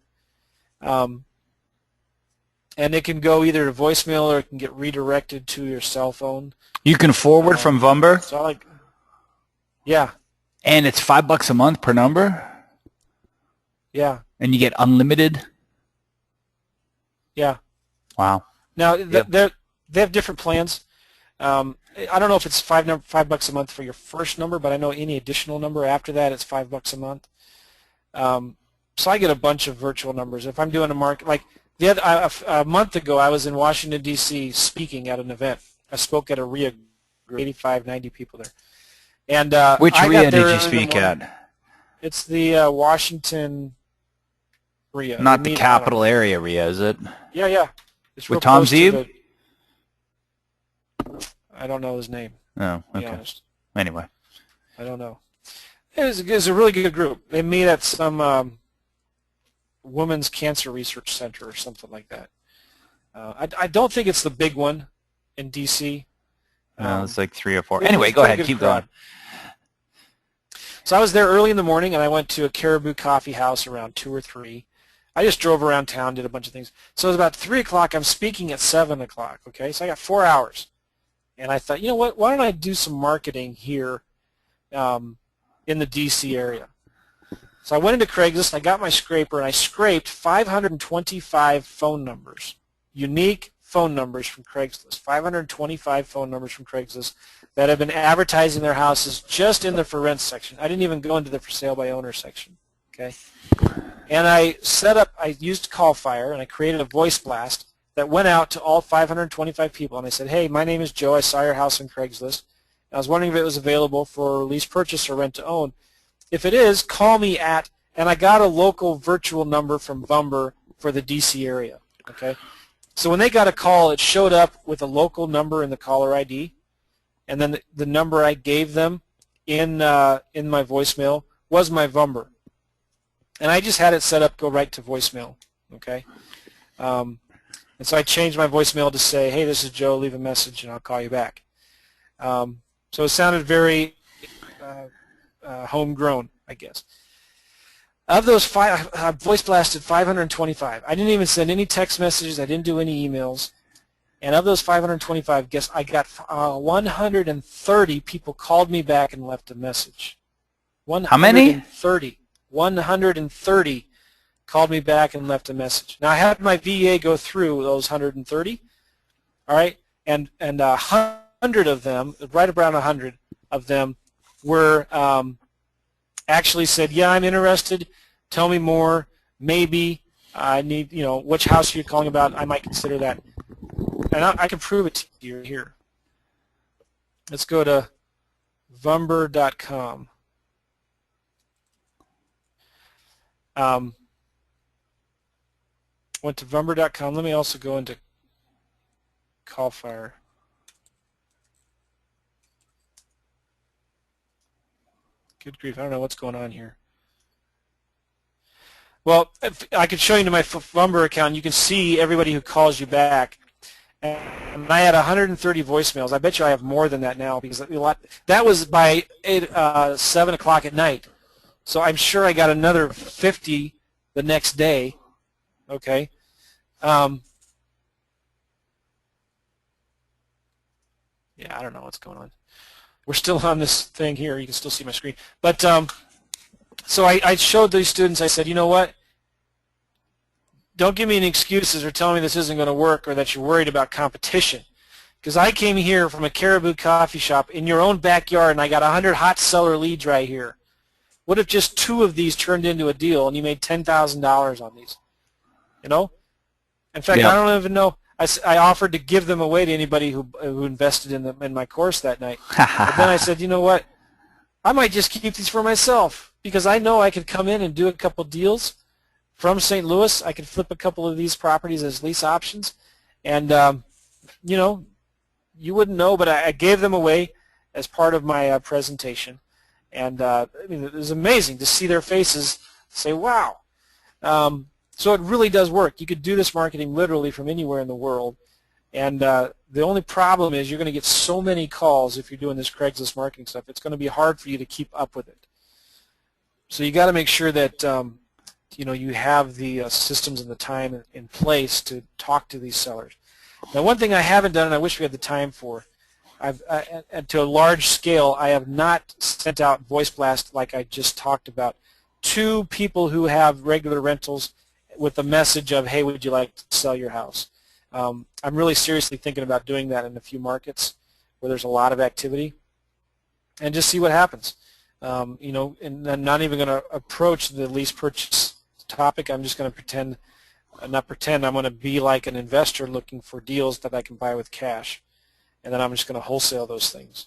And it can go either to voicemail or it can get redirected to your cell phone. You can forward from Vumber? So yeah. And it's $5 a month per number? Yeah. And you get unlimited? Yeah. Wow. Now, they have different plans. I don't know if it's $5 a month for your first number, but I know any additional number after that, it's $5 a month. So I get a bunch of virtual numbers. If I'm doing a market, like a month ago, I was in Washington, D.C. speaking at an event. I spoke at a RIA group, 85, 90 people there. And Which I RIA got there did you early in the speak morning. at? It's the Washington RIA. Not the capital area RIA, is it? Yeah, yeah. It's real With Tom close to Zeeb? I don't know his name. Oh, To be okay. honest. Anyway. I don't know. It was a really good group. They meet at some women's cancer research center or something like that. I don't think it's the big one in D.C. No, it's like 3 or 4. Anyway, go ahead. Keep going. So I was there early in the morning, and I went to a Caribou Coffee House around 2 or 3. I just drove around town, did a bunch of things. So it was about 3 o'clock. I'm speaking at 7 o'clock, okay? So I got 4 hours. And I thought, you know what, why don't I do some marketing here in the D.C. area? So I went into Craigslist, I got my scraper, and I scraped 525 phone numbers, unique phone numbers from Craigslist, 525 phone numbers from Craigslist that have been advertising their houses just in the for rent section. I didn't even go into the for sale by owner section, okay? And I used CallFire, and I created a voice blast that went out to all 525 people, and I said, hey, my name is Joe, I saw your house on Craigslist. I was wondering if it was available for lease purchase or rent to own. If it is, call me at, and I got a local virtual number from Vumber for the D.C. area, okay? So when they got a call, it showed up with a local number in the caller ID, and then the number I gave them in my voicemail was my Vumber. And I just had it set up go right to voicemail, okay? And so I changed my voicemail to say, hey, this is Joe, leave a message and I'll call you back. So it sounded very homegrown, I guess. Of those I voice blasted 525. I didn't even send any text messages. I didn't do any emails. And of those 525, guess I got 130 people called me back and left a message. How many? 130 called me back and left a message. Now I had my VA go through those 130, all right, and 100 of them, right around 100 of them, were actually said, yeah, I'm interested. Tell me more. Maybe I need, which house you're calling about. I might consider that, and I can prove it to you here. Let's go to Vumber.com. Went to Vumber.com. Let me also go into CallFire. Good grief, I don't know what's going on here. Well, if I could show you to my Vumber account. You can see everybody who calls you back. And I had 130 voicemails. I bet you I have more than that now because that was by 7 o'clock at night. So I'm sure I got another 50 the next day. Okay. Yeah, I don't know what's going on. We're still on this thing here. You can still see my screen. But so I showed these students, I said, you know what? Don't give me any excuses or tell me this isn't going to work or that you're worried about competition. Because I came here from a Caribou coffee shop in your own backyard and I got 100 hot seller leads right here. What if just 2 of these turned into a deal and you made $10,000 on these? You know? In fact, I don't even know. I offered to give them away to anybody who invested in my course that night. But then I said, you know what? I might just keep these for myself because I know I could come in and do a couple deals from St. Louis. I could flip a couple of these properties as lease options. And, you wouldn't know, but I gave them away as part of my presentation. And, I mean, it was amazing to see their faces say, wow. So it really does work. You could do this marketing literally from anywhere in the world. And the only problem is you're going to get so many calls if you're doing this Craigslist marketing stuff. It's going to be hard for you to keep up with it. So you got to make sure that you have the systems and the time in place to talk to these sellers. Now, one thing I haven't done, and I wish we had the time for, to a large scale, I have not sent out voice blast like I just talked about to people who have regular rentals with the message of, hey, would you like to sell your house? I'm really seriously thinking about doing that in a few markets where there's a lot of activity, and just see what happens. You know, and I'm not even going to approach the lease purchase topic. I'm just going to pretend, not pretend, I'm going to be like an investor looking for deals that I can buy with cash, and then I'm just going to wholesale those things.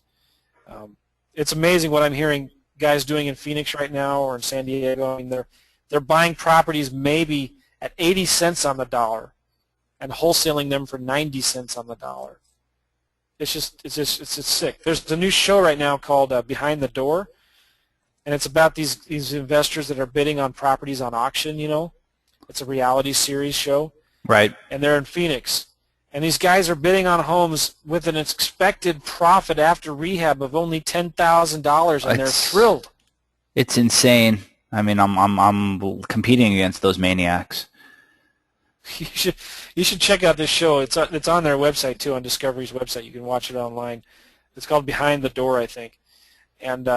It's amazing what I'm hearing guys doing in Phoenix right now or in San Diego. I mean, they're buying properties maybe at 80 cents on the dollar and wholesaling them for 90 cents on the dollar. It's just sick. There's a new show right now called Behind the Door, and it's about these investors that are bidding on properties on auction. You know, it's a reality series show, Right. and they're in Phoenix, and these guys are bidding on homes with an expected profit after rehab of only $10,000, and they're thrilled. It's insane. I mean, I'm competing against those maniacs. You should check out this show. It's on their website too, on Discovery's website. You can watch it online. It's called Behind the Door, I think. And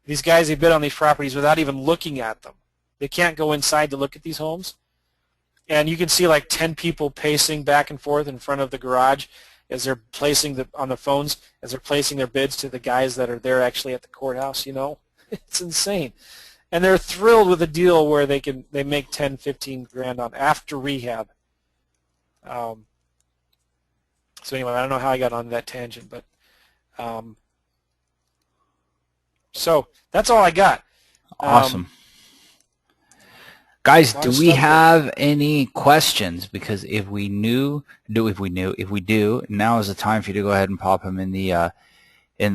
these guys, they bid on these properties without even looking at them. They can't go inside to look at these homes. And you can see like 10 people pacing back and forth in front of the garage as they're placing on the phones, as they're placing their bids to the guys that are there actually at the courthouse. You know, it's insane. And they're thrilled with a deal where they make 10, 15 grand on after rehab. So anyway, I don't know how I got on that tangent, but so that's all I got. Awesome. Guys, do we have any questions? Because if we do, now is the time for you to go ahead and pop them in the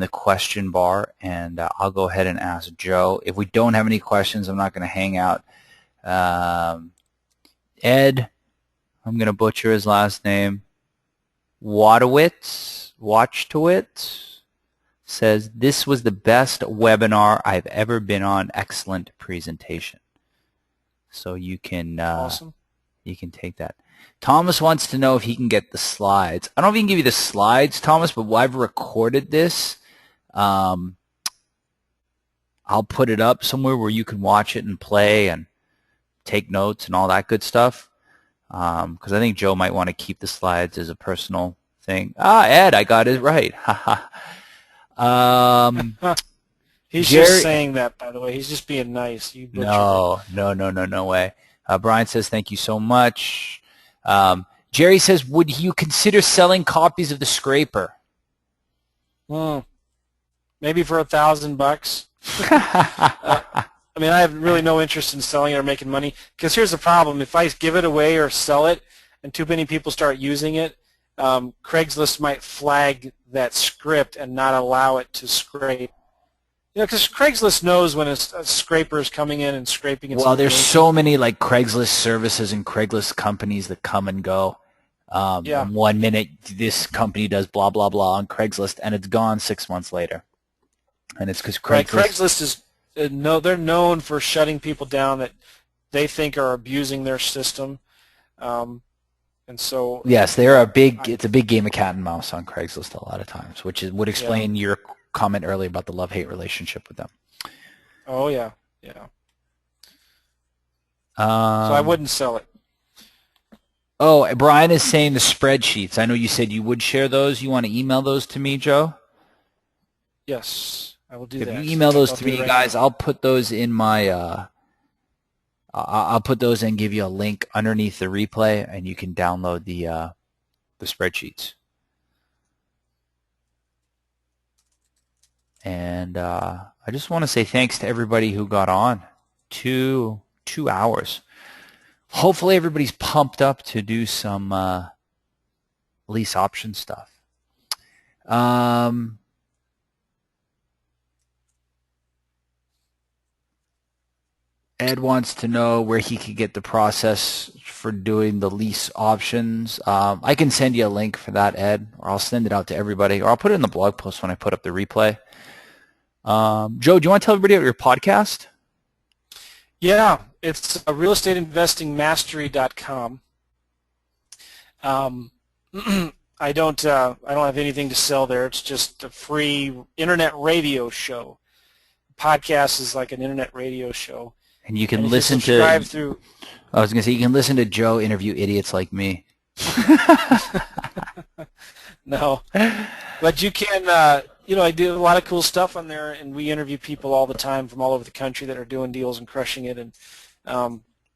question bar, and I'll go ahead and ask Joe. If we don't have any questions, I'm not going to hang out. Ed, I'm going to butcher his last name. Watowitz says, this was the best webinar I've ever been on. Excellent presentation. So you can awesome. You can take that. Thomas wants to know if he can get the slides. I don't know if he can give you the slides, Thomas, but I've recorded this. I'll put it up somewhere where you can watch it and play and take notes and all that good stuff. Because I think Joe might want to keep the slides as a personal thing. Ed, I got it right. He's just saying that, by the way. He's just being nice. No way. Brian says, thank you so much. Jerry says, would you consider selling copies of the scraper? Maybe for $1,000. I mean, I have really no interest in selling it or making money, because here's the problem. If I give it away or sell it and too many people start using it, Craigslist might flag that script and not allow it to scrape. You know, because Craigslist knows when a scraper is coming in and scraping. Well, there's so many like Craigslist services and Craigslist companies that come and go. Yeah. 1 minute this company does blah, blah, blah on Craigslist, and it's gone 6 months later. And it's because Craigslist is they're known for shutting people down that they think are abusing their system. And so yes, it's a big game of cat and mouse on Craigslist a lot of times, which would explain your comment earlier about the love-hate relationship with them. Oh yeah. So I wouldn't sell it. Oh, Brian is saying the spreadsheets. I know you said you would share those. You want to email those to me, Joe? Yes, I will do that. If you email those to me, guys, I'll put those in my I'll put those and give you a link underneath the replay, and you can download the spreadsheets. And I just want to say thanks to everybody who got on. 2 hours. Hopefully everybody's pumped up to do some lease option stuff. Ed wants to know where he could get the process for doing the lease options. I can send you a link for that, Ed, or I'll send it out to everybody, or I'll put it in the blog post when I put up the replay. Joe, do you want to tell everybody about your podcast? Yeah, it's realestateinvestingmastery.com. I don't have anything to sell there. It's just a free internet radio show. Podcast is like an internet radio show. And you can listen to. I was going to say you can listen to Joe interview idiots like me. No. But you can, I do a lot of cool stuff on there, and we interview people all the time from all over the country that are doing deals and crushing it. And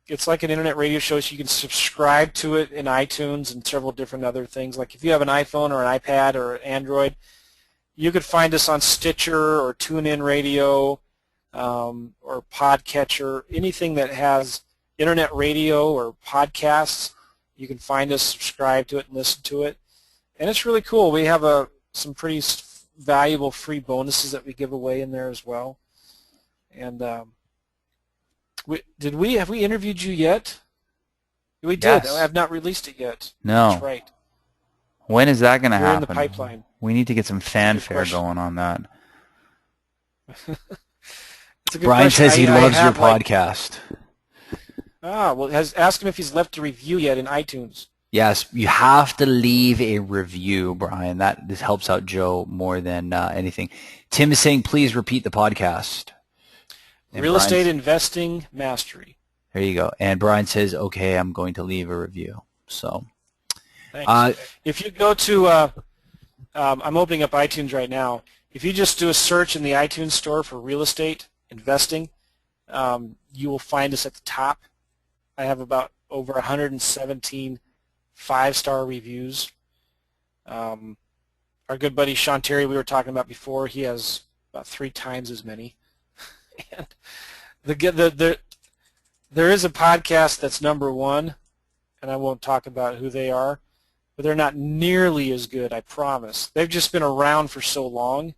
it's like an internet radio show, so you can subscribe to it in iTunes and several different other things. Like if you have an iPhone or an iPad or Android, you could find us on Stitcher or TuneIn Radio or Podcatcher, anything that has internet radio or podcasts. You can find us, subscribe to it, and listen to it. And it's really cool. We have some pretty valuable free bonuses that we give away in there as well. And have we interviewed you yet? We did. Yes. I have not released it yet. No. That's right. When is that going to We're happen? in the pipeline. We need to get some fanfare question. going on that. It's a good Brian question. says he loves your have, podcast. Ask him if he's left a review yet in iTunes. Yes, you have to leave a review, Brian. This helps out Joe more than anything. Tim is saying, please repeat the podcast. And Real Estate Investing Mastery. There you go. And Brian says, okay, I'm going to leave a review. So, thanks. If you go to, I'm opening up iTunes right now. If you just do a search in the iTunes store for real estate investing, you will find us at the top. I have about over 117 5-star reviews. Our good buddy Sean Terry, we were talking about before, he has about 3 times as many. And there is a podcast that's #1, and I won't talk about who they are, but they're not nearly as good, I promise. They've just been around for so long.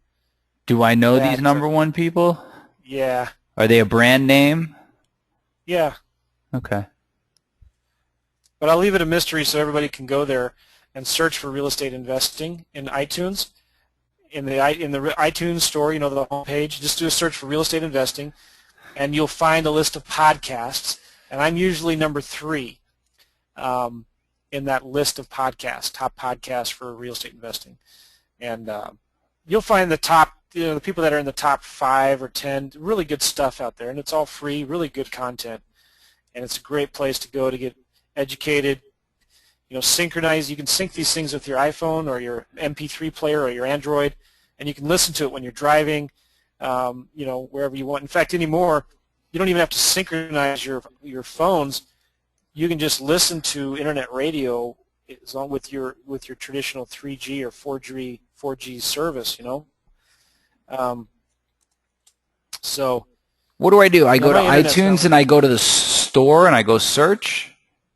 Do I know these #1 people? Yeah. Are they a brand name? Yeah. Okay. But I'll leave it a mystery so everybody can go there and search for real estate investing in iTunes. In the iTunes store, the homepage, just do a search for real estate investing, and you'll find a list of podcasts. And I'm usually number 3 in that list of podcasts, top podcasts for real estate investing. And you'll find the top, the people that are in the top 5 or 10, really good stuff out there, and it's all free, really good content. And it's a great place to go to get educated, synchronize. You can sync these things with your iPhone or your MP3 player or your Android, and you can listen to it when you're driving, wherever you want. In fact, anymore, you don't even have to synchronize your phones. You can just listen to internet radio with your traditional 3G or 4G service. So. What do? I go to iTunes and I go to the store and I go search.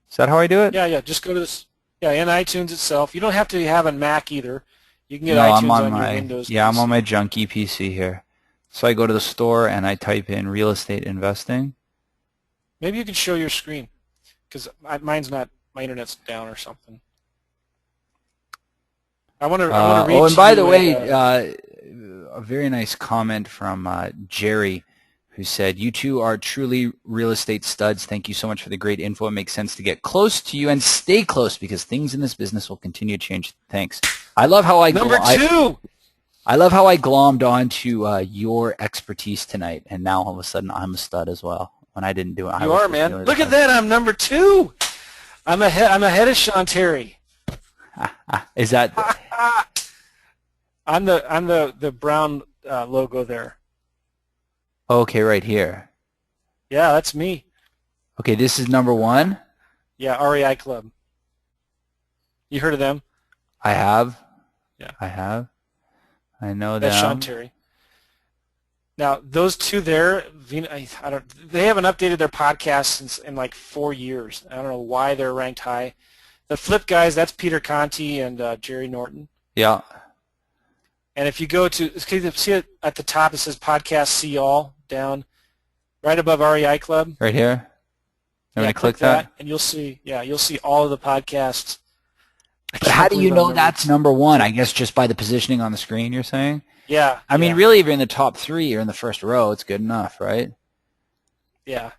Is that how I do it? Yeah. Just go to this. Yeah, in iTunes itself. You don't have to have a Mac either. You can get iTunes on your Windows. Yeah, PC. I'm on my junky PC here. So I go to the store and I type in real estate investing. Maybe you can show your screen, because mine's not. My internet's down or something. I want to read. Oh, and by the way, a very nice comment from Jerry, who said, "You two are truly real estate studs. Thank you so much for the great info. It makes sense to get close to you and stay close because things in this business will continue to change." Thanks. I love how I love how I glommed onto your expertise tonight, and now all of a sudden I'm a stud as well. When I didn't do it, you are, man. Look at that. I'm #2. I'm ahead of Sean Terry. Is that? I'm the brown logo there. Okay, right here. Yeah, that's me. Okay, this is #1? Yeah, REI Club. You heard of them? I have. Yeah. I have. I know That's them. Sean Terry. Now, those two there, they haven't updated their podcast in like 4 years. I don't know why they're ranked high. The Flip guys, that's Peter Conti and Jerry Norton. Yeah. And if you go to, see it at the top, it says Podcast See All down, right above REI Club. Right here? I'm going to click that. And you'll see all of the podcasts. But how do you know that's #1? I guess just by the positioning on the screen, you're saying? Yeah. I mean, really, if you're in the top 3, you're in the first row, it's good enough, right? Yeah.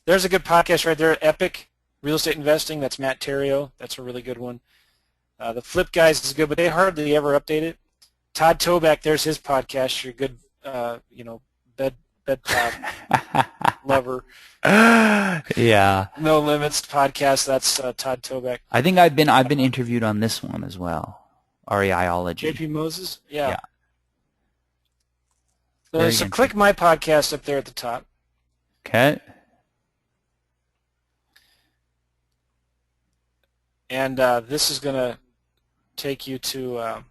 There's a good podcast right there, Epic Real Estate Investing. That's Matt Terrio. That's a really good one. The Flip guys is good, but they hardly ever update it. Todd Toback, there's his podcast. Your good, bed pod lover. Yeah. No Limits podcast. That's Todd Toback. I think I've been interviewed on this one as well. REIology. JP Moses? Yeah. Yeah. So click my podcast up there at the top. Okay. And this is going to take you to...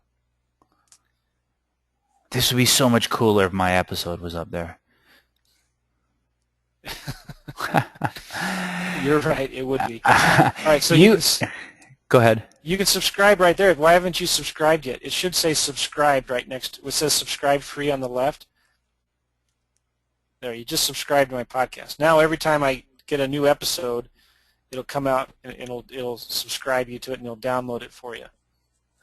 This would be so much cooler if my episode was up there. You're right, it would be. All right, so go ahead. You can subscribe right there. Why haven't you subscribed yet? It should say subscribed right next to it. It says subscribe free on the left. There, you just subscribed to my podcast. Now every time I get a new episode, it'll come out and it'll subscribe you to it and it'll download it for you.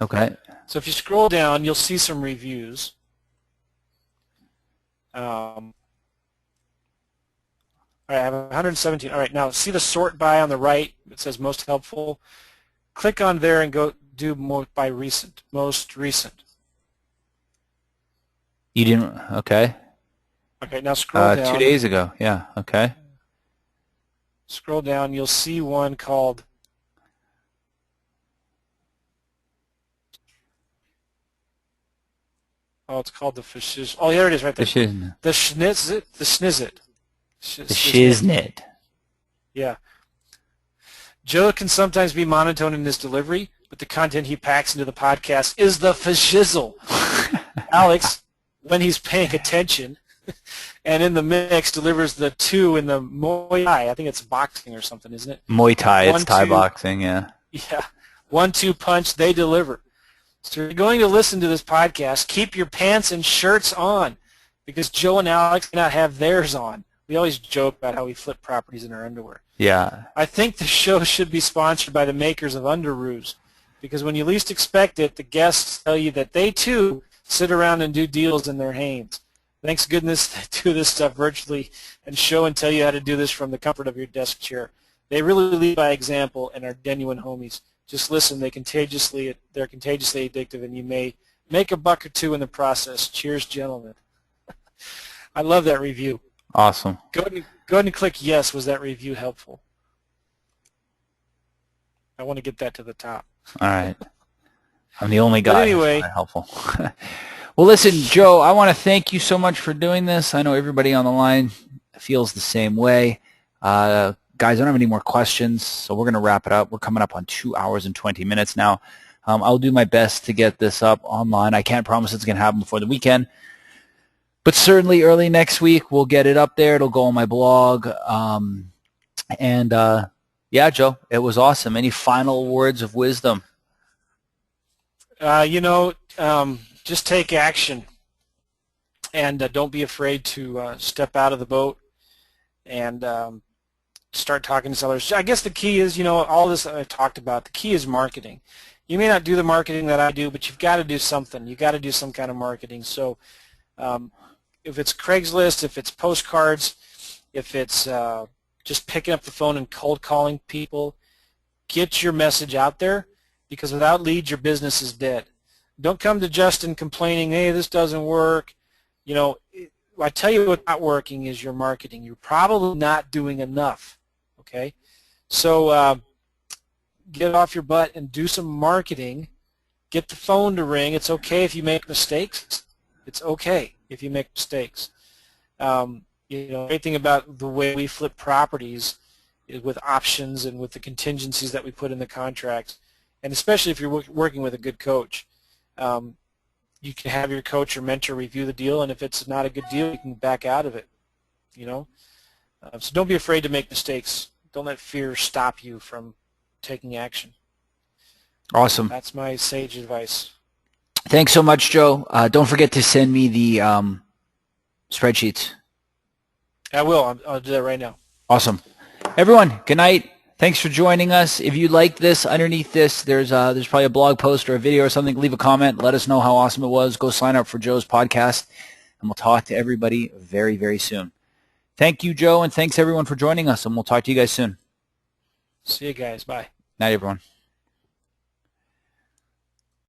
Okay. So if you scroll down, you'll see some reviews. All right, I have 117. All right, now see the sort by on the right? It says most helpful. Click on there and go do by recent, most recent. You didn't, okay. Okay, now scroll down. 2 days ago, yeah, okay. Scroll down, you'll see one called it's called the Fashiz. Oh, there it is right there. The Schnitzit. The Snizzit. The Shiznit. Yeah. Joe can sometimes be monotone in his delivery, but the content he packs into the podcast is the fashizzle. Alex, when he's paying attention and in the mix, delivers the two in the Muay Thai. I think it's boxing or something, isn't it? Muay Thai, it's Thai boxing, yeah. Yeah. 1-2 punch, they deliver. So if you're going to listen to this podcast, keep your pants and shirts on because Joe and Alex cannot have theirs on. We always joke about how we flip properties in our underwear. Yeah. I think the show should be sponsored by the makers of Underoos because when you least expect it, the guests tell you that they, too, sit around and do deals in their hands. Thanks goodness they do this stuff virtually and show and tell you how to do this from the comfort of your desk chair. They really lead by example and are genuine homies. Just listen, they're contagiously addictive, and you may make a buck or two in the process. Cheers, gentlemen. I love that review. Awesome. Go ahead and click yes. Was that review helpful? I want to get that to the top. All right. I'm the only guy anyway, who's helpful. Well, listen, Joe, I want to thank you so much for doing this. I know everybody on the line feels the same way. Guys, I don't have any more questions, so we're going to wrap it up. We're coming up on 2 hours and 20 minutes now. I'll do my best to get this up online. I can't promise it's going to happen before the weekend, but certainly early next week we'll get it up there. It'll go on my blog. Yeah, Joe, it was awesome. Any final words of wisdom? Just take action, and don't be afraid to step out of the boat and start talking to sellers. I guess the key is, all this I talked about, the key is marketing. You may not do the marketing that I do, but you've got to do something. You've got to do some kind of marketing. So if it's Craigslist, if it's postcards, if it's just picking up the phone and cold calling people, get your message out there because without leads, your business is dead. Don't come to Justin complaining, hey, this doesn't work. I tell you what's not working is your marketing. You're probably not doing enough. Okay, so get off your butt and do some marketing. Get the phone to ring. It's okay if you make mistakes. It's okay if you make mistakes. Great thing about the way we flip properties is with options and with the contingencies that we put in the contract, and especially if you're working with a good coach. You can have your coach or mentor review the deal, and if it's not a good deal, you can back out of it. So don't be afraid to make mistakes. Don't let fear stop you from taking action. Awesome. That's my sage advice. Thanks so much, Joe. Don't forget to send me the spreadsheets. I will. I'll do that right now. Awesome. Everyone, good night. Thanks for joining us. If you like this, underneath this, there's probably a blog post or a video or something. Leave a comment. Let us know how awesome it was. Go sign up for Joe's podcast, and we'll talk to everybody very, very soon. Thank you, Joe, and thanks, everyone, for joining us, and we'll talk to you guys soon. See you guys. Bye. Night, everyone.